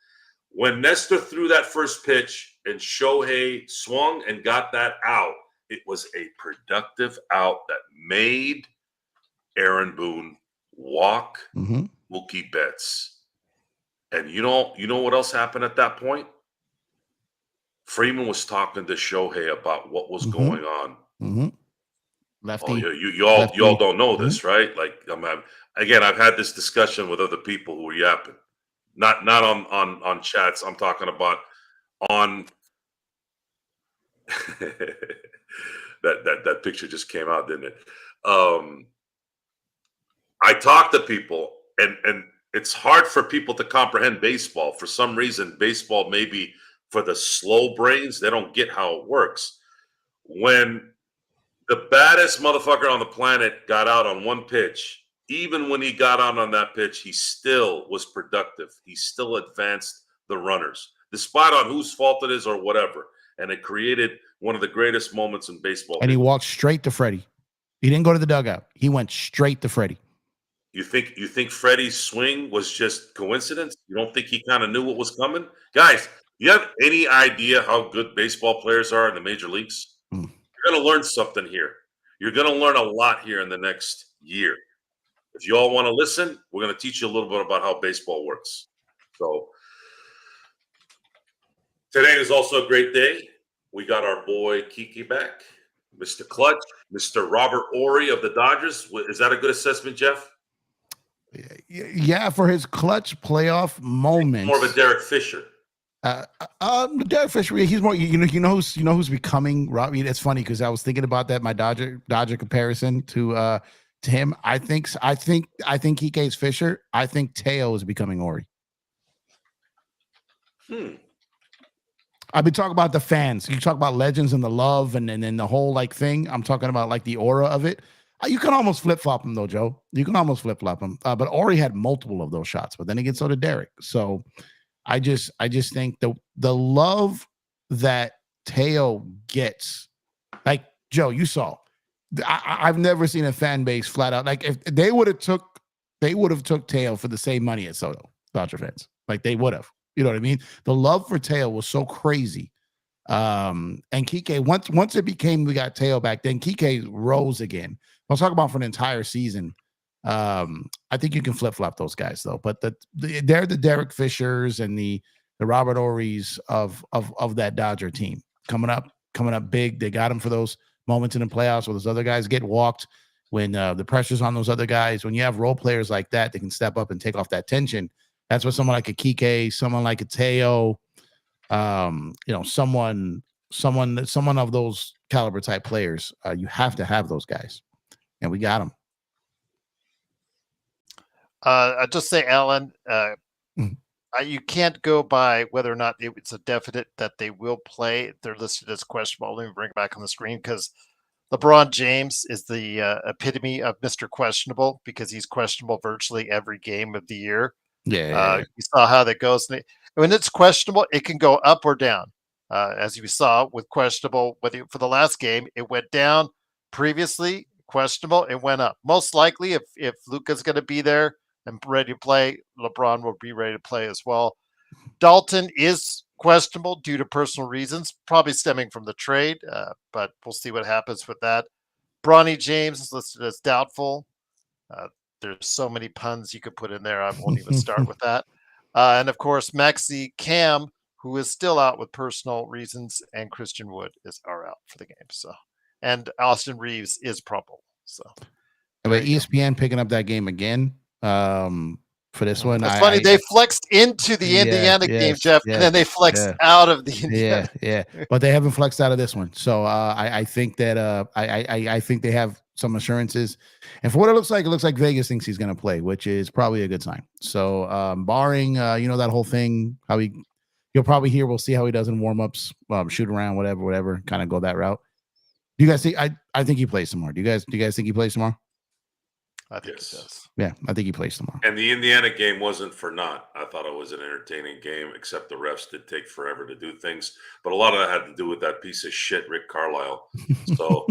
When Nestor threw that first pitch and Shohei swung and got that out, it was a productive out that made Aaron Boone walk Mookie Betts. And you know what else happened at that point? Freeman was talking to Shohei about what was going on. Lefty. Oh, y'all don't know this, right? Like, I've had this discussion with other people who were yapping, not on chats. I'm talking about on that picture just came out, didn't it? I talk to people, and it's hard for people to comprehend baseball. For some reason, baseball maybe for the slow brains, they don't get how it works. When the baddest motherfucker on the planet got out on one pitch, even when he got out on that pitch, he still was productive. He still advanced the runners, despite on whose fault it is or whatever. And it created one of the greatest moments in baseball. And he walked straight to Freddie. He didn't go to the dugout. He went straight to Freddie. You think Freddie's swing was just coincidence? You don't think he kind of knew what was coming? Guys, you have any idea how good baseball players are in the major leagues? You're going to learn something here. You're going to learn a lot here in the next year. If you all want to listen, we're going to teach you a little bit about how baseball works. So today is also a great day. We got our boy Kiki back, Mr. Clutch, Mr. Robert Ory of the Dodgers. Is that a good assessment, Jeff? Yeah, for his clutch playoff moments. More of a Derek Fisher. Derek Fisher, he's more. You know who's becoming. Robbie, it's funny because I was thinking about that. My Dodger comparison to him. I think Kike's Fisher. I think Teo is becoming Ori. I've been talking about the fans. You talk about legends and the love and then the whole like thing. I'm talking about like the aura of it. You can almost flip-flop him though, Joe. You can almost flip-flop him. But Ori had multiple of those shots, but then again, so did Derek. So I just think the love that Teo gets, like Joe, you saw. I've never seen a fan base flat out like if they would have took Teo for the same money as Soto, Dodger fans. Like they would have. You know what I mean? The love for Teo was so crazy. And Kike, once it became we got Teo back, then Kike rose again. I'll talk about for an entire season. I think you can flip-flop those guys though. But they're the Derek Fishers and the Robert Ory's of that Dodger team coming up big. They got them for those moments in the playoffs where those other guys get walked when the pressure's on those other guys. When you have role players like that can step up and take off that tension. That's what someone like a Kike, someone like a Teo, someone of those caliber type players. You have to have those guys. And we got them. I just say, Alan, you can't go by whether or not it's a definite that they will play. They're listed as questionable. Let me bring it back on the screen because LeBron James is the epitome of Mr. Questionable because he's questionable virtually every game of the year. Yeah. You saw how that goes. When it's questionable, it can go up or down. As you saw with questionable, for the last game, it went down. Previously, questionable, it went up. Most likely, if Luka's going to be there and ready to play, LeBron will be ready to play as well. Dalton is questionable due to personal reasons, probably stemming from the trade, but we'll see what happens with that. Bronny James is listed as doubtful. There's so many puns you could put in there. I won't even start with that. And of course, Maxi Cam, who is still out with personal reasons, and Christian Wood are out for the game. So, and Austin Reeves is probable. So, But ESPN picking up that game again for this one. It's funny. They flexed into the Indiana game, Jeff, and then they flexed out of the Indiana. Yeah. But they haven't flexed out of this one. So I think that I think they have some assurances. And for what it looks like Vegas thinks he's going to play, which is probably a good sign. So barring, that whole thing, you'll probably hear, we'll see how he does in warmups, shoot around, whatever, kind of go that route. Do you guys think, I think he plays tomorrow. Do you guys think he plays tomorrow? I think he does. Yeah, I think he plays tomorrow. And the Indiana game wasn't for naught. I thought it was an entertaining game, except the refs did take forever to do things. But a lot of that had to do with that piece of shit, Rick Carlisle. So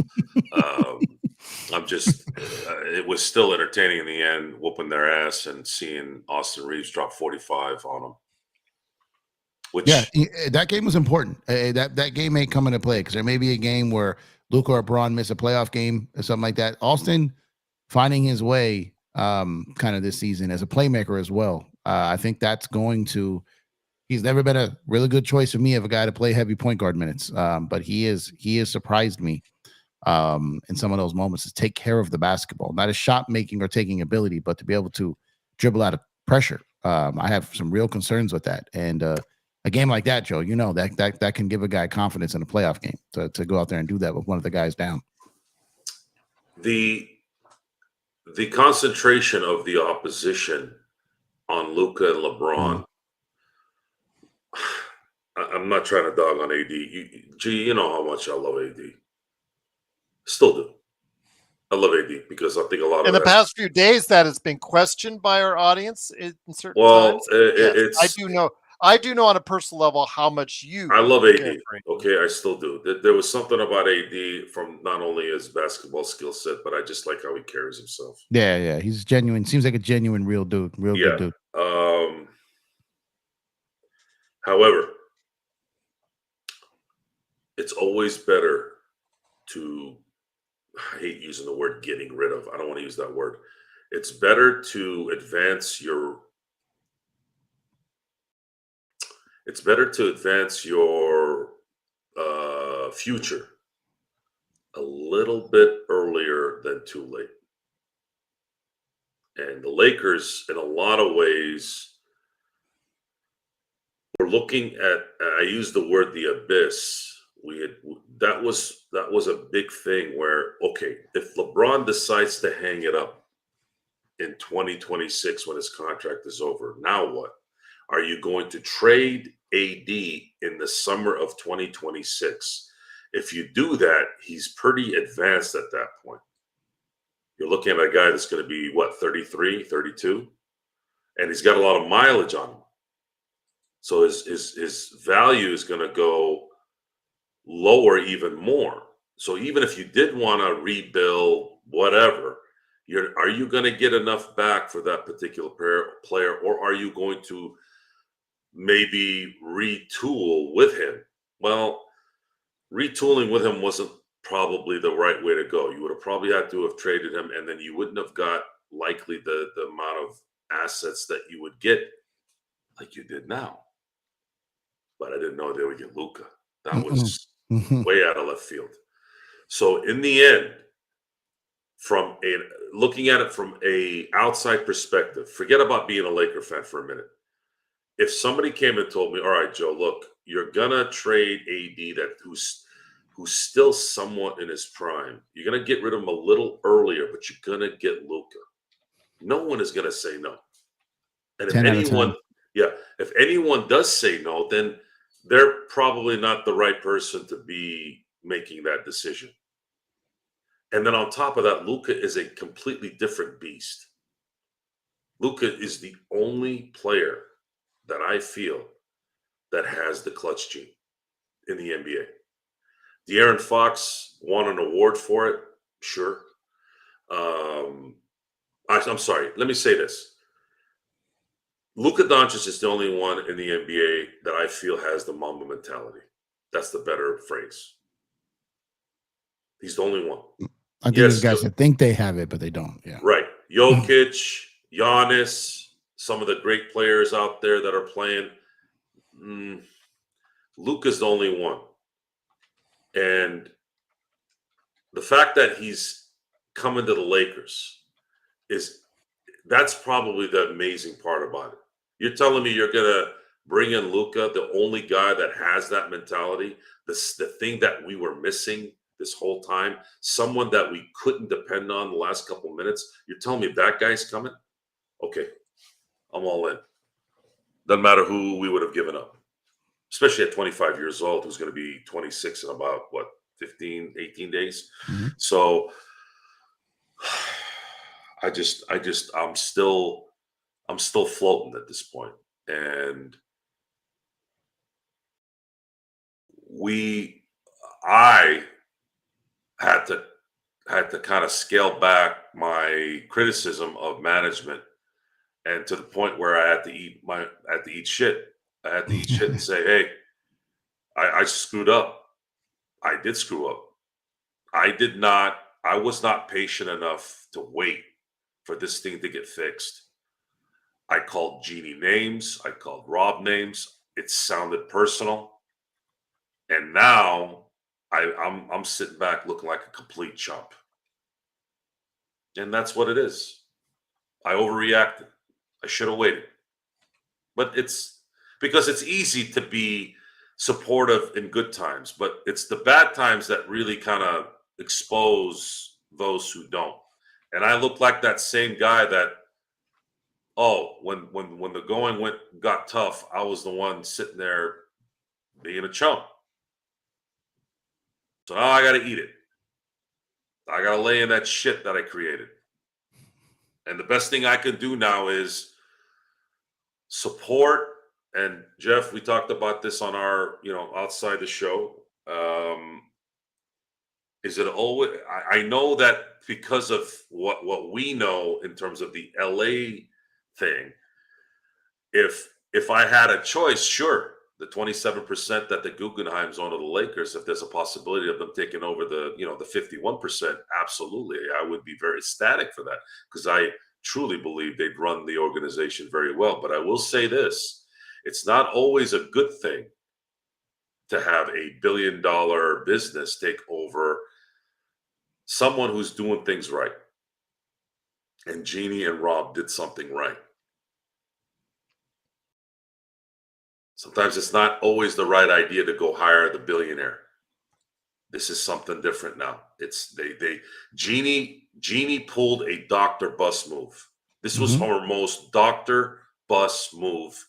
it was still entertaining in the end, whooping their ass and seeing Austin Reeves drop 45 on them. That game was important. That game may come into play because there may be a game where Luka or Braun miss a playoff game or something like that. Austin finding his way kind of this season as a playmaker as well. I think that's he's never been a really good choice for me of a guy to play heavy point guard minutes. But he has surprised me in some of those moments to take care of the basketball, not a shot making or taking ability, but to be able to dribble out of pressure. I have some real concerns with that. And a game like that, Joe, that can give a guy confidence in a playoff game to go out there and do that with one of the guys down. The concentration of the opposition on Luka and LeBron. I'm not trying to dog on AD. You know how much I love AD. Still do. I love AD because I think a lot of in the past few days that has been questioned by our audience in certain times. I do know on a personal level how much I love AD. Okay, I still do. There was something about AD from not only his basketball skill set, but I just like how he carries himself. Yeah. He's genuine. Seems like a genuine, real dude. Good dude. However, it's always better to, I hate using the word getting rid of. I don't want to use that word. It's better to advance your future a little bit earlier than too late. And the Lakers, in a lot of ways, were looking at, I use the word the abyss. That was a big thing where, okay, if LeBron decides to hang it up in 2026 when his contract is over, now what? Are you going to trade AD in the summer of 2026? If you do that, he's pretty advanced at that point. You're looking at a guy that's going to be, 33, 32? And he's got a lot of mileage on him. So his value is going to go lower even more. So even if you did want to rebuild whatever, are you going to get enough back for that particular player, or are you going to maybe retool with him? Well, retooling with him wasn't probably the right way to go. You would have probably had to have traded him, and then you wouldn't have got likely the amount of assets that you would get like you did now. But I didn't know they would get Luka. That was way out of left field. So in the end, looking at it from a outside perspective, forget about being a Laker fan for a minute. If somebody came and told me, all right, Joe, look, you're gonna trade AD who's still somewhat in his prime. You're gonna get rid of him a little earlier, but you're gonna get Luka. No one is gonna say no. And if anyone does say no, then they're probably not the right person to be making that decision. And then on top of that, Luka is a completely different beast. Luka is the only player that I feel that has the clutch gene in the NBA. De'Aaron Fox won an award for it, sure. I'm sorry, let me say this. Luka Doncic is the only one in the NBA that I feel has the Mamba mentality. That's the better phrase. He's the only one. I think Yes, there's guys that think they have it, but they don't. Yeah. right. Jokic, Giannis, some of the great players out there that are playing. Luka's the only one. And the fact that he's coming to the Lakers that's probably the amazing part about it. You're telling me you're gonna bring in Luka, the only guy that has that mentality, the thing that we were missing this whole time, someone that we couldn't depend on the last couple minutes. You're telling me that guy's coming? Okay, I'm all in. Doesn't matter who we would have given up, especially at 25 years old, who's going to be 26 in about 15, 18 days. Mm-hmm. So I'm still floating at this point. And I had to kind of scale back my criticism of management, and to the point where I had to eat shit. I had to eat shit and say, hey, I screwed up. I did screw up. I was not patient enough to wait for this thing to get fixed. I called Jeannie names. I called Rob names. It sounded personal. And now I'm sitting back looking like a complete chump. And that's what it is. I overreacted. I should have waited. But it's because it's easy to be supportive in good times, but it's the bad times that really kind of expose those who don't. And I look like that same guy that, when the going got tough, I was the one sitting there being a chump. So now I got to eat it. I got to lay in that shit that I created. And the best thing I can do now is support. And Jeff, we talked about this on our, outside the show. Is it always? I know that because of what we know in terms of the LA thing. If I had a choice, sure, the 27% that the Guggenheim's own of the Lakers, if there's a possibility of them taking over the 51%, absolutely, I would be very ecstatic for that, because I truly believe they'd run the organization very well. But I will say this: it's not always a good thing to have a billion-dollar business take over someone who's doing things right. And Jeannie and Rob did something right. Sometimes it's not always the right idea to go hire the billionaire. This is something different now. It's Jeannie pulled a Dr. Bus move. This was her most Dr. Bus move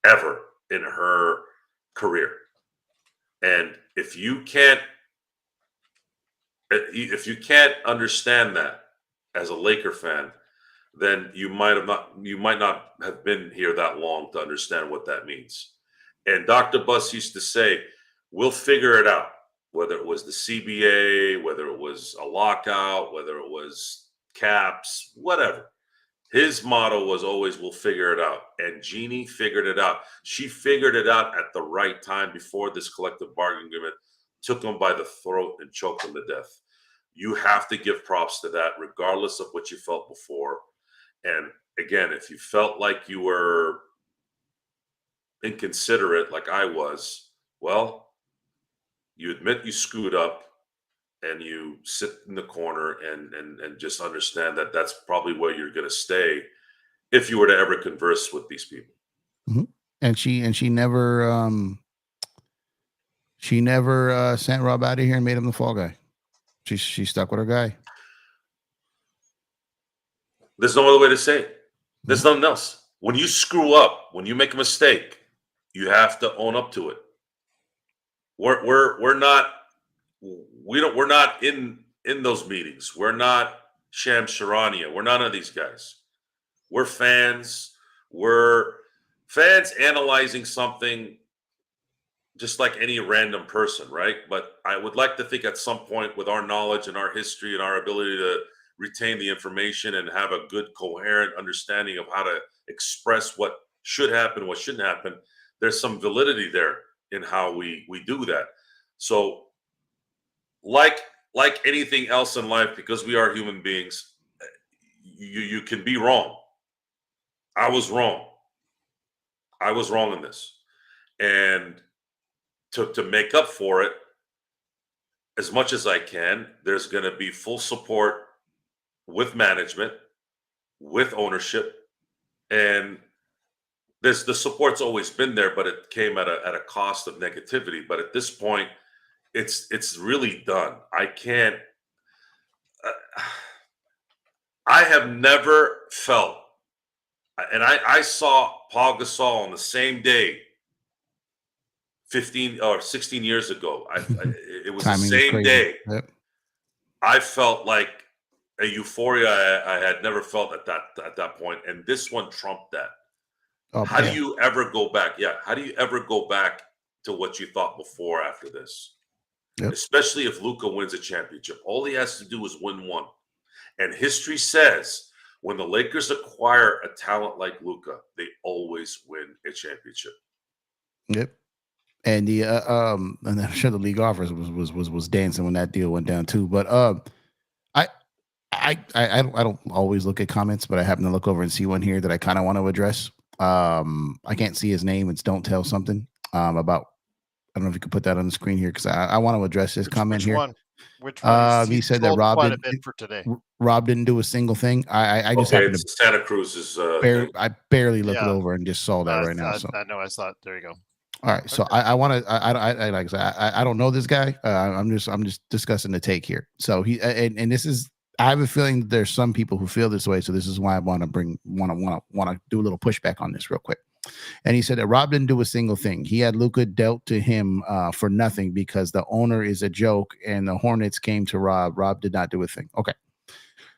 ever in her career. And if you can't understand that as a Laker fan, then you might not have been here that long to understand what that means. And Dr. Bus used to say, we'll figure it out, whether it was the CBA, whether it was a lockout, whether it was caps, whatever. His motto was always, we'll figure it out. And Jeannie figured it out. She figured it out at the right time before this collective bargaining agreement took him by the throat and choked him to death. You have to give props to that, regardless of what you felt before. And again, if you felt like you were inconsiderate, like I was, well, you admit you screwed up, and you sit in the corner and just understand that that's probably where you're going to stay if you were to ever converse with these people. Mm-hmm. And she never sent Rob out of here and made him the fall guy. She stuck with her guy. There's no other way to say it. There's nothing else. When you screw up, when you make a mistake, you have to own up to it. We're not in those meetings. We're not Sham Sharania. We're none of these guys. We're fans. We're fans analyzing something just like any random person, right? But I would like to think at some point, with our knowledge and our history and our ability to retain the information and have a good, coherent understanding of how to express what should happen, what shouldn't happen, there's some validity there in how we do that. So, like like anything else in life, because we are human beings, you can be wrong. I was wrong. I was wrong in this. And to make up for it, as much as I can, there's going to be full support with management, with ownership, and the support's always been there, but it came at a cost of negativity. But at this point, it's really done. I can't. I have never felt, and I saw Paul Gasol on the same day 15 or 16 years ago. It was the Timing was same crazy. day. Yep. I felt like a euphoria I had never felt at that point, and this one trumped that. Oh, How yeah. do you ever go back? Yeah, how do you ever go back to what you thought before after this? Yep. Especially if Luka wins a championship. All he has to do is win one. And history says when the Lakers acquire a talent like Luka, they always win a championship. Yep. And and I'm sure the league offers was dancing when that deal went down too. But I don't always look at comments, but I happen to look over and see one here that I kind of want to address. I can't see his name. It's Don't Tell Something. About, I don't know if you could put that on the screen here, because I want to address this comment which here. One? Which one? He said that Rob quite a bit for today. Rob didn't do a single thing. I just happened to Santa Cruz's. I barely looked it over and just saw that right now. So I know. I saw it. There you go. all right. So I want to. I like I said, I don't know this guy. I'm just discussing the take here. So he and this is. I have a feeling that there's some people who feel this way. So this is why I want to do a little pushback on this real quick. And he said that Rob didn't do a single thing. He had Luka dealt to him for nothing because the owner is a joke and the Hornets came to Rob. Rob did not do a thing. Okay.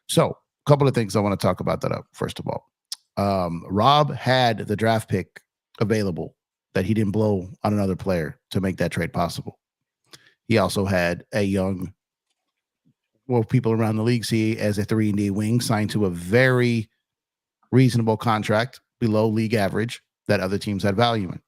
So a couple of things I want to talk about that up. First of all, Rob had the draft pick available that he didn't blow on another player to make that trade possible. He also had a young, well, people around the league see as a 3-and-D wing signed to a very reasonable contract below league average that other teams had value in.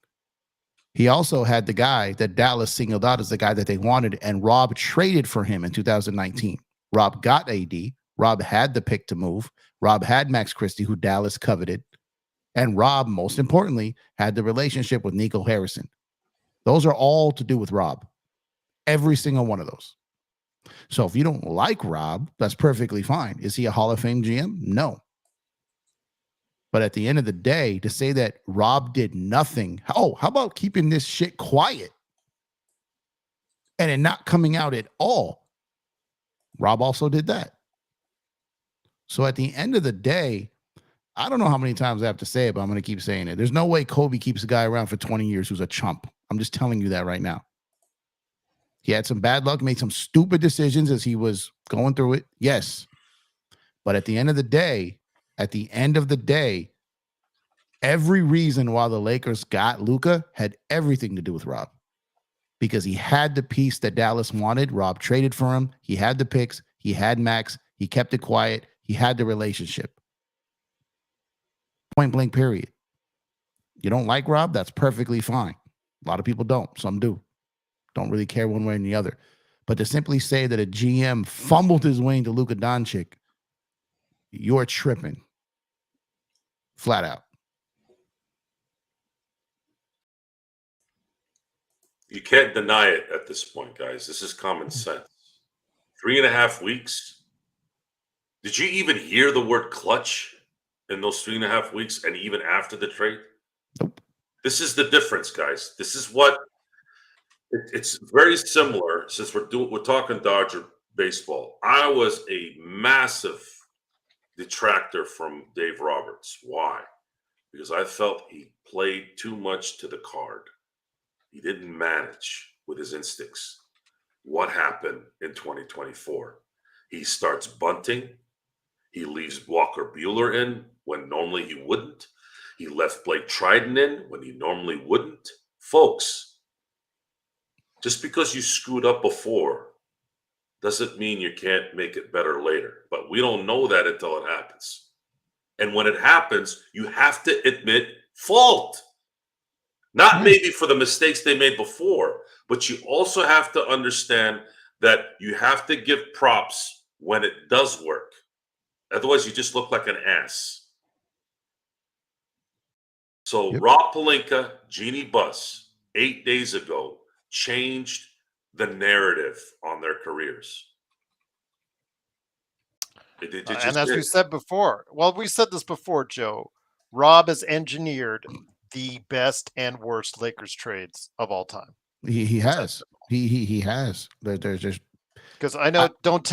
He also had the guy that Dallas singled out as the guy that they wanted, and Rob traded for him in 2019. Rob got AD. Rob had the pick to move. Rob had Max Christie, who Dallas coveted. And Rob, most importantly, had the relationship with Nico Harrison. Those are all to do with Rob. Every single one of those. So if you don't like Rob, that's perfectly fine. Is he a Hall of Fame GM? No. But at the end of the day, to say that Rob did nothing, how about keeping this shit quiet and it not coming out at all? Rob also did that. So at the end of the day, I don't know how many times I have to say it, but I'm going to keep saying it. There's no way Kobe keeps a guy around for 20 years who's a chump. I'm just telling you that right now. He had some bad luck, made some stupid decisions as he was going through it. Yes. But at the end of the day, every reason why the Lakers got Luka had everything to do with Rob. Because he had the piece that Dallas wanted. Rob traded for him. He had the picks. He had Max. He kept it quiet. He had the relationship. Point blank, period. You don't like Rob? That's perfectly fine. A lot of people don't. Some do. Don't really care one way or the other. But to simply say that a GM fumbled his way into Luka Doncic, you're tripping. Flat out. You can't deny it at this point, guys. This is common sense. 3.5 weeks. Did you even hear the word clutch in those 3.5 weeks and even after the trade? Nope. This is the difference, guys. This is what it's very similar since we're talking Dodger baseball. I was a massive detractor from Dave Roberts. Why? Because I felt he played too much to the card. He didn't manage with his instincts. What happened in 2024? He starts bunting. He leaves Walker Buehler in when normally he wouldn't. He left Blake Triton in when he normally wouldn't. Folks, just because you screwed up before doesn't mean you can't make it better later. But we don't know that until it happens. And when it happens, you have to admit fault. Not maybe for the mistakes they made before, but you also have to understand that you have to give props when it does work. Otherwise, you just look like an ass. So Yep. Rob Pelinka, Jeannie Buss, 8 days ago, changed the narrative on their careers. It And just as we did. said before, well, we said this before, Joe. Rob has engineered the best and worst Lakers trades of all time. He has. He has. There's just Because I know don't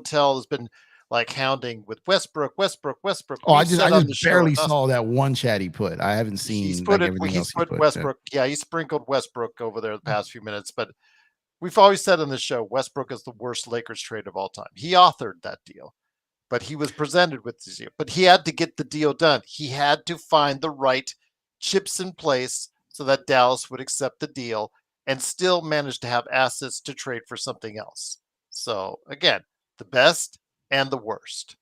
tell has been like hounding with Westbrook. oh, I We've said on the just show barely enough. saw that one chat he put. I haven't He's seen put like it. everything else He's he put put. Westbrook. Yeah, he sprinkled Westbrook over there the past few minutes. But we've always said on the show, Westbrook is the worst Lakers trade of all time. He authored that deal, but he was presented with the deal. But he had to get the deal done. He had to find the right chips in place so that Dallas would accept the deal and still manage to have assets to trade for something else. So again, the best and the worst.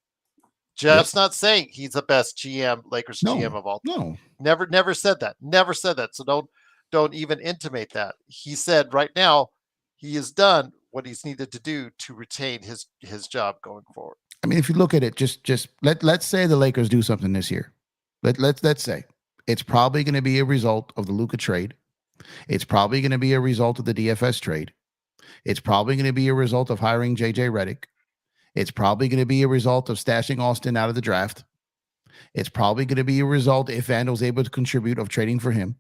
Jeff's not saying he's the best GM, Lakers GM of all time. No. Never said that. Never said that. So don't even intimate that. He said right now he has done what he's needed to do to retain his job going forward. I mean, if you look at it, just let's say the Lakers do something this year. Let's say it's probably going to be a result of the Luka trade. It's probably going to be a result of the DFS trade. It's probably going to be a result of hiring JJ Redick. It's probably going to be a result of stashing Austin out of the draft. It's probably going to be a result, if Vandal's able to contribute, of trading for him.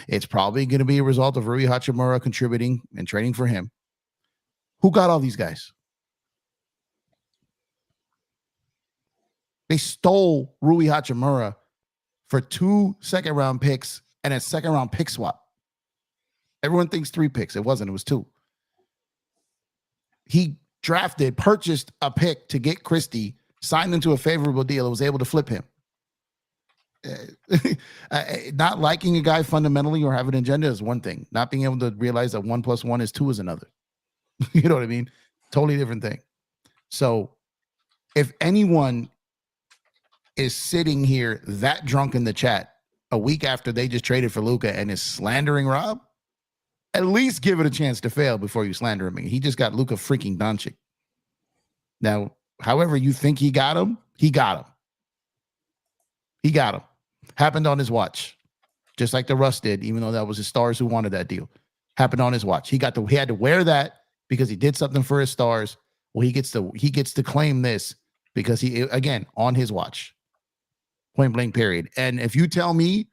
It's probably going to be a result of Rui Hachimura contributing and trading for him. Who got all these guys? They stole Rui Hachimura for 2 second-round picks and a second-round pick swap. Everyone thinks 3 picks. It wasn't. It was 2. He purchased a pick to get Christie, signed into a favorable deal, and was able to flip him. Not liking a guy fundamentally or having an agenda is one thing. Not being able to realize that 1 + 1 is 2 is another. You know what I mean? Totally different thing. So if anyone is sitting here that drunk in the chat a week after they just traded for Luka and is slandering Rob, at least give it a chance to fail before you slander him. He just got Luka freaking Doncic. Now, however you think he got him, he got him. He got him. Happened on his watch. Just like the Russ did, even though that was his stars who wanted that deal. Happened on his watch. He had to wear that because he did something for his stars. Well, he gets to claim this because he, again, on his watch. Point blank, period. And if you tell me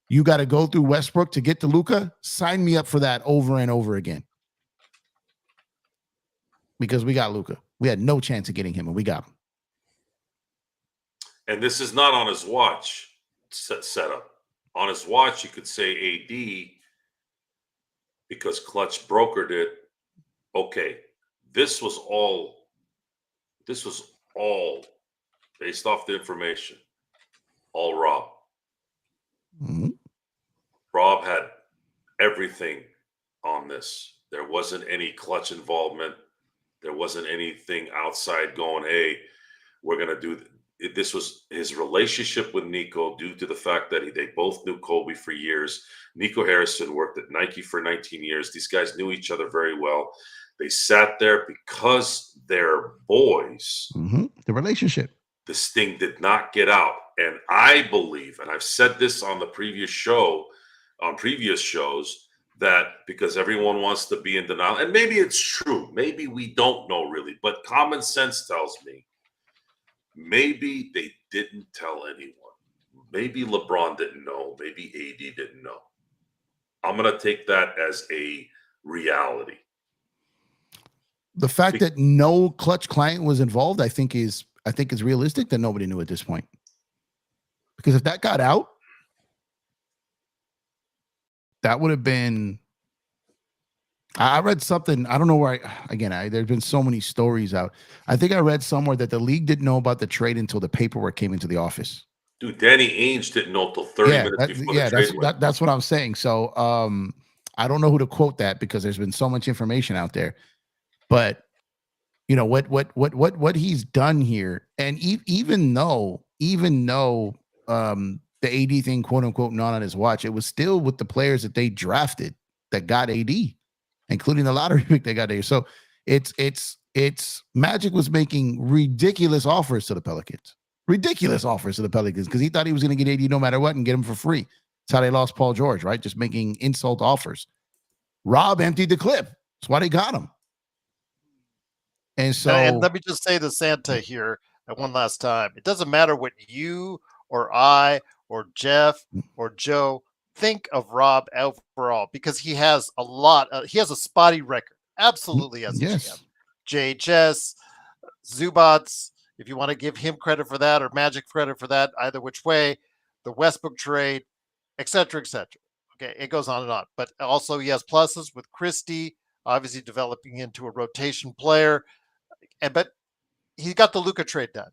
you got to go through Westbrook to get to Luka, sign me up for that over and over again. Because we got Luka. We had no chance of getting him, and we got him. And this is not on his watch setup. On his watch, you could say AD because Clutch brokered it. Okay, this was all based off the information. All Rob. Mm-hmm. Rob had everything on this. There wasn't any Clutch involvement. There wasn't anything outside going, hey, we're going to do this. Was his relationship with Nico due to the fact that they both knew Kobe for years. Nico Harrison worked at Nike for 19 years. These guys knew each other very well. They sat there because they're boys. Mm-hmm. The relationship. This thing did not get out. And I believe, and I've said this on the previous shows, that because everyone wants to be in denial, and maybe it's true, maybe we don't know really, but common sense tells me maybe they didn't tell anyone. Maybe LeBron didn't know. Maybe AD didn't know. I'm going to take that as a reality. The fact that no Clutch client was involved, I think is realistic that nobody knew at this point. Because if that got out, that would have been. I read something. I don't know where. There's been so many stories out. I think I read somewhere that the league didn't know about the trade until the paperwork came into the office. Dude, Danny Ainge didn't know until 30 minutes before the trade. That's what I'm saying. So I don't know who to quote that because there's been so much information out there. But you know what he's done here, and even though the AD thing, quote unquote, not on his watch, it was still with the players that they drafted that got AD, including the lottery pick they got there. So it's Magic was making ridiculous offers to the Pelicans. Ridiculous offers to the Pelicans because he thought he was going to get AD no matter what and get him for free. That's how they lost Paul George, right? Just making insult offers. Rob emptied the clip. That's why they got him. And so, and let me just say to Santa here one last time. It doesn't matter what you or I or Jeff or Joe think of Rob overall because he has he has a spotty record. Absolutely as a GM. JHS, Zubats, if you want to give him credit for that or Magic credit for that, either which way, the Westbrook trade, et cetera, et cetera. Okay, it goes on and on. But also he has pluses with Christie, obviously developing into a rotation player. But he got the Luka trade done.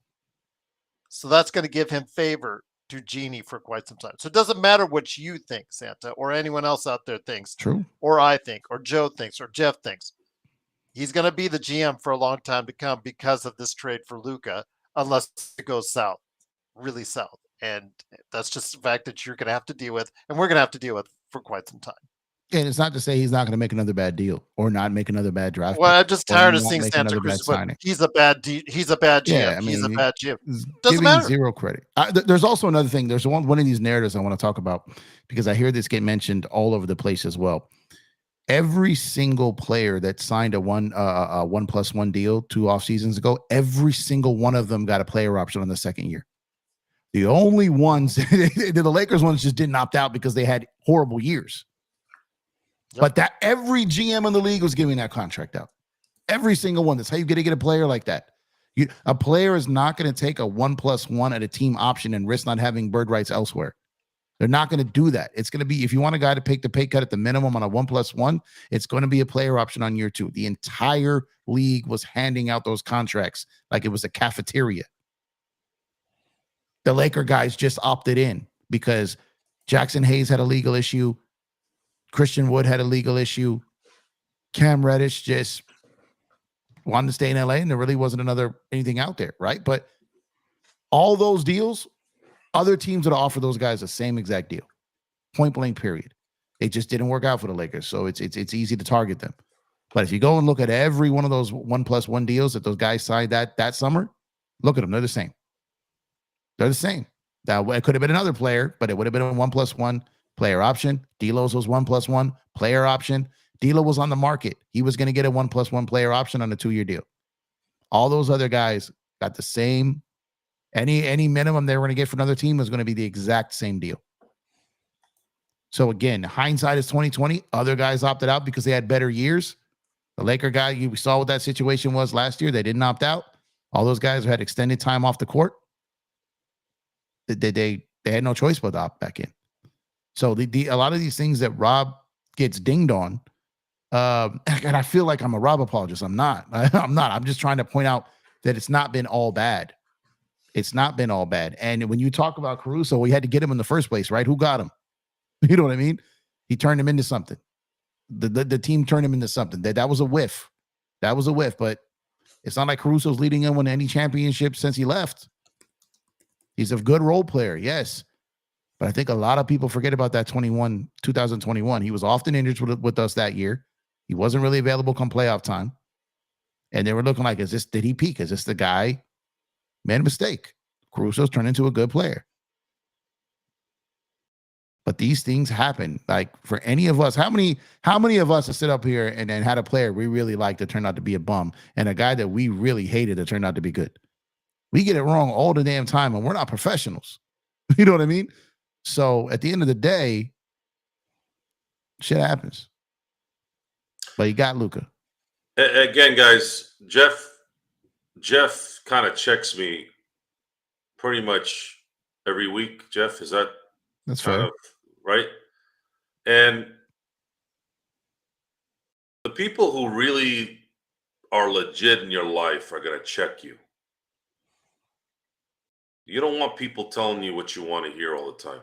So that's going to give him favor to Genie for quite some time. So it doesn't matter what you think, Santa, or anyone else out there thinks. True. Or I think, or Joe thinks, or Jeff thinks. He's going to be the GM for a long time to come because of this trade for Luka, unless it goes south, really south. And that's just a fact that you're going to have to deal with, and we're going to have to deal with for quite some time. And it's not to say he's not going to make another bad deal or not make another bad draft. Well, I'm just tired of seeing Santa Cruz, but he's a bad GM. He's a bad GM. Doesn't matter. Zero credit. There's also another thing. There's one of these narratives I want to talk about because I hear this get mentioned all over the place as well. Every single player that signed a 1+1 deal 2 off seasons ago, every single one of them got a player option on the second year. The only ones, the Lakers ones just didn't opt out because they had horrible years. Yep. But that every GM in the league was giving that contract out. Every single one. That's how you get a player like that. A player is not going to take a 1+1 at a team option and risk not having bird rights elsewhere. They're not going to do that. It's going to be, if you want a guy to take the pay cut at the minimum on a 1+1, it's going to be a player option on year 2. The entire league was handing out those contracts like it was a cafeteria. The Laker guys just opted in because Jackson Hayes had a legal issue. Christian Wood had a legal issue. Cam Reddish just wanted to stay in LA and there really wasn't anything out there, right? But all those deals, other teams would offer those guys the same exact deal. Point blank, period. It just didn't work out for the Lakers. So it's easy to target them. But if you go and look at every one of those 1+1 deals that those guys signed that summer, look at them. They're the same. They're the same. Now, it could have been another player, but it would have been a 1+1 player option. D'Lo's was 1+1 player option. D'Lo was on the market. He was going to get a 1+1 player option on a 2-year deal. All those other guys got the same. Any minimum they were going to get for another team was going to be the exact same deal. So again, hindsight is 2020. Other guys opted out because they had better years. The Laker guy, we saw what that situation was last year. They didn't opt out. All those guys who had extended time off the court, they had no choice but to opt back in. So a lot of these things that Rob gets dinged on, and I feel like I'm a Rob apologist. I'm not. I'm just trying to point out that it's not been all bad. It's not been all bad. And when you talk about Caruso, we had to get him in the first place, right? Who got him? You know what I mean? He turned him into something. The team turned him into something. That was a whiff. That was a whiff, but it's not like Caruso's leading him on any championship since he left. He's a good role player, yes. But I think a lot of people forget about that 2021. He was often injured with us that year. He wasn't really available come playoff time. And they were looking like, did he peak? Is this the guy? Made a mistake. Caruso's turned into a good player. But these things happen. Like for any of us, how many of us have sit up here and had a player we really liked that turned out to be a bum and a guy that we really hated that turned out to be good? We get it wrong all the damn time and we're not professionals. You know what I mean? So at the end of the day, shit happens. But you got Luka. Again, guys, Jeff kind of checks me pretty much every week. Jeff, that's fair, right? And the people who really are legit in your life are going to check you. You don't want people telling you what you want to hear all the time.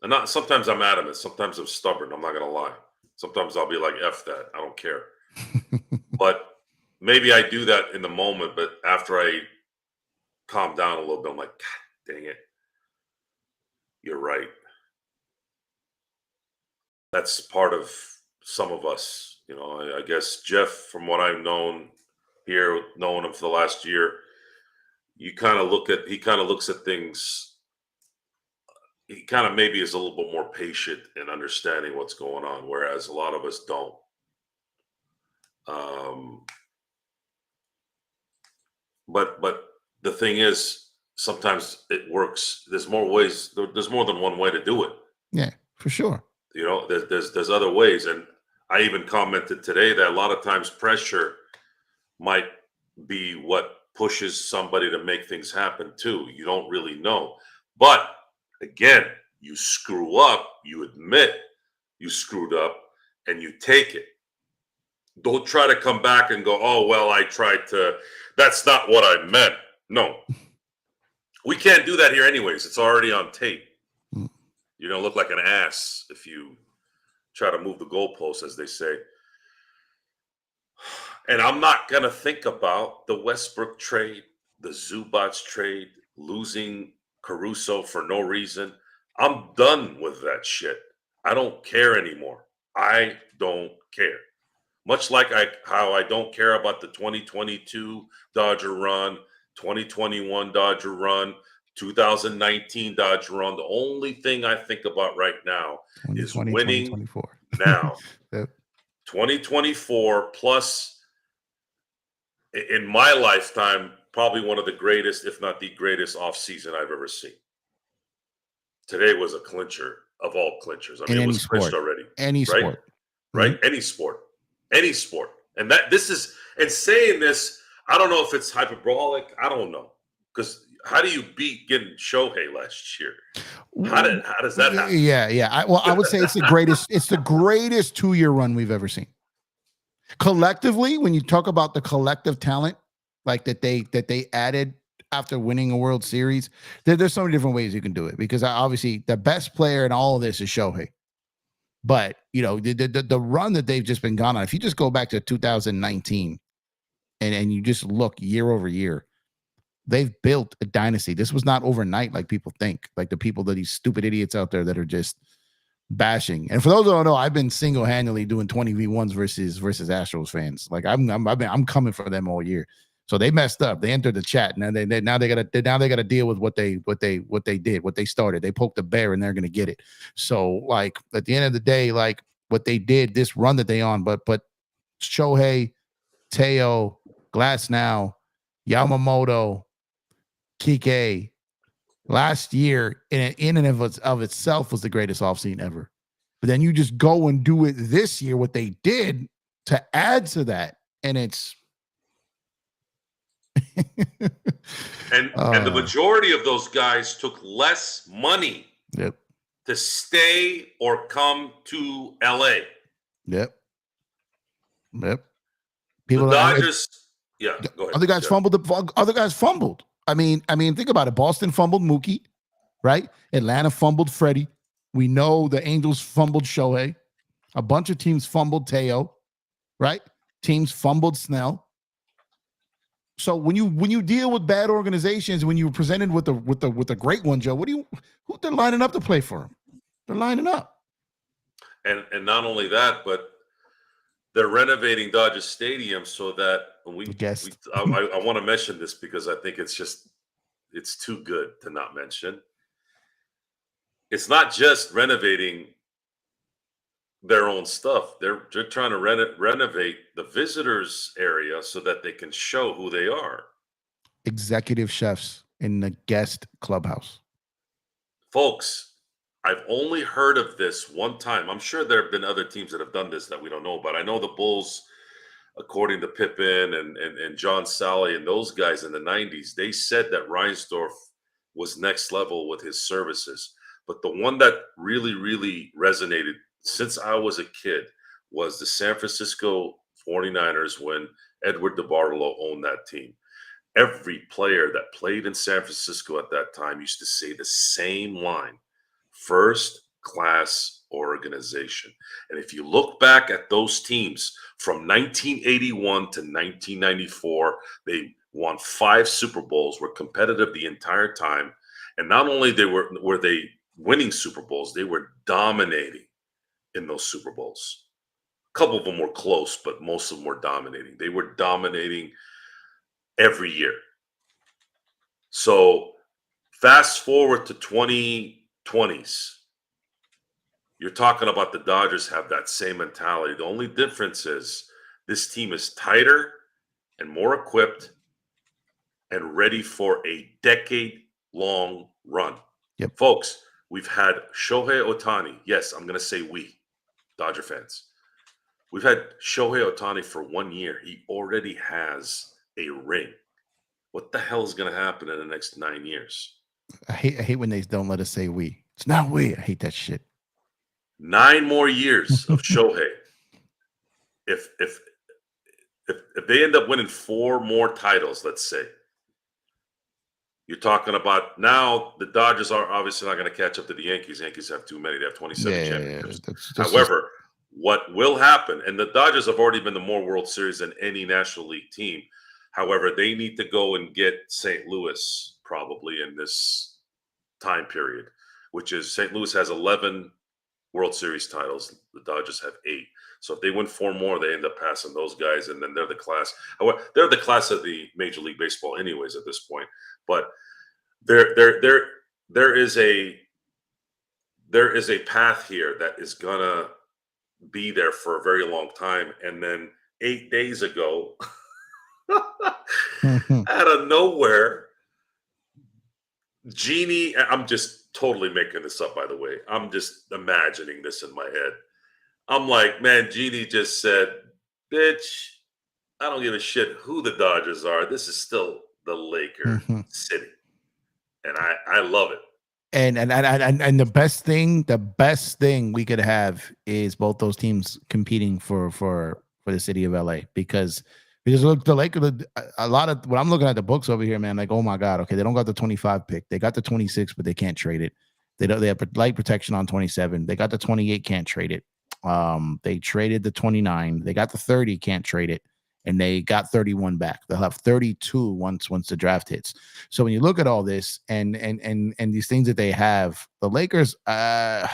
And sometimes I'm adamant. Sometimes I'm stubborn. I'm not going to lie. Sometimes I'll be like, F that. I don't care. But maybe I do that in the moment. But after I calm down a little bit, I'm like, God dang it. You're right. That's part of some of us, I guess Jeff, from what I've known here, knowing him for the last year, he kind of looks at things. He kind of maybe is a little bit more patient in understanding what's going on, whereas a lot of us don't. But the thing is, sometimes it works. There's more ways. There's more than one way to do it. Yeah, for sure. There's other ways, and I even commented today that a lot of times pressure might be what pushes somebody to make things happen too. You don't really know, but again, you screw up, you admit you screwed up, and you take it. Don't try to come back and go, oh, well, I tried to, that's not what I meant. No. We can't do that here anyways. It's already on tape. You don't look like an ass if you try to move the goalposts, as they say. And I'm not going to think about the Westbrook trade, the Zubats trade, losing Caruso for no reason. I'm done with that shit. I don't care anymore. I don't care. Much like how I don't care about the 2022 Dodger run, 2021 Dodger run, 2019 Dodger run. The only thing I think about right now is winning now. Yep. 2024 plus, in my lifetime, probably one of the greatest, if not the greatest, offseason I've ever seen. Today was a clincher of all clinchers. I mean, it was clinched already. Any sport. Right? Mm-hmm. Any sport. And saying this, I don't know if it's hyperbolic. I don't know. Because how do you beat getting Shohei last year? How does that happen? Yeah. I would say it's the greatest 2-year run we've ever seen. Collectively, when you talk about the collective talent, like that they added after winning a World Series, there's so many different ways you can do it, because obviously the best player in all of this is Shohei. But, the run that they've just been gone on, if you just go back to 2019 and you just look year over year, they've built a dynasty. This was not overnight like people think, like these stupid idiots out there that are just bashing. And for those who don't know, I've been single-handedly doing 20v1s versus Astros fans. Like I'm coming for them all year. So they messed up. They entered the chat, and now they gotta deal with what they did, what they started. They poked the bear, and they're gonna get it. So like at the end of the day, like what they did, this run that they on, but Shohei, Teo, Glasnow, Yamamoto, Kike, last year in and of itself was the greatest offseason ever. But then you just go and do it this year, what they did to add to that, and it's and the majority of those guys took less money to stay or come to LA. Yep. People, the Dodgers, go ahead. Other guys fumbled. I mean, think about it. Boston fumbled Mookie, right? Atlanta fumbled Freddie. We know the Angels fumbled Shohei. A bunch of teams fumbled Teo, right? Teams fumbled Snell. So when you deal with bad organizations, when you're presented with a great one, Joe, who they're lining up to play for them? They're lining up. And not only that, but they're renovating Dodger Stadium so that I want to mention this because I think it's too good to not mention. It's not just renovating their own stuff. They're trying to renovate the visitors area so that they can show who they are. Executive chefs in the guest clubhouse. Folks, I've only heard of this one time. I'm sure there have been other teams that have done this that we don't know about. I know the Bulls, according to Pippen and John Sally and those guys in the 90s, they said that Reinsdorf was next level with his services. But the one that really, really resonated since I was a kid was the San Francisco 49ers when Edward DeBartolo owned that team. Every player that played in San Francisco at that time used to say the same line: first class organization. And if you look back at those teams from 1981 to 1994, they won 5 Super Bowls, were competitive the entire time. And not only were they winning Super Bowls, they were dominating in those Super Bowls. couple of them were close, but most of them were dominating. They were dominating every year. So fast forward to 2020s. You're talking about the Dodgers have that same mentality. The only difference is this team is tighter and more equipped and ready for a decade-long run. Yep. Folks, we've had Shohei Ohtani. Yes, I'm going to say we, Dodger fans. We've had Shohei Ohtani for 1 year. He already has a ring. What the hell is going to happen in the next 9 years? I hate when they don't let us say we. It's not we. I hate that shit. 9 more years of Shohei. If they end up winning 4 more titles, let's say, you're talking about now the Dodgers are obviously not going to catch up to the Yankees. Yankees have too many. They have 27 championships. However, what will happen, and the Dodgers have already been to more World Series than any National League team. However, they need to go and get St. Louis probably in this time period, which is St. Louis has 11 World Series titles. The Dodgers have 8. So if they win 4 more, they end up passing those guys, and then they're the class. They're the class of the Major League Baseball, anyways, at this point. But there is a path here that is gonna be there for a very long time. And then 8 days ago, out of nowhere, Genie. I'm just totally making this up, by the way. I'm just imagining this in my head. I'm like, man, Genie just said, bitch, I don't give a shit who the Dodgers are. This is still the Laker city. And I love it. And the best thing we could have is both those teams competing for the city of LA, because look, the Lakers, a lot of when I'm looking at the books over here, man, like, oh my God, okay, they don't got the 25 pick. They got the 26, but they can't trade it. They have light protection on 27. They got the 28, can't trade it. They traded the 29. They got the 30, can't trade it. And they got 31 back. They'll have 32 once the draft hits. So when you look at all this and these things that they have, the Lakers, damn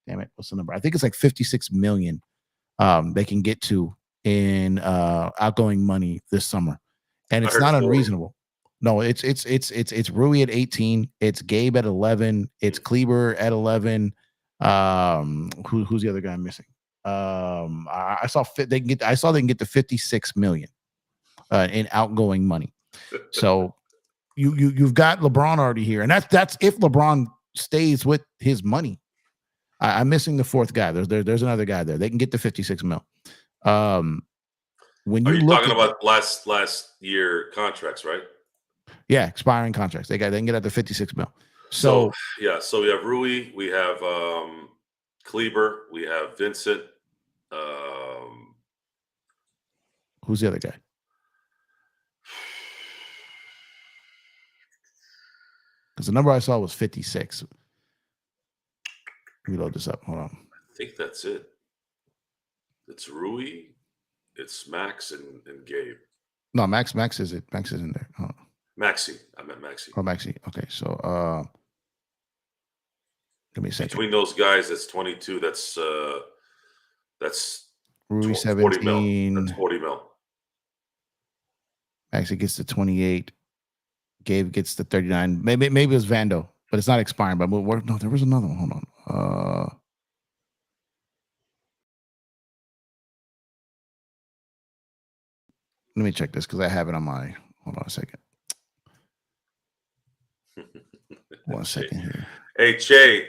it, what's the number? I think it's like 56 million they can get to in outgoing money this summer. And it's not unreasonable. No, it's Rui at 18, it's Gabe at 11, it's Kleber at 11. Who's the other guy I'm missing? I saw they can get to 56 million in outgoing money. So you've got LeBron already here, and that's if LeBron stays with his money. I'm missing the fourth guy. There's another guy there. They can get to 56 mil. When Are you talking about last year contracts, right? Yeah, expiring contracts. They can get up to 56 mil. So yeah, so we have Rui, we have Kleber, we have Vincent. Who's the other guy? Because the number I saw was 56. Let me load this up. Hold on. I think that's it. It's Rui, it's Max and Gabe. No, Max is it. Max is in there. Oh. Maxi. I meant Maxi. Oh, Maxi. Okay, so give me a second. Between those guys, that's 22. That's Rui 17. 40 mil. That's 40 mil. Maxi gets to 28. Gabe gets to 39. Maybe it was Vando, but it's not expiring. But no, there was another one. Hold on. Let me check this because I have it on my. Hold on a second. 1 second here. Hey, Che,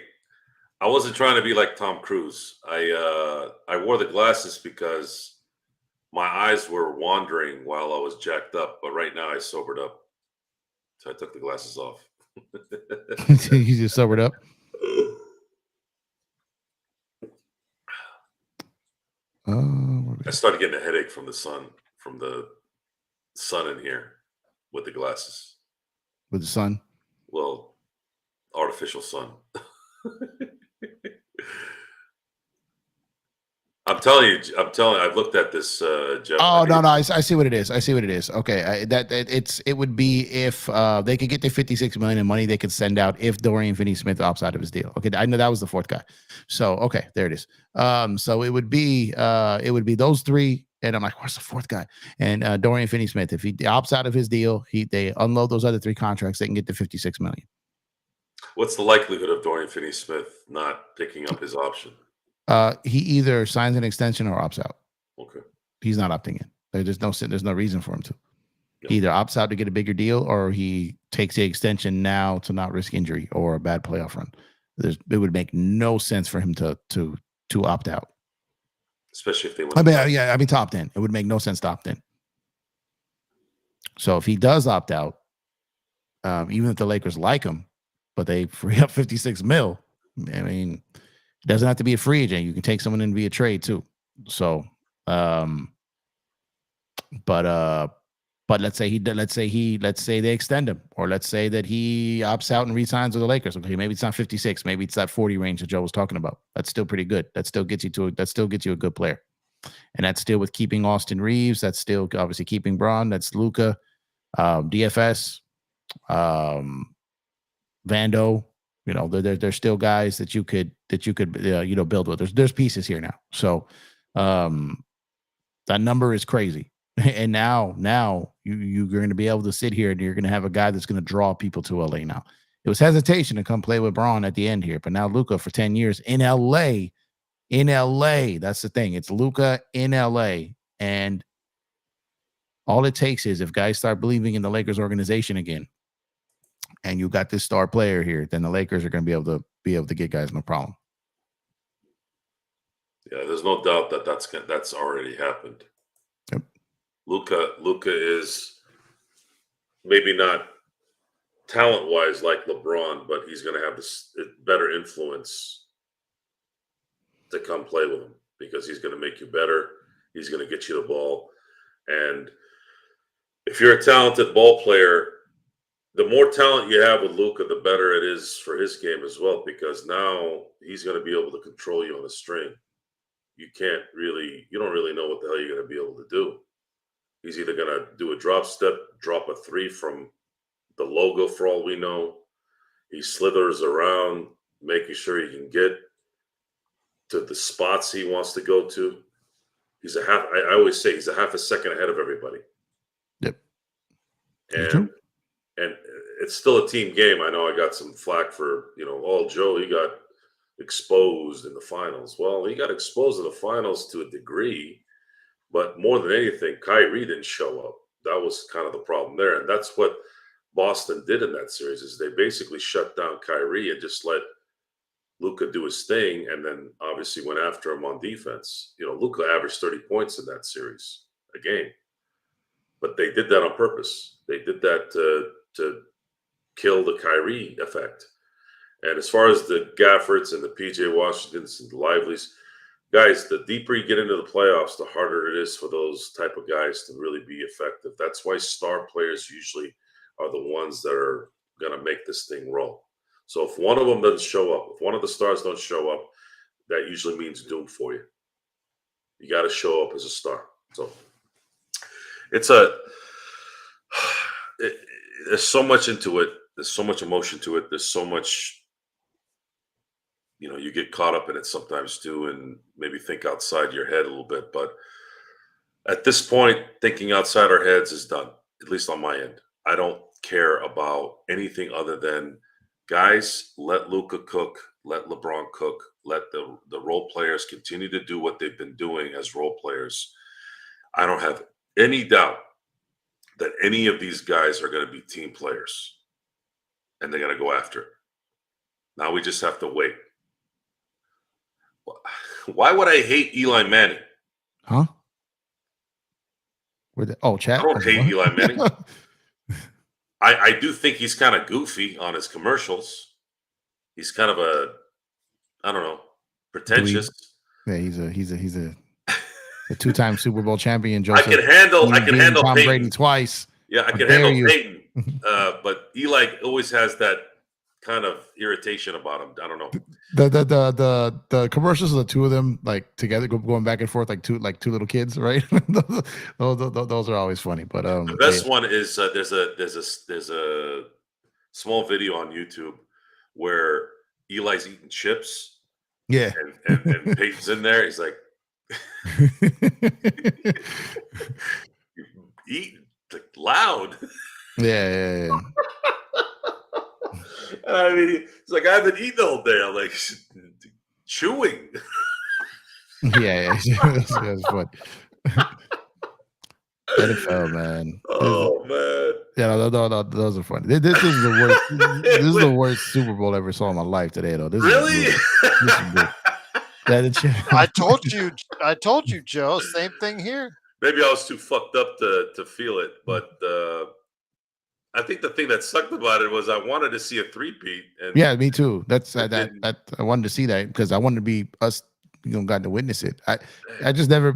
I wasn't trying to be like Tom Cruise. I wore the glasses because my eyes were wandering while I was jacked up, but right now I sobered up. So I took the glasses off. You just sobered up? I started getting a headache from the sun in here with the glasses. With the sun? Well, artificial sun. I'm telling you, I've looked at this, Jeff. Oh no, I see what it is. Okay, it would be if they could get their 56 million in money they could send out if Dorian Finney-Smith opts out of his deal. Okay, I know that was the fourth guy. So okay, there it is. So it would be those three, and I'm like, where's the fourth guy? And Dorian Finney-Smith, if he opts out of his deal, they unload those other three contracts, they can get the 56 million. What's the likelihood of Dorian Finney-Smith not picking up his option? He either signs an extension or opts out. Okay. He's not opting in. There's no reason for him to. Yeah. He either opts out to get a bigger deal or he takes the extension now to not risk injury or a bad playoff run. It would make no sense for him to opt out. Especially if they win. To opt in. It would make no sense to opt in. So if he does opt out, even if the Lakers like him, but they free up 56 mil, I mean, it doesn't have to be a free agent. You can take someone in via trade too. So, but let's say they extend him, or let's say that he opts out and re-signs with the Lakers. Okay, maybe it's not 56, maybe it's that 40 range that Joe was talking about. That's still pretty good. That still gets you a good player, and that's still with keeping Austin Reeves. That's still obviously keeping Braun. That's Luka, DFS, Vando. You know, there's still guys that you could build with. There's pieces here now. So that number is crazy. And now you're going to be able to sit here and you're going to have a guy that's going to draw people to LA now. It was hesitation to come play with Braun at the end here, but now Luka for 10 years in LA. That's the thing. It's Luka in LA. And all it takes is if guys start believing in the Lakers organization again, and you got this star player here, then the Lakers are going to be able to get guys no problem. Yeah, there's no doubt that's already happened. Yep. Luka is maybe not talent-wise like LeBron, but he's going to have this better influence to come play with him because he's going to make you better. He's going to get you the ball. And if you're a talented ball player, the more talent you have with Luka, the better it is for his game as well, because now he's going to be able to control you on a string. You don't really know what the hell you're going to be able to do. He's either going to do a drop step, drop a three from the logo for all we know. He slithers around, making sure he can get to the spots he wants to go to. I always say he's a half a second ahead of everybody. Yep. And it's still a team game. I know I got some flack for, Joe, he got exposed in the finals. Well, he got exposed in the finals to a degree, but more than anything, Kyrie didn't show up. That was kind of the problem there. And that's what Boston did in that series, is they basically shut down Kyrie and just let Luka do his thing, and then obviously went after him on defense. Luka averaged 30 points in that series, a game. But they did that on purpose. They did that to kill the Kyrie effect. And as far as the Gaffords and the PJ Washingtons and the Liveleys, guys, the deeper you get into the playoffs, the harder it is for those type of guys to really be effective. That's why star players usually are the ones that are going to make this thing roll. So if one of them doesn't show up, if one of the stars don't show up, that usually means doom for you. You got to show up as a star. So there's so much into it. There's so much emotion to it. There's so much, you get caught up in it sometimes too, and maybe think outside your head a little bit. But at this point, thinking outside our heads is done, at least on my end. I don't care about anything other than, guys, let Luka cook, let LeBron cook, let the role players continue to do what they've been doing as role players. I don't have any doubt that any of these guys are going to be team players, and they're going to go after it. Now we just have to wait. Why would I hate Eli Manning? Huh? Chat? I don't hate Eli Manning. I do think he's kind of goofy on his commercials. He's kind of pretentious. Yeah, he's a two-time Super Bowl champion. Joseph. I can handle Tom Peyton. Brady twice. Yeah, I can handle Peyton. But Eli always has that kind of irritation about him. I don't know. The commercials of the two of them like together going back and forth like two little kids, right? those are always funny. But The best one is there's a small video on YouTube where Eli's eating chips yeah. and Peyton's in there. He's like, eat like, loud. Yeah. I mean, it's like I haven't eaten all day. I'm like chewing. Yeah. That's fun. NFL, man. Oh man. Yeah, no, those are funny. This is the worst. This is the worst Super Bowl I ever saw in my life today, though. This Really? I told you, Joe. Same thing here. Maybe I was too fucked up to feel it, but I think the thing that sucked about it was I wanted to see a three-peat. And yeah, me too. That's that I wanted to see that because I wanted to be us, got to witness it. I just never.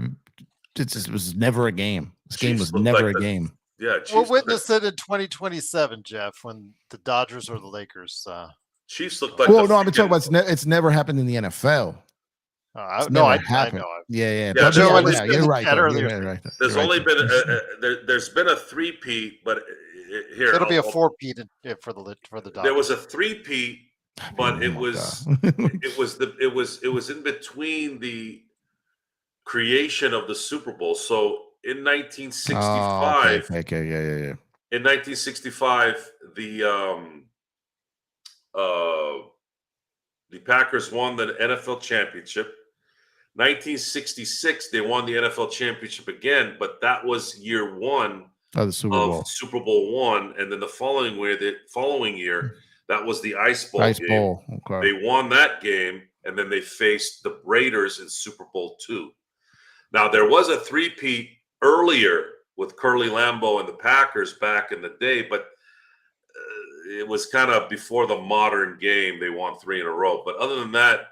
It was never a game. This game was never a game. Yeah, we'll witness it in 2027, Jeff, when the Dodgers or the Lakers. Chiefs look like. Well, no, I'm talking about it's never happened in the NFL. I know. Yeah. Joe, you're right. There's only been there's been a three-peat, but here it'll be a four-peat for the Dodgers. There was a three-peat, but it was in between the creation of the Super Bowl. So in 1965, yeah. In 1965, the Packers won the NFL championship. 1966, they won the NFL championship again, but that was year one of Super Bowl one, and then the following year, that was the Ice Bowl game. Okay. They won that game, and then they faced the Raiders in Super Bowl II. Now there was a three-peat earlier with Curly Lambeau and the Packers back in the day, but it was kind of before the modern game. They won 3 in a row, but other than that,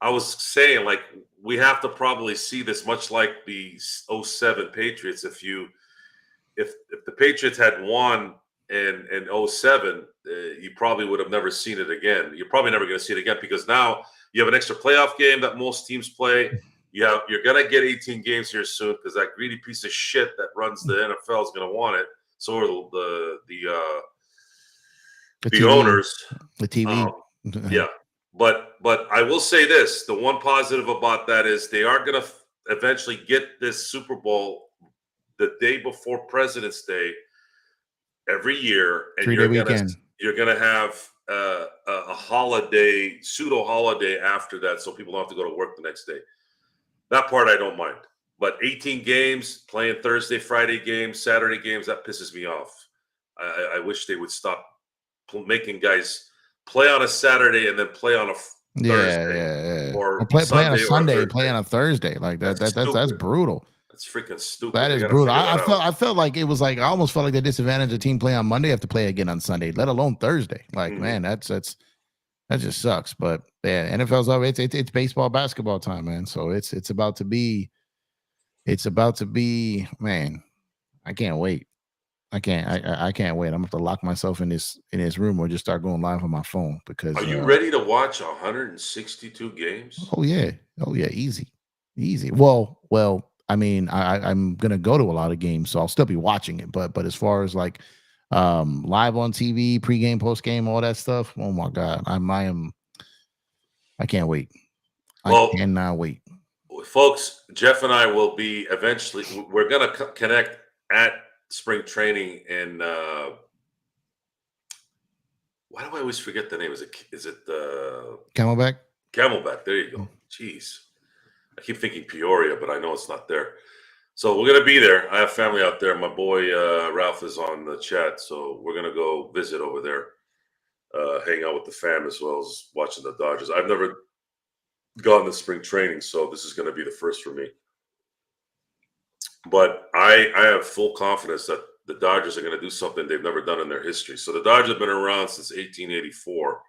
I was saying, like, we have to probably see this much like the 07 Patriots. If the Patriots had won in 07, you probably would have never seen it again. You're probably never going to see it again because now you have an extra playoff game that most teams play. You're going to get 18 games here soon because that greedy piece of shit that runs the NFL is going to want it. So are the owners. The TV. Yeah. But I will say this: the one positive about that is they are going to eventually get this Super Bowl the day before President's Day every year, and you're going to have a holiday, pseudo holiday after that, so people don't have to go to work the next day. That part I don't mind. But 18 games, playing Thursday, Friday games, Saturday games, that pisses me off. I wish they would stop making guys play on a Saturday and then play on a Thursday. Yeah. Or play on a Sunday and play on a Thursday. Like that's brutal. That's freaking stupid. That is brutal. I felt like it was like I almost felt like the disadvantage a team play on Monday have to play again on Sunday, let alone Thursday. Like, man, that just sucks. But yeah, NFL's over. It's baseball, basketball time, man. So it's about to be, man. I can't wait. I can't wait. I'm gonna have to lock myself in this room or just start going live on my phone because. Are you ready to watch 162 games? Oh yeah, easy. Well. I mean, I'm gonna go to a lot of games, so I'll still be watching it. But as far as like live on TV, pregame, postgame, all that stuff, oh my god, I can't wait. I cannot wait. Folks, Jeff and I will be eventually. We're gonna connect at spring training in why do I always forget the name? Is it Camelback? Camelback. There you go. Jeez. I keep thinking Peoria, but I know it's not there. So we're going to be there. I have family out there. My boy Ralph is on the chat. So we're going to go visit over there, hang out with the fam as well as watching the Dodgers. I've never gone to spring training, so this is going to be the first for me. But I have full confidence that the Dodgers are going to do something they've never done in their history. So the Dodgers have been around since 1884.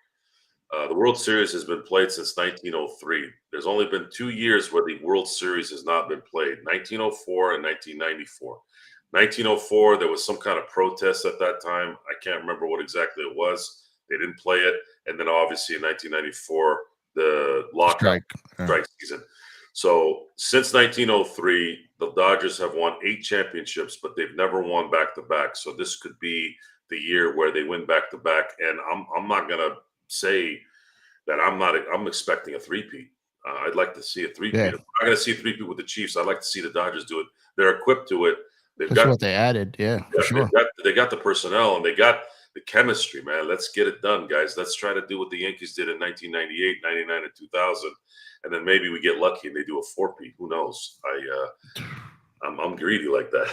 The World Series has been played since 1903. There's only been 2 years where the World Series has not been played, 1904 and 1994. 1904, there was some kind of protest at that time. I can't remember what exactly it was. They didn't play it. And then obviously in 1994, the lockout strike season. So since 1903, the Dodgers have won 8 championships, but they've never won back-to-back. So this could be the year where they win back-to-back. And I'm not going to say that I'm expecting a three-peat. I'd like to see a three-peat. Yeah. I'm not going to see a three-peat with the Chiefs. I'd like to see the Dodgers do it. They're equipped to it. That's what they added. Yeah, for sure. They got the personnel and they got the chemistry, man. Let's get it done, guys. Let's try to do what the Yankees did in 1998, 99, and 2000. And then maybe we get lucky and they do a 4-peat. Who knows? I'm greedy like that.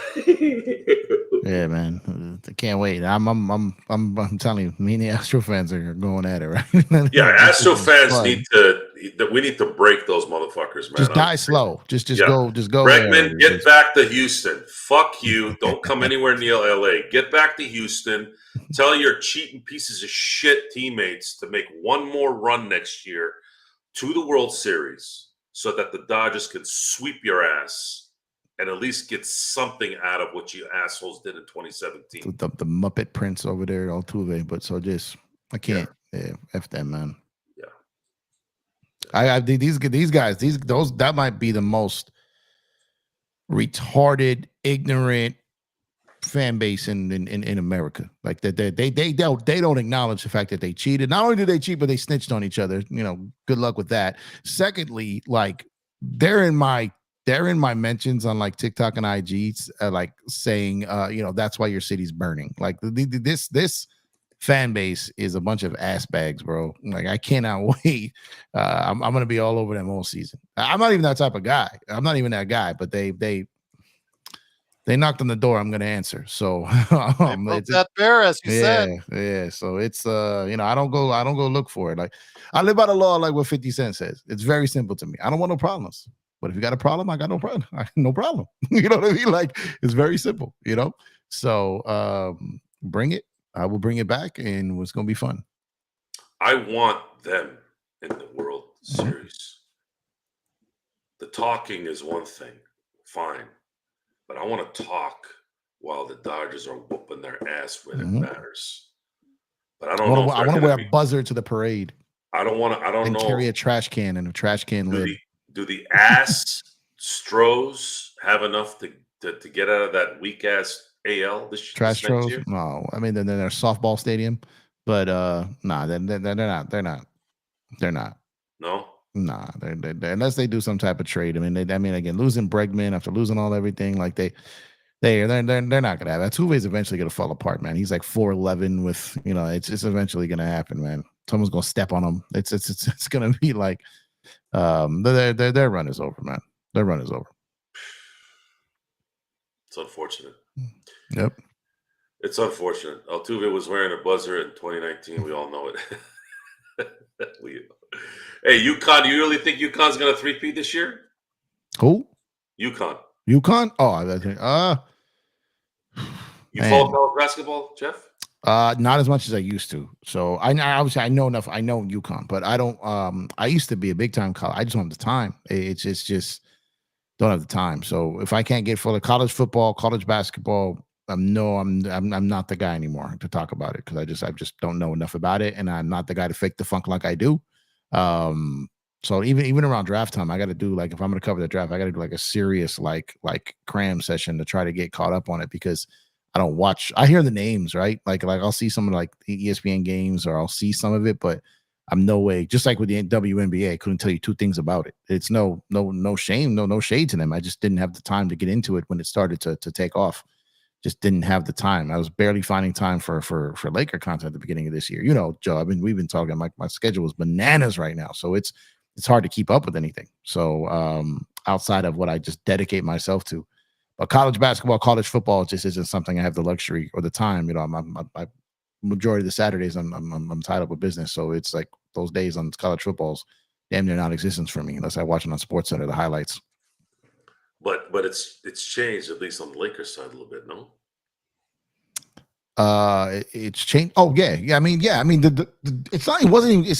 Yeah, man. I can't wait. I'm telling you, me and the Astro fans are going at it, right? Yeah, Astro fans we need to break those motherfuckers, man. Just die slow. Just go. Bregman, get back to Houston. Fuck you. Don't come anywhere near LA. Get back to Houston. Tell your cheating pieces of shit teammates to make one more run next year to the World Series so that the Dodgers can sweep your ass and at least get something out of what you assholes did in 2017. The Muppet Prince over there, Altuve. But so just, I can't. Yeah, F that, man. Yeah. These guys, that might be the most retarded, ignorant fan base in America. Like that they don't acknowledge the fact that they cheated. Not only did they cheat, but they snitched on each other. Good luck with that. Secondly, like they're in my mentions on like TikTok and IG, like saying, that's why your city's burning. Like this fan base is a bunch of ass bags, bro. Like I cannot wait. I'm gonna be all over them all season. I'm not even that type of guy. I'm not even that guy. But they knocked on the door. I'm gonna answer. So it's that bear, as you said. Yeah. So it's I don't go look for it. Like I live by the law, like what 50 Cent says. It's very simple to me. I don't want no problems. But if you got a problem, I got no problem. No problem. You know what I mean? Like it's very simple. So bring it. I will bring it back, and it's gonna be fun. I want them in the World Series. The talking is one thing, fine, but I want to talk while the Dodgers are whooping their ass when it matters. But I don't know. I want to wear a buzzer to the parade. I don't know. Carry a trash can and a trash can lid. Do the Astros have enough to get out of that weak ass AL this Trash next year? No, I mean they're a softball stadium, but nah, they're not. They're not. No. Nah, they're unless they do some type of trade. I mean, again, losing Bregman after losing everything, like they're not gonna have that. Altuve's eventually gonna fall apart, man. He's like 4'11" with it's eventually gonna happen, man. Someone's gonna step on him. It's gonna be like their run is over, man. Their run is over. It's unfortunate. Yep. It's unfortunate. Altuve was wearing a buzzer in 2019. We all know it. Hey, UConn, you really think UConn's going to three-peat this year? Who? UConn. Oh, I think. You follow college basketball, Jeff? Not as much as I used to. So I obviously I know enough. I know UConn, but I don't. I used to be a big time college. I just don't have the time. It's just don't have the time. So if I can't get full of college football, college basketball, I'm not the guy anymore to talk about it because I just don't know enough about it, and I'm not the guy to fake the funk like I do. So even around draft time, I got to do like if I'm going to cover the draft, I got to do like a serious like cram session to try to get caught up on it because I don't watch. I hear the names, right? Like I'll see some of like the ESPN games or I'll see some of it, but I'm no way. Just like with the WNBA, I couldn't tell you two things about it. It's no shame, no shade to them. I just didn't have the time to get into it when it started to take off. Just didn't have the time. I was barely finding time for Laker content at the beginning of this year. Joe, we've been talking. My schedule is bananas right now, so it's hard to keep up with anything. So outside of what I just dedicate myself to, but college basketball, college football just isn't something I have the luxury or the time. I majority of the Saturdays I'm tied up with business, so it's like those days on college football's damn near non-existence for me unless I watch it on SportsCenter, the highlights. But it's changed at least on the Lakers side a little bit, no? It's changed. Oh yeah. I mean, it's not. It wasn't even.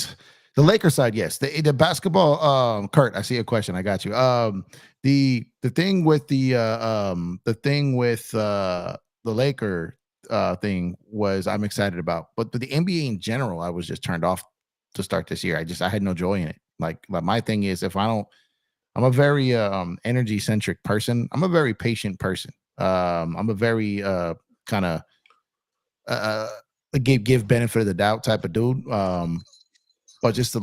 The Lakers side, yes. The basketball, Kurt, I see a question. I got you. The thing with the Laker thing was I'm excited about, but the NBA in general, I was just turned off to start this year. I had no joy in it. Like my thing is, if I don't, I'm a very energy centric person. I'm a very patient person. I'm a very kind of give benefit of the doubt type of dude. But just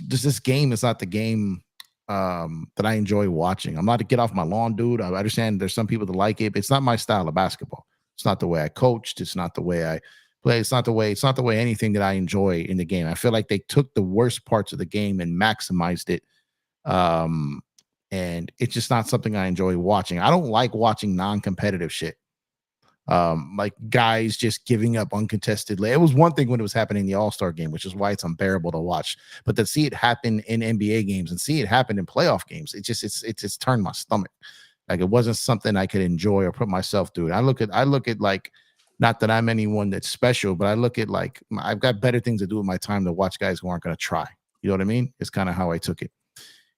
this game is not the game that I enjoy watching. I'm not a get off my lawn dude. I understand there's some people that like it, but it's not my style of basketball. It's not the way I coached. It's not the way I play. It's not the way anything that I enjoy in the game. I feel like they took the worst parts of the game and maximized it. And it's just not something I enjoy watching. I don't like watching non-competitive shit. Like guys just giving up uncontested. It was one thing when it was happening in the All-Star game, which is why it's unbearable to watch. But to see it happen in NBA games and see it happen in playoff games, it's just turned my stomach. Like it wasn't something I could enjoy or put myself through. I look at like, not that I'm anyone that's special, but I look at like I've got better things to do with my time to watch guys who aren't going to try. You know what I mean? It's kind of how I took it.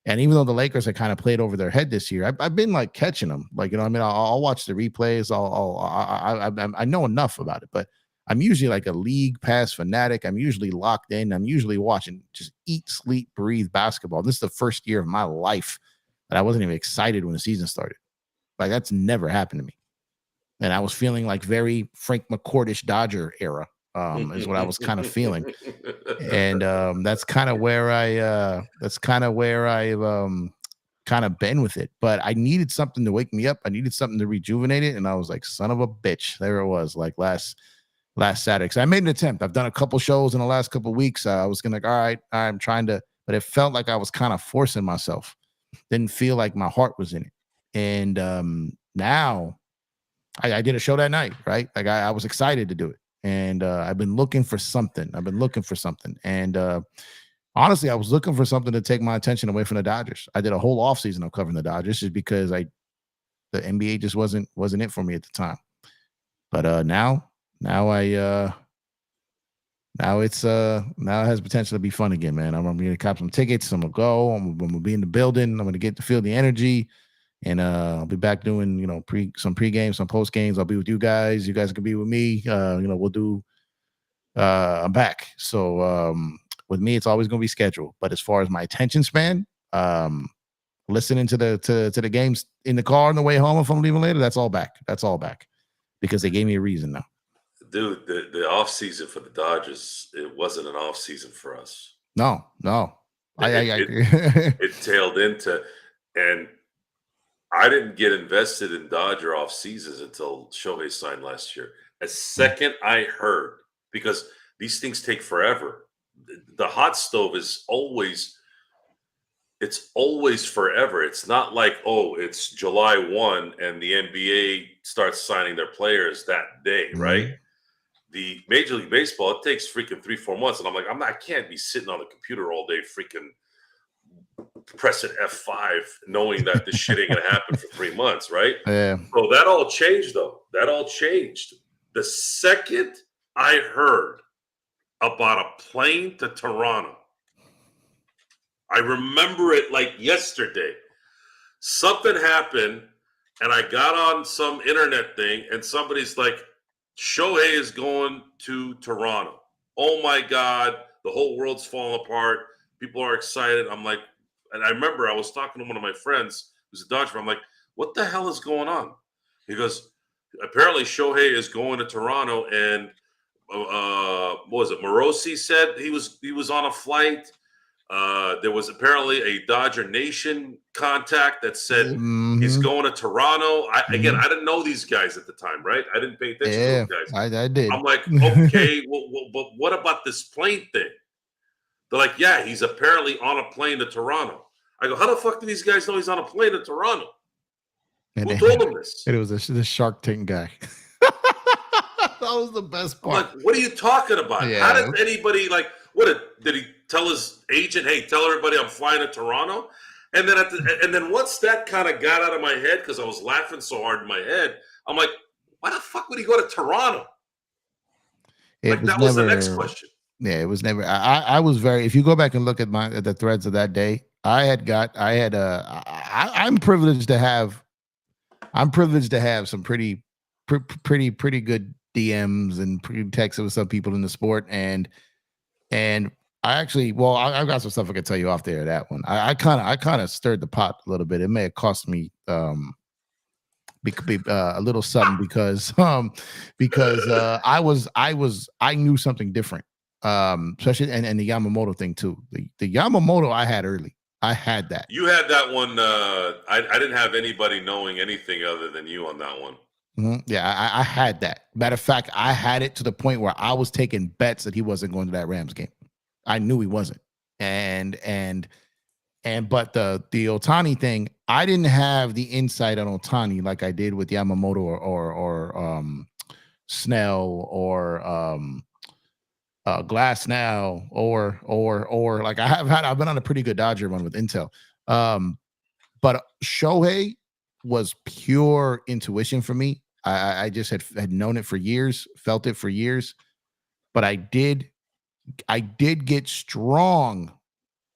And even though the Lakers had kind of played over their head this year, I've been like catching them. Like, you know, I mean, I'll watch the replays. I know enough about it, but I'm usually like a league pass fanatic. I'm usually locked in. I'm usually watching just eat, sleep, breathe basketball. This is the first year of my life that I wasn't even excited when the season started. Like that's never happened to me. And I was feeling like very Frank McCourtish Dodger era. Is what I was kind of feeling. And that's kind of where I've kind of been with it. But I needed something to wake me up. I needed something to rejuvenate it. And I was like, son of a bitch. There it was, like last Saturday. So I made an attempt. I've done a couple shows in the last couple of weeks. I was gonna, all right, I'm trying to, but it felt like I was kind of forcing myself. Didn't feel like my heart was in it. And now I did a show that night, right? Like I was excited to do it. And I've been looking for something. And honestly, I was looking for something to take my attention away from the Dodgers. I did a whole offseason of covering the Dodgers just because the NBA just wasn't it for me at the time. But now it has potential to be fun again, man. I'm gonna cop some tickets. I'm gonna go. I'm gonna be in the building. I'm gonna get to feel the energy. And I'll be back doing, you know, some pre-games, some post-games. I'll be with you guys. You guys can be with me. We'll do I'm back. So with me, it's always gonna be scheduled. But as far as my attention span, listening to the games in the car on the way home if I'm leaving later, that's all back. That's all back. Because they gave me a reason now. Dude, the off season for the Dodgers, it wasn't an off season for us. No. It tailed into, and I didn't get invested in Dodger off seasons until Shohei signed last year. As second I heard, because these things take forever. The hot stove is always forever. It's not like, oh, it's July 1 and the NBA starts signing their players that day, right? The Major League Baseball, it takes freaking 3-4 months. And I'm like, I can't be sitting on the computer all day freaking pressing F5 knowing that this shit ain't gonna happen for 3 months, right? Yeah. So that all changed though. That all changed. The second I heard about a plane to Toronto, I remember it like yesterday. Something happened and I got on some internet thing and somebody's like, Shohei is going to Toronto. Oh my God, the whole world's falling apart. People are excited. I'm like, and I remember I was talking to one of my friends who's a Dodger. I'm like, what the hell is going on? He goes, apparently Shohei is going to Toronto, and what was it? Morosi said he was on a flight. There was apparently a Dodger Nation contact that said he's going to Toronto. I didn't know these guys at the time, right? I didn't pay attention to those guys. I did. I'm like, okay, well, what about this plane thing? They're like, yeah, he's apparently on a plane to Toronto. I go, how the fuck do these guys know he's on a plane to Toronto? And who told them this? It was the Shark Tank guy. That was the best part. I'm like, what are you talking about? Yeah. How did anybody did he tell his agent, hey, tell everybody I'm flying to Toronto? And then once that kind of got out of my head, because I was laughing so hard in my head, I'm like, why the fuck would he go to Toronto? That was the next question. Yeah, it was never. I was very. If you go back and look at the threads of that day, I'm privileged to have. I'm privileged to have some pretty good DMs and pretty texts with some people in the sport, and I actually, well, I've got some stuff I could tell you off there. That one, I kind of stirred the pot a little bit. It may have cost me a little something because I knew something different, especially and the Yamamoto thing too. The Yamamoto I had early. I had that. You had that one. I didn't have anybody knowing anything other than you on that one. Mm-hmm. Yeah, I had that. Matter of fact, I had it to the point where I was taking bets that he wasn't going to that Rams game. I knew he wasn't. But the Ohtani thing, I didn't have the insight on Ohtani like I did with Yamamoto or Snell or Glass now or like I've been on a pretty good Dodger run with Intel. But Shohei was pure intuition for me. I just had known it for years, felt it for years, but I did get strong.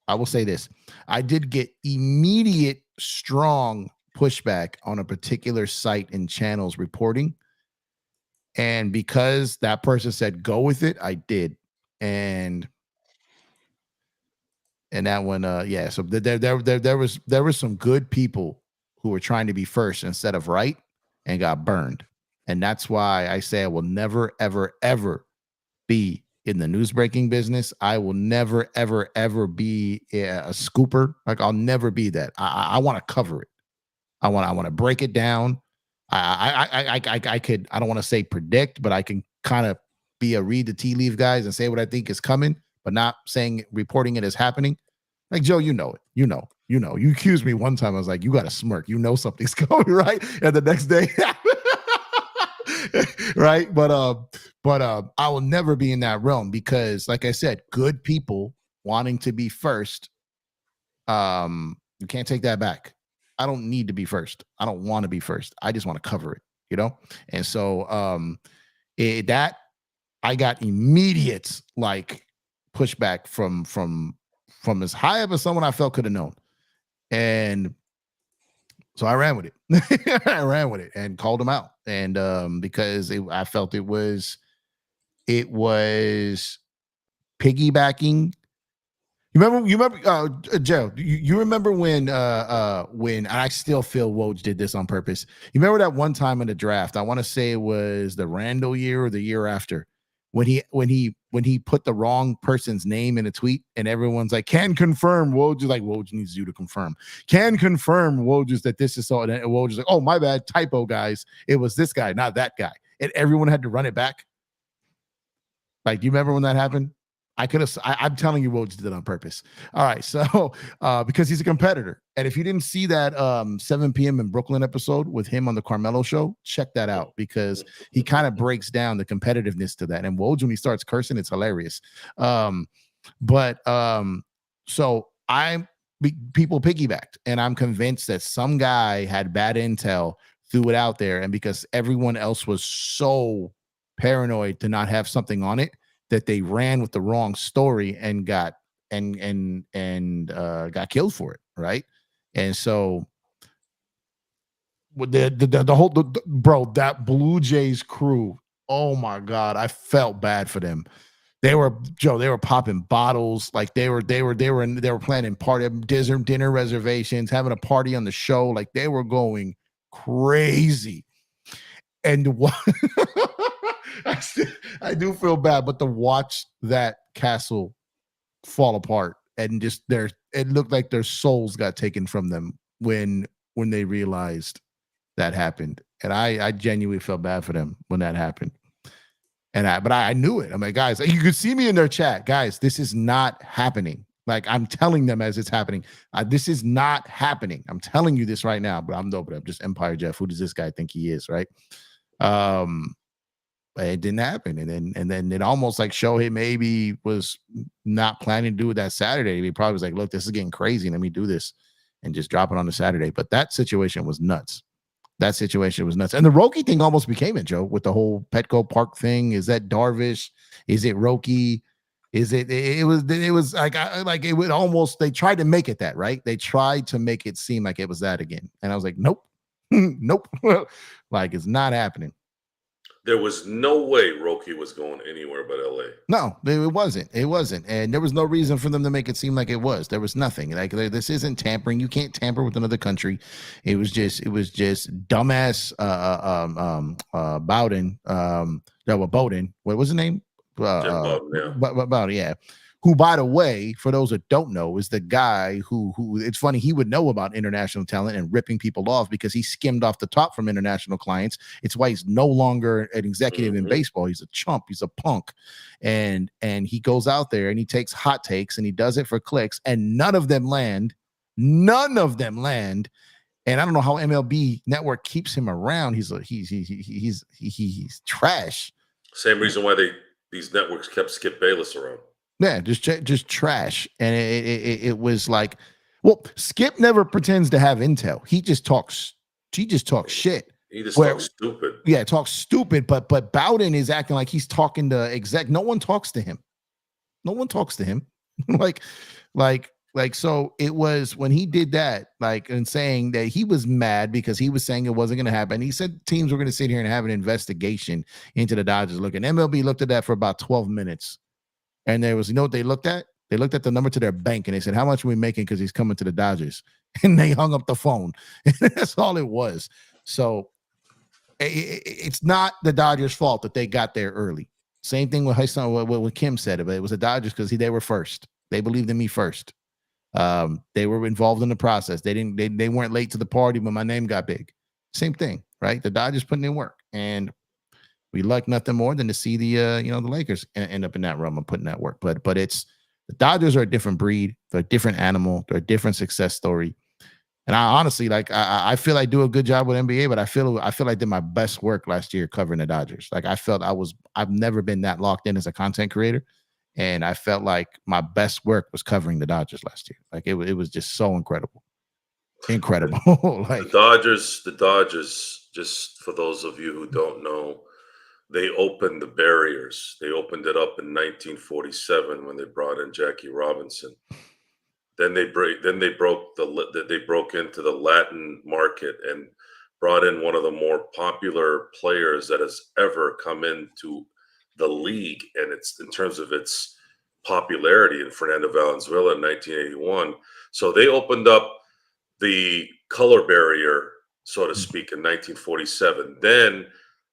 I will say this. I did get immediate strong pushback on a particular site and channels reporting. And because that person said go with it, I did. And that one, yeah. So there was some good people who were trying to be first instead of right and got burned. And that's why I say I will never, ever, ever be in the news breaking business. I will never, ever, ever be a scooper. Like I'll never be that. I want to cover it. I want to break it down. I don't want to say predict, but I can kind of be a read the tea leaf guys and say what I think is coming, but not reporting it as happening. Like Joe, you know it. You know. You accused me one time. I was like, you got to smirk. You know something's coming, right? And the next day, right? But I will never be in that realm because, like I said, good people wanting to be first. You can't take that back. I don't need to be first. I don't want to be first. I just want to cover it, you know? And so that I got immediate like pushback from as high up as someone I felt could have known. And so I ran with it. I ran with it and called him out. And because I felt it was piggybacking. You remember, Joe? You remember when and I still feel Woj did this on purpose. You remember that one time in the draft? I want to say it was the Randall year or the year after, when he put the wrong person's name in a tweet, and everyone's like, "Can confirm." Woj is like, "Woj needs you to confirm." Can confirm Woj is that this is so. And Woj is like, "Oh, my bad, typo, guys. It was this guy, not that guy." And everyone had to run it back. Like, do you remember when that happened? I'm telling you, Woj did it on purpose. All right. So, because he's a competitor. And if you didn't see that 7 p.m. in Brooklyn episode with him on the Carmelo show, check that out because he kind of breaks down the competitiveness to that. And Woj, when he starts cursing, it's hilarious. So people piggybacked, and I'm convinced that some guy had bad intel, threw it out there. And because everyone else was so paranoid to not have something on it, that they ran with the wrong story and got got killed for it, right? And so with the whole bro, that Blue Jays crew, oh my God, I felt bad for them. They were popping bottles, like they were planning dinner reservations, having a party on the show, like they were going crazy. And what I do feel bad, but to watch that castle fall apart and just it looked like their souls got taken from them when they realized that happened. And I genuinely felt bad for them when that happened. But I knew it. I'm like, guys, you could see me in their chat. Guys, this is not happening. Like, I'm telling them as it's happening. This is not happening. I'm telling you this right now, but I'm just Empire Jeff. Who does this guy think he is, right? It didn't happen, and then it almost like Shohei maybe was not planning to do it that Saturday. He probably was like, "Look, this is getting crazy. Let me do this," and just drop it on the Saturday. But that situation was nuts. And the Roki thing almost became it, Joe, with the whole Petco Park thing. Is that Darvish? Is it Roki? Is it? It was like it would almost. They tried to make it that, right? They tried to make it seem like it was that again, and I was like, nope, nope, like it's not happening. There was no way Roki was going anywhere but LA. No, it wasn't. It wasn't, and there was no reason for them to make it seem like it was. There was nothing. Like this isn't tampering. You can't tamper with another country. It was just dumbass. Bowden. Bowden. What was his name? Jim Bowden, Bowden. Yeah. Who, by the way, for those that don't know, is the guy who it's funny, he would know about international talent and ripping people off because he skimmed off the top from international clients. It's why he's no longer an executive in baseball. He's a chump. He's a punk. And he goes out there and he takes hot takes and he does it for clicks, and none of them land. None of them land. And I don't know how MLB Network keeps him around. He's trash. Same reason why these networks kept Skip Bayless around. Yeah, just trash. And it was like, well, Skip never pretends to have intel. He just talks shit. He just talks stupid. Yeah, talks stupid. But Bowden is acting like he's talking to exec. No one talks to him. No one talks to him. So it was when he did that, and saying that he was mad because he was saying it wasn't going to happen. He said teams were going to sit here and have an investigation into the Dodgers. MLB looked at that for about 12 minutes. And there was, you know what they looked at? They looked at the number to their bank and they said, how much are we making because he's coming to the Dodgers? And they hung up the phone. That's all it was. So it's not the Dodgers' fault that they got there early. Same thing with what Kim said about it. It was the Dodgers because they were first. They believed in me first. They were involved in the process. They weren't late to the party when my name got big. Same thing, right? The Dodgers putting in work. And we like nothing more than to see the Lakers end up in that realm of putting that work. But it's the Dodgers are a different breed. They're a different animal. They're a different success story. And I honestly I feel I do a good job with NBA, but I feel I did my best work last year covering the Dodgers. I've never been that locked in as a content creator. And I felt like my best work was covering the Dodgers last year. It was just so incredible. Incredible. The Dodgers, just for those of you who don't know, they opened the barriers. They opened it up in 1947 when they brought in Jackie Robinson. Then they broke into the Latin market and brought in one of the more popular players that has ever come into the league, and it's in terms of its popularity, in Fernando Valenzuela in 1981. So they opened up the color barrier, so to speak, in 1947. Then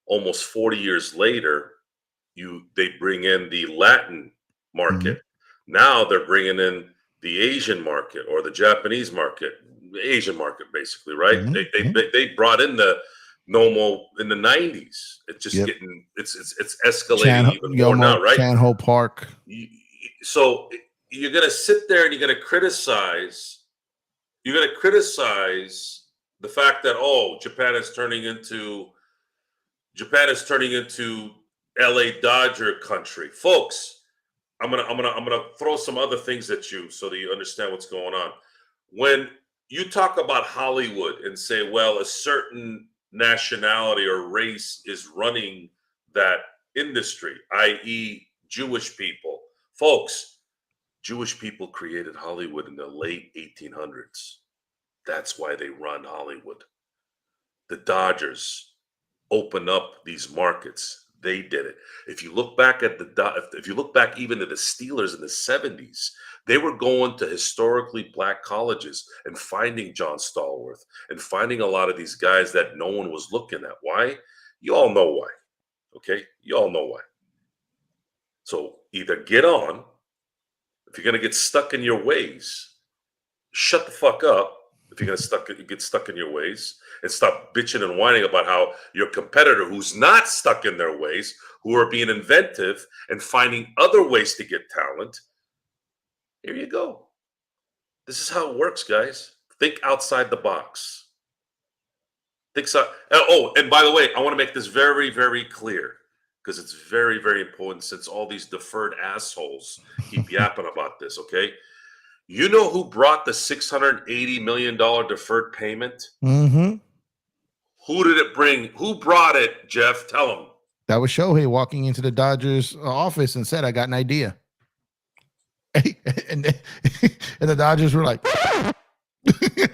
almost 40 years later, they bring in the Latin market. Mm-hmm. Now they're bringing in the Asian market or the Japanese market, the Asian market, basically, right? Mm-hmm. They brought in the Nomo in the 90s. It's just getting it's escalating even more now, right? Chanho Park. So you're gonna sit there and you're gonna criticize. You're gonna criticize the fact that Japan is turning into LA Dodger country, folks. I'm gonna throw some other things at you so that you understand what's going on. When you talk about Hollywood and say, well, a certain nationality or race is running that industry, i.e. Jewish people, folks, Jewish people created Hollywood in the late 1800s. That's why they run Hollywood. The Dodgers open up these markets. They did it. If you look back at if you look back even to the Steelers in the 70s, they were going to historically black colleges and finding John Stallworth and finding a lot of these guys that no one was looking at. Why? You all know why. Okay? You all know why. So either get on. If you're going to get stuck in your ways, shut the fuck up. If you're going to get stuck in your ways, and stop bitching and whining about how your competitor who's not stuck in their ways, who are being inventive and finding other ways to get talent. Here you go. This is how it works, guys. Think outside the box. Think so. Oh, and by the way, I want to make this very, very clear because it's very, very important since all these deferred assholes keep yapping about this, okay? You know who brought the $680 million deferred payment? Mm-hmm. Who did it bring? Who brought it, Jeff? Tell him. That was Shohei walking into the Dodgers office and said, I got an idea. and the Dodgers were like,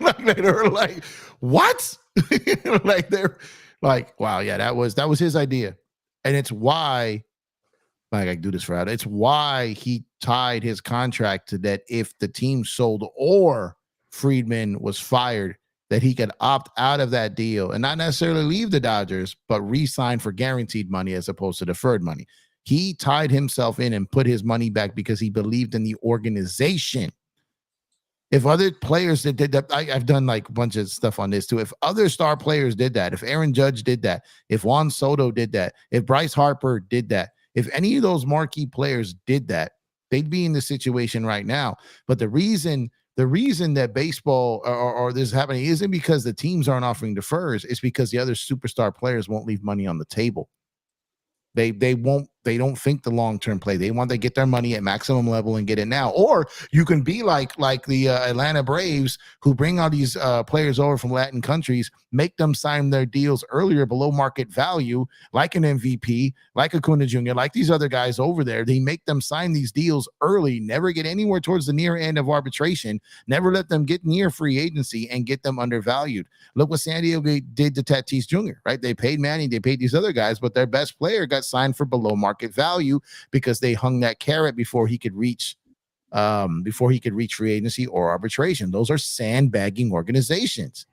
like they were like, what? Like they're like, wow, yeah, that was his idea, and it's why. Like I can do this for It's why he tied his contract to that if the team sold or Friedman was fired, that he could opt out of that deal and not necessarily leave the Dodgers, but re-sign for guaranteed money as opposed to deferred money. He tied himself in and put his money back because he believed in the organization. If other players that did that, I've done like a bunch of stuff on this too. If other star players did that, if Aaron Judge did that, if Juan Soto did that, if Bryce Harper did that, if any of those marquee players did that, they'd be in the situation right now. But the reason that baseball or this is happening isn't because the teams aren't offering defers. It's because the other superstar players won't leave money on the table. They don't think the long-term play. They want to get their money at maximum level and get it now. Or you can be like the Atlanta Braves, who bring all these players over from Latin countries, make them sign their deals earlier below market value, like an MVP, like Acuna Jr., like these other guys over there. They make them sign these deals early, never get anywhere towards the near end of arbitration, never let them get near free agency and get them undervalued. Look what San Diego did to Tatis Jr., right? They paid Manny, they paid these other guys, but their best player got signed for below market value because they hung that carrot before he could reach free agency or arbitration. Those are sandbagging organizations.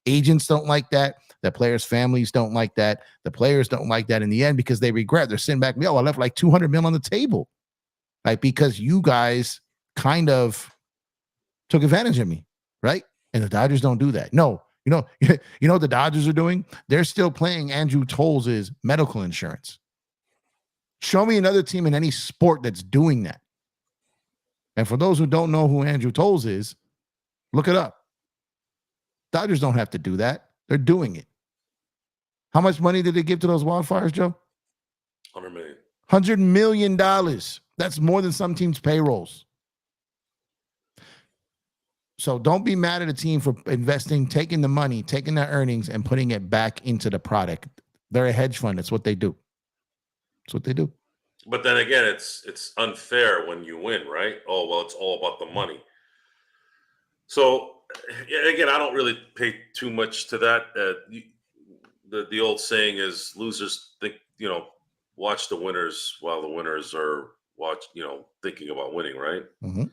Agents don't like that. The players' families don't like that. The players don't like that in the end because they regret. They're sitting back, I left like $200 million on the table. Like, because you guys kind of took advantage of me, right? And the Dodgers don't do that. No, you know what the Dodgers are doing? They're still paying Andrew Toles' medical insurance. Show me another team in any sport that's doing that. And for those who don't know who Andrew Toles is, look it up. Dodgers don't have to do that. They're doing it. How much money did they give to those wildfires, Joe? $100 million. $100 million. That's more than some teams' payrolls. So don't be mad at a team for investing, taking the money, taking their earnings, and putting it back into the product. They're a hedge fund. That's what they do. That's what they do. But then again, it's unfair when you win, right? Oh, well, it's all about the money. So again, I don't really pay too much to that. The old saying is losers think, watch the winners while the winners are thinking about winning, right? Mm-hmm.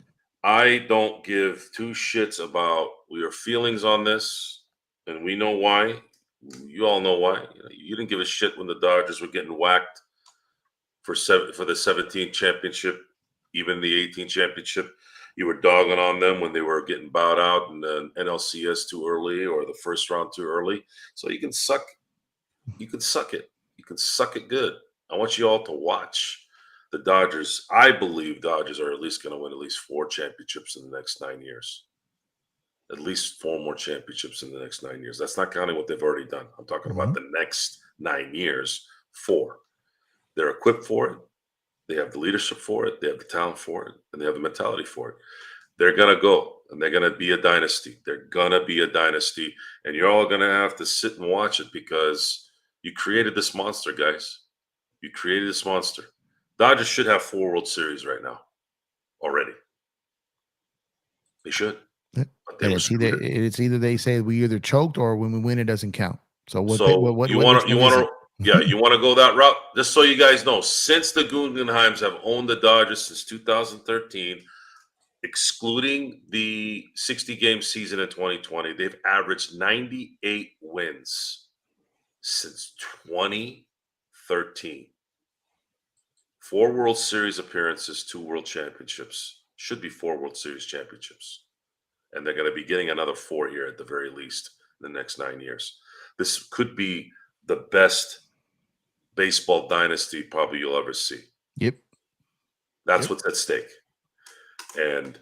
I don't give two shits about your feelings on this, and we know why. You all know why. You didn't give a shit when the Dodgers were getting whacked for the 17 championship, even the 18 championship. You were dogging on them when they were getting bowed out in the NLCS too early or the first round too early. So you can suck. You can suck it. You can suck it good. I want you all to watch the Dodgers. I believe Dodgers are at least going to win at least 4 championships in the next 9 years. At least 4 more championships in the next 9 years. That's not counting what they've already done. I'm talking about the next 9 years, 4. They're equipped for it. They have the leadership for it. They have the talent for it. And they have the mentality for it. They're going to go, and they're going to be a dynasty. They're going to be a dynasty. And you're all going to have to sit and watch it because you created this monster, guys. You created this monster. Dodgers should have 4 World Series right now already. They should. And it's either they say we either choked or when we win, it doesn't count. So what you want to go that route? Just so you guys know, since the Guggenheims have owned the Dodgers since 2013, excluding the 60-game season in 2020, they've averaged 98 wins since 2013. 4 World Series appearances, 2 World Championships. Should be 4 World Series championships. And they're going to be getting another 4 here at the very least in the next 9 years. This could be the best baseball dynasty probably you'll ever see. Yep. That's what's at stake. And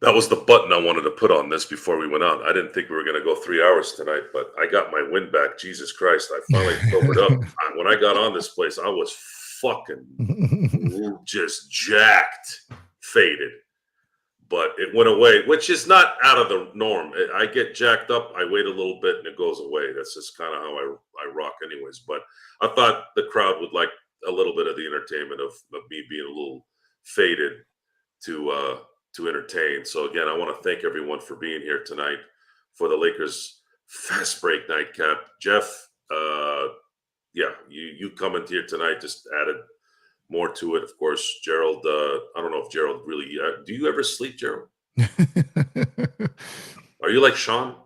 that was the button I wanted to put on this before we went on. I didn't think we were going to go 3 hours tonight, but I got my win back. Jesus Christ. I finally sobered up. When I got on this place, I was fucking just jacked, faded. But it went away, which is not out of the norm. I get jacked up, I wait a little bit, and it goes away. That's just kind of how I rock anyways. But I thought the crowd would like a little bit of the entertainment of me being a little faded to entertain. So again, I want to thank everyone for being here tonight for the Lakers Fast Break Nightcap. Jeff, you coming here tonight just added more to it. Of course, Gerald. I don't know if Gerald really. Do you ever sleep, Gerald? Are you like Sean?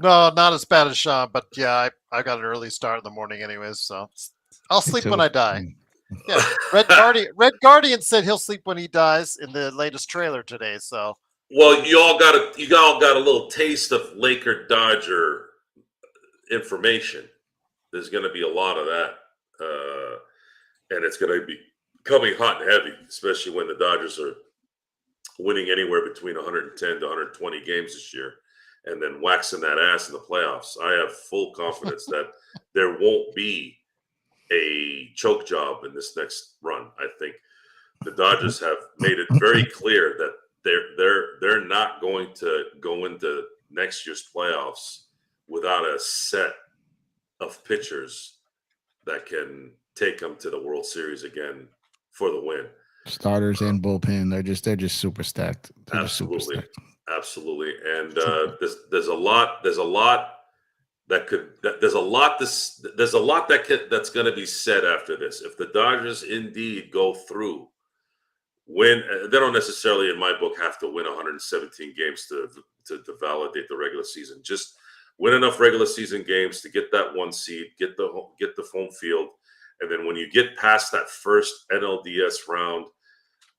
No, not as bad as Sean, but yeah, I got an early start in the morning anyways, so I'll sleep when I die. Yeah, Red Guardian said he'll sleep when he dies in the latest trailer today. So, well, you all got a little taste of Laker Dodger information. There's going to be a lot of that, and it's going to be coming hot and heavy, especially when the Dodgers are winning anywhere between 110 to 120 games this year, and then waxing that ass in the playoffs. I have full confidence that there won't be a choke job in this next run. I think the Dodgers have made it very clear that they're not going to go into next year's playoffs without a set of pitchers that can take them to the World Series again for the win. Starters and bullpen, they're just super stacked. Absolutely. And there's a lot that's going to be said after this. If the Dodgers indeed go through, they don't necessarily, in my book, have to win 117 games to validate the regular season. Just win enough regular season games to get that one seed, get the home field, and then when you get past that first NLDS round,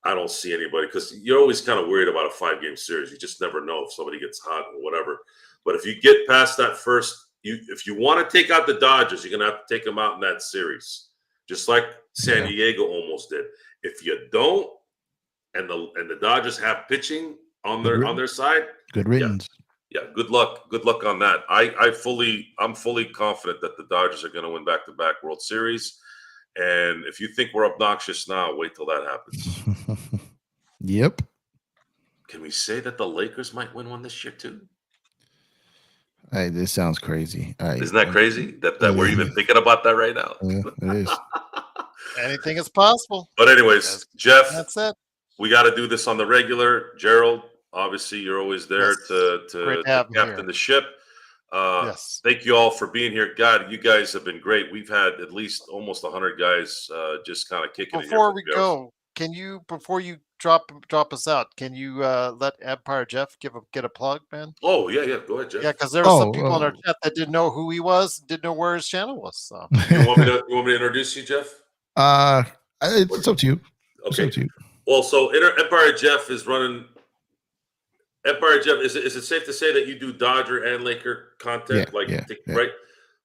I don't see anybody, because you're always kind of worried about a 5-game series. You just never know if somebody gets hot or whatever. But if you get past that first, if you want to take out the Dodgers, you're going to have to take them out in that series, just like San Diego almost did. If you don't, and the Dodgers have pitching on their side, good riddance. Yeah, good luck on that. I'm fully confident that the Dodgers are going to win back-to-back World Series. And if you think we're obnoxious now, wait till that happens. Yep. Can we say that the Lakers might win one this year too? Hey, this sounds crazy. Isn't that crazy that we're even thinking about that right now? Yeah, it is. anything is possible. But anyways, Jeff, That's it. we got to do this on the regular. Gerald, obviously, you're always there to captain the ship. Yes. Thank you all for being here. God, you guys have been great. We've had at least almost 100 guys just kind of kicking. Before we go, before you drop us out, can you let Empire Jeff get a plug, man? Oh yeah, go ahead, Jeff. Yeah, because there were some people in our chat that didn't know who he was, didn't know where his channel was. So you want me to introduce you, Jeff? It's up to you. Okay. It's up to you. Well, so Empire Jeff is running. Empire Jeff, is it safe to say that you do Dodger and Laker content? Yeah. Right?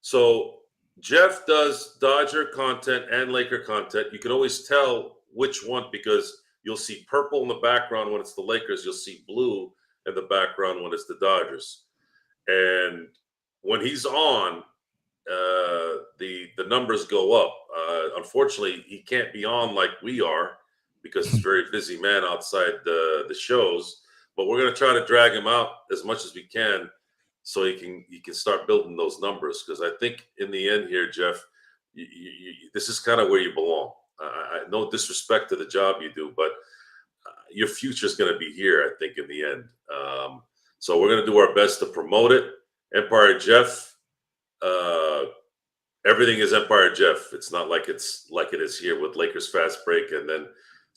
So Jeff does Dodger content and Laker content. You can always tell which one, because you'll see purple in the background when it's the Lakers. You'll see blue in the background when it's the Dodgers. And when he's on, the numbers go up. Unfortunately, he can't be on like we are, because he's a very busy man outside the shows. But we're going to try to drag him out as much as we can, so he can start building those numbers. Because I think in the end here, Jeff, this is kind of where you belong. No disrespect to the job you do, but your future is going to be here, I think, in the end. So we're going to do our best to promote it. Empire Jeff, everything is Empire Jeff. It's not like it is here with Lakers Fast Break, and then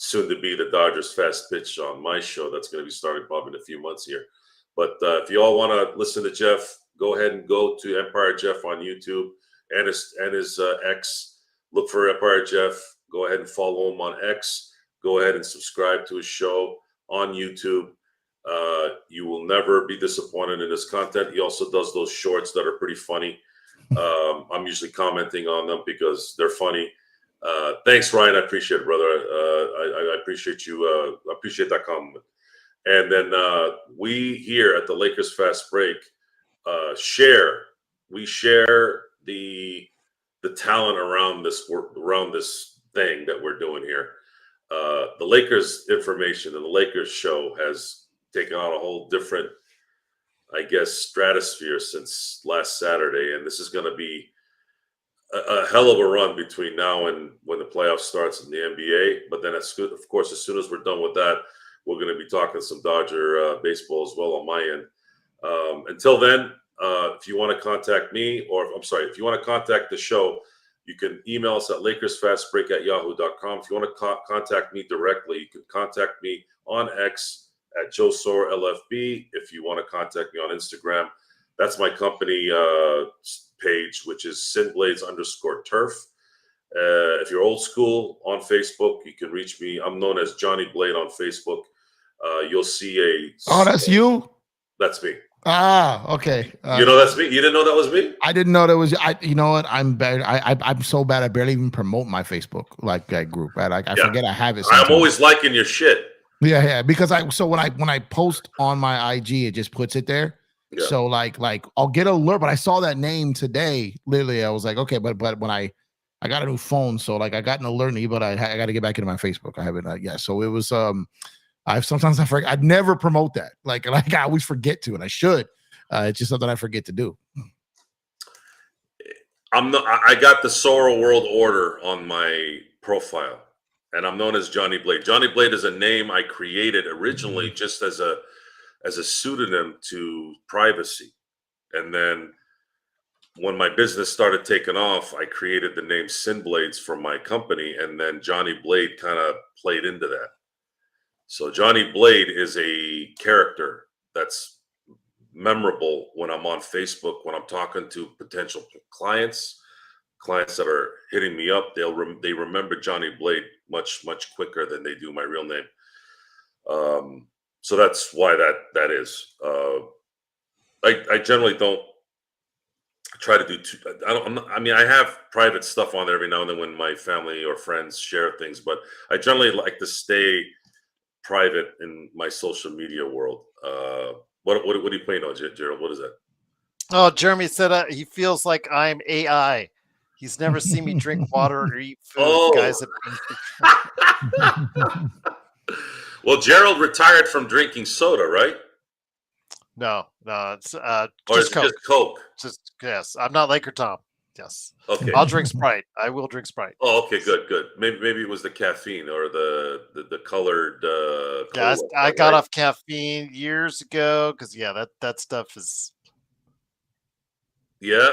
soon to be the Dodgers Fast Pitch on my show. That's going to be starting probably in a few months here. But if you all want to listen to Jeff, go ahead and go to Empire Jeff on YouTube and his X. Look for Empire Jeff. Go ahead and follow him on X. Go ahead and subscribe to his show on YouTube. You will never be disappointed in his content. He also does those shorts that are pretty funny. I'm usually commenting on them because they're funny. Thanks, Ryan. I appreciate it, brother. I appreciate you. I appreciate that compliment. And then we here at the Lakers Fast Break share the talent around this thing that we're doing here. The Lakers information and the Lakers show has taken on a whole different, I guess, stratosphere since last Saturday, and this is going to be a hell of a run between now and when the playoffs starts in the NBA. But then, of course, as soon as we're done with that, we're going to be talking some Dodger baseball as well on my end. Until then, if you want to contact me, if you want to contact the show, you can email us at LakersFastBreak@yahoo.com. If you want to contact me directly, you can contact me on X at Joe Soro LFB. If you want to contact me on Instagram, that's my company page, which is SinBlades_turf. If you're old school on Facebook, you can reach me. I'm known as Johnny Blade on Facebook. You'll see Oh, that's you? That's me. Ah, okay. You know that's me? You didn't know that was me? I didn't know that was. You know what? I'm bad. I'm so bad. I barely even promote my Facebook like that group. I forget I have it. Sometimes. I'm always liking your shit. Yeah. Because when I post on my IG, it just puts it there. Yeah. So like I'll get an alert, but I saw that name today. Literally, I was like, okay, but when I got a new phone, so like I got an alert, but I got to get back into my Facebook. I haven't yet. So it was I forget. I'd never promote that. Like I always forget to, and I should. It's just something I forget to do. I got the Soro World Order on my profile, and I'm known as Johnny Blade. Johnny Blade is a name I created originally just as a pseudonym to privacy. And then when my business started taking off, I created the name Sin Blades for my company, and then Johnny Blade kind of played into that. So Johnny Blade is a character that's memorable when I'm on Facebook, when I'm talking to potential clients that are hitting me up. They remember Johnny Blade much quicker than they do my real name. So that's why that is. I generally don't try to do too. I have private stuff on there every now and then when my family or friends share things, but I generally like to stay private in my social media world. What are you playing on, Gerald? What is that? Oh, Jeremy said he feels like I'm AI. He's never seen me drink water or eat food. Oh. Guys, well, Gerald retired from drinking soda, right? No, it's or just Coke. Just Coke. Just yes, I'm not Laker Tom. Yes. Okay. I'll drink Sprite. I will drink Sprite. Oh, okay, good. Maybe it was the caffeine or the colored. Yeah, I got off caffeine years ago because that stuff is. Yeah.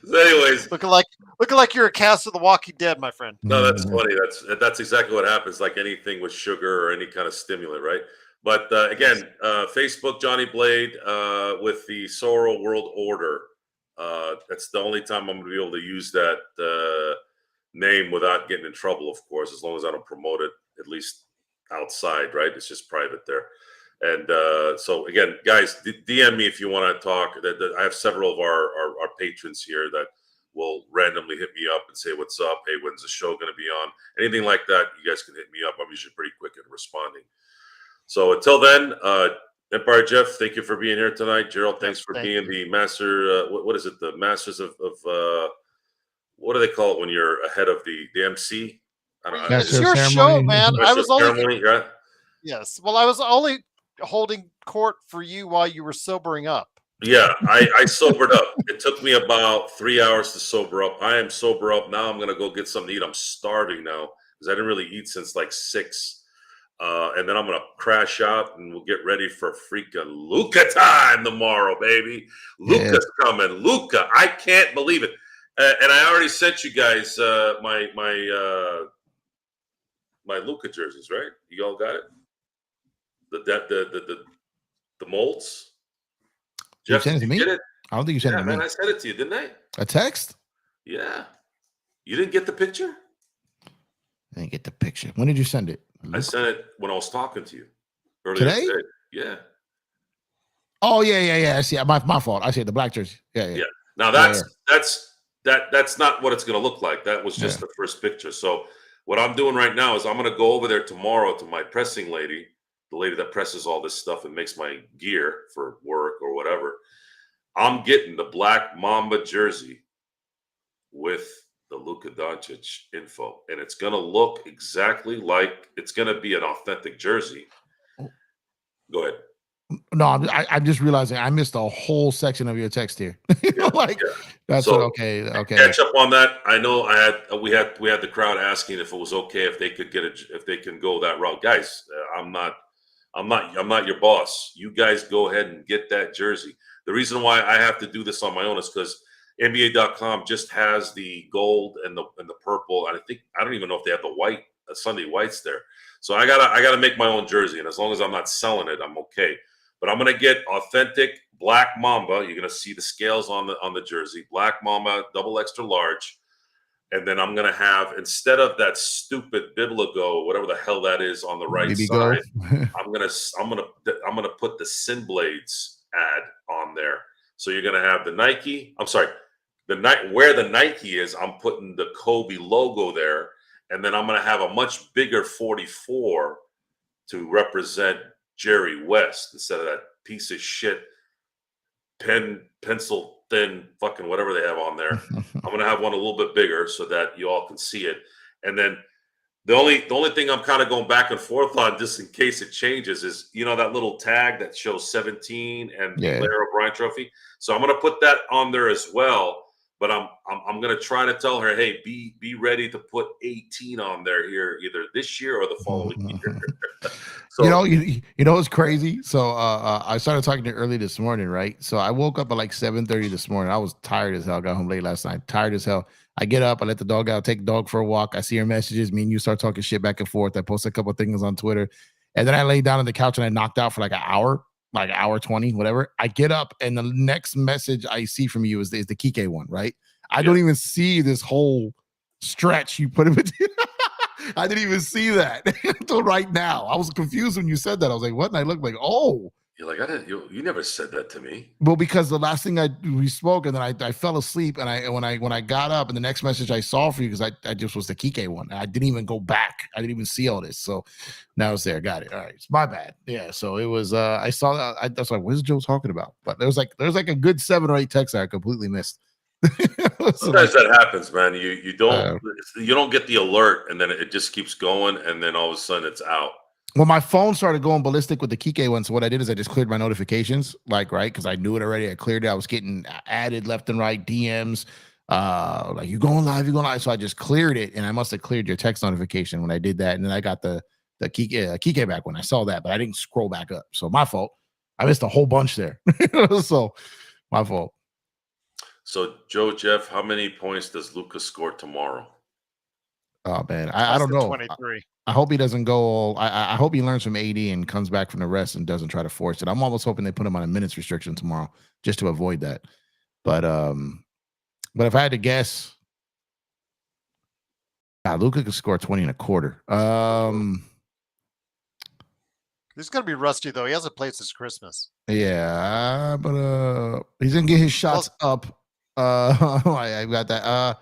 So anyways, looking like you're a cast of The Walking Dead, my friend. No, that's funny. That's exactly what happens. Like anything with sugar or any kind of stimulant, right? But again, Facebook Johnny Blade with the Soro World Order. That's the only time I'm going to be able to use that name without getting in trouble, of course, as long as I don't promote it, at least outside, right? It's just private there. And so, again, guys, DM me if you want to talk. I have several of our patrons here that will randomly hit me up and say, what's up? Hey, when's the show going to be on? Anything like that, you guys can hit me up. I'm usually pretty quick at responding. So until then, Empire Jeff, thank you for being here tonight. Gerald, thanks for being the master. What is it? The masters of what do they call it when you're ahead of the MC? I don't know. It's your show, man. I was only right? Yes. Well, I was only holding court for you while you were sobering up. Yeah, I sobered up. It took me about 3 hours to sober up. I am sober up now. I'm gonna go get something to eat. I'm starving now because I didn't really eat since like 6. And then I'm going to crash out and we'll get ready for freaking Luka time tomorrow, baby. Luka's coming. Luka. I can't believe it. And I already sent you guys my Luka jerseys, right? You all got it? The molds? Jeff, you sent it to me? Get it? I don't think you sent it to me. Man, I sent it to you, didn't I? A text? Yeah. You didn't get the picture? I didn't get the picture. When did you send it? I sent it when I was talking to you earlier today. Yeah. Oh yeah. I see. My fault. I see the black jersey. Yeah. Now that's not what it's going to look like. That was just the first picture. So what I'm doing right now is I'm going to go over there tomorrow to my pressing lady, the lady that presses all this stuff and makes my gear for work or whatever. I'm getting the black Mamba jersey with the Luka Doncic info, and it's going to look exactly like it's going to be an authentic jersey. Go ahead. No, I'm just realizing I missed a whole section of your text here. Yeah. like that's So, okay. Catch up on that. I know we had the crowd asking if it was okay if they could if they can go that route. Guys, I'm not your boss. You guys go ahead and get that jersey. The reason why I have to do this on my own is because NBA.com just has the gold and the purple. And I don't even know if they have the white Sunday whites there. So I gotta make my own jersey, and as long as I'm not selling it, I'm okay. But I'm gonna get authentic Black Mamba. You're gonna see the scales on the jersey. Black Mamba, double extra large. And then I'm gonna have, instead of that stupid Bibligo, whatever the hell that is on the right side, I'm gonna put the Sin Blades ad on there. So you're gonna have the Nike. I'm sorry, where the Nike is. I'm putting the Kobe logo there, and then I'm gonna have a much bigger 44 to represent Jerry West instead of that piece of shit pencil thin fucking whatever they have on there. I'm gonna have one a little bit bigger so that you all can see it. And then the only thing I'm kind of going back and forth on, just in case it changes, is that little tag that shows 17 and the Blair O'Brien trophy. So I'm gonna put that on there as well. But I'm gonna try to tell her, hey, be ready to put 18 on there here either this year or the following year. So you know what's crazy? So I started talking to her early this morning, right? So I woke up at like 7:30 this morning. I was tired as hell. Got home late last night. Tired as hell. I get up, I let the dog out, take the dog for a walk. I see her messages. Me and you start talking shit back and forth. I post a couple of things on Twitter. And then I lay down on the couch and I knocked out for like an hour, like hour 20, whatever. I get up and the next message I see from you is the Kike one, right? I don't even see this whole stretch you put in between. I didn't even see that until right now. I was confused when you said that. I was like, what? And I looked like, oh. You're like, you never said that to me. Well, because the last thing we spoke, and then I fell asleep, and when I got up, and the next message I saw for you, because I just was the Kike one. I didn't even go back. I didn't even see all this. So now it's there. Got it. All right. It's my bad. Yeah. So it was I saw that. I was like, what is Joe talking about? But there's like a good 7 or 8 texts I completely missed. Sometimes that happens, man. You don't get the alert, and then it just keeps going, and then all of a sudden it's out. Well, my phone started going ballistic with the Kike one. So what I did is I just cleared my notifications, right? Because I knew it already. I cleared it. I was getting added left and right, DMs, like you're going live. So I just cleared it, and I must have cleared your text notification when I did that. And then I got the Kike back when I saw that, but I didn't scroll back up. So my fault. I missed a whole bunch there. So my fault. So Joe, Jeff, how many points does Luka score tomorrow? Oh man, I don't know. 23. I hope he doesn't go. I hope he learns from AD and comes back from the rest and doesn't try to force it. I'm almost hoping they put him on a minutes restriction tomorrow just to avoid that. But if I had to guess, Luka could score 20 and a quarter. He's gonna be rusty though. He hasn't played since Christmas. Yeah, but he's gonna get his shots up. I got that.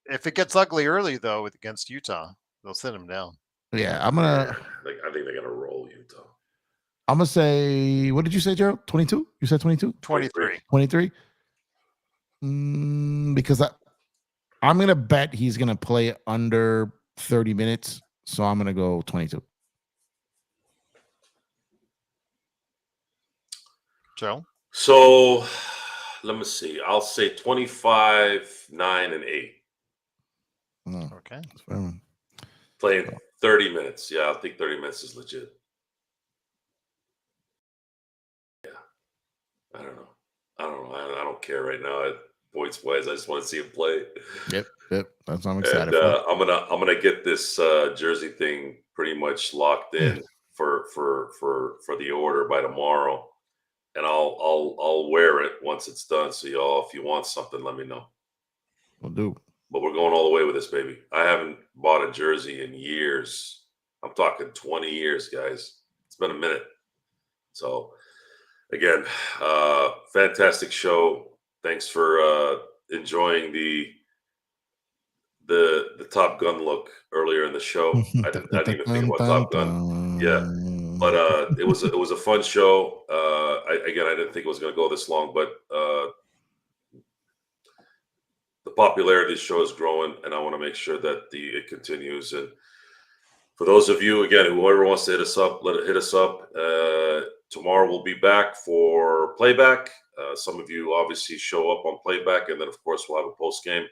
If it gets ugly early though, against Utah, they'll sit him down. Yeah, I think they're gonna roll Utah. I'm gonna say, what did you say, Gerald? 22? You said 22? 23. 23? Because I'm gonna bet he's gonna play under 30 minutes, so I'm gonna go 22. Joe? So let me see. I'll say 25, 9, and 8. Okay. Playing 30 minutes. Yeah, I think 30 minutes is legit. Yeah. I don't know. I don't care right now. Points wise, I just want to see him play. Yep. That's what I'm excited for. I'm gonna get this jersey thing pretty much locked in for the order by tomorrow, and I'll wear it once it's done. So y'all, if you want something, let me know. We'll do. But we're going all the way with this, baby. I haven't bought a jersey in years. I'm talking 20 years, guys. It's been a minute. So, again, fantastic show. Thanks for enjoying the Top Gun look earlier in the show. I didn't even think about Top Gun. Yeah, but it was a fun show. I didn't think it was going to go this long, but the popularity of the show is growing, and I want to make sure that it continues. And for those of you, again, whoever wants to hit us up, hit us up. Tomorrow we'll be back for playback. Some of you obviously show up on playback, and then of course we'll have a post game.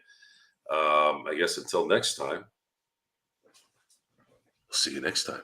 I guess until next time, see you next time.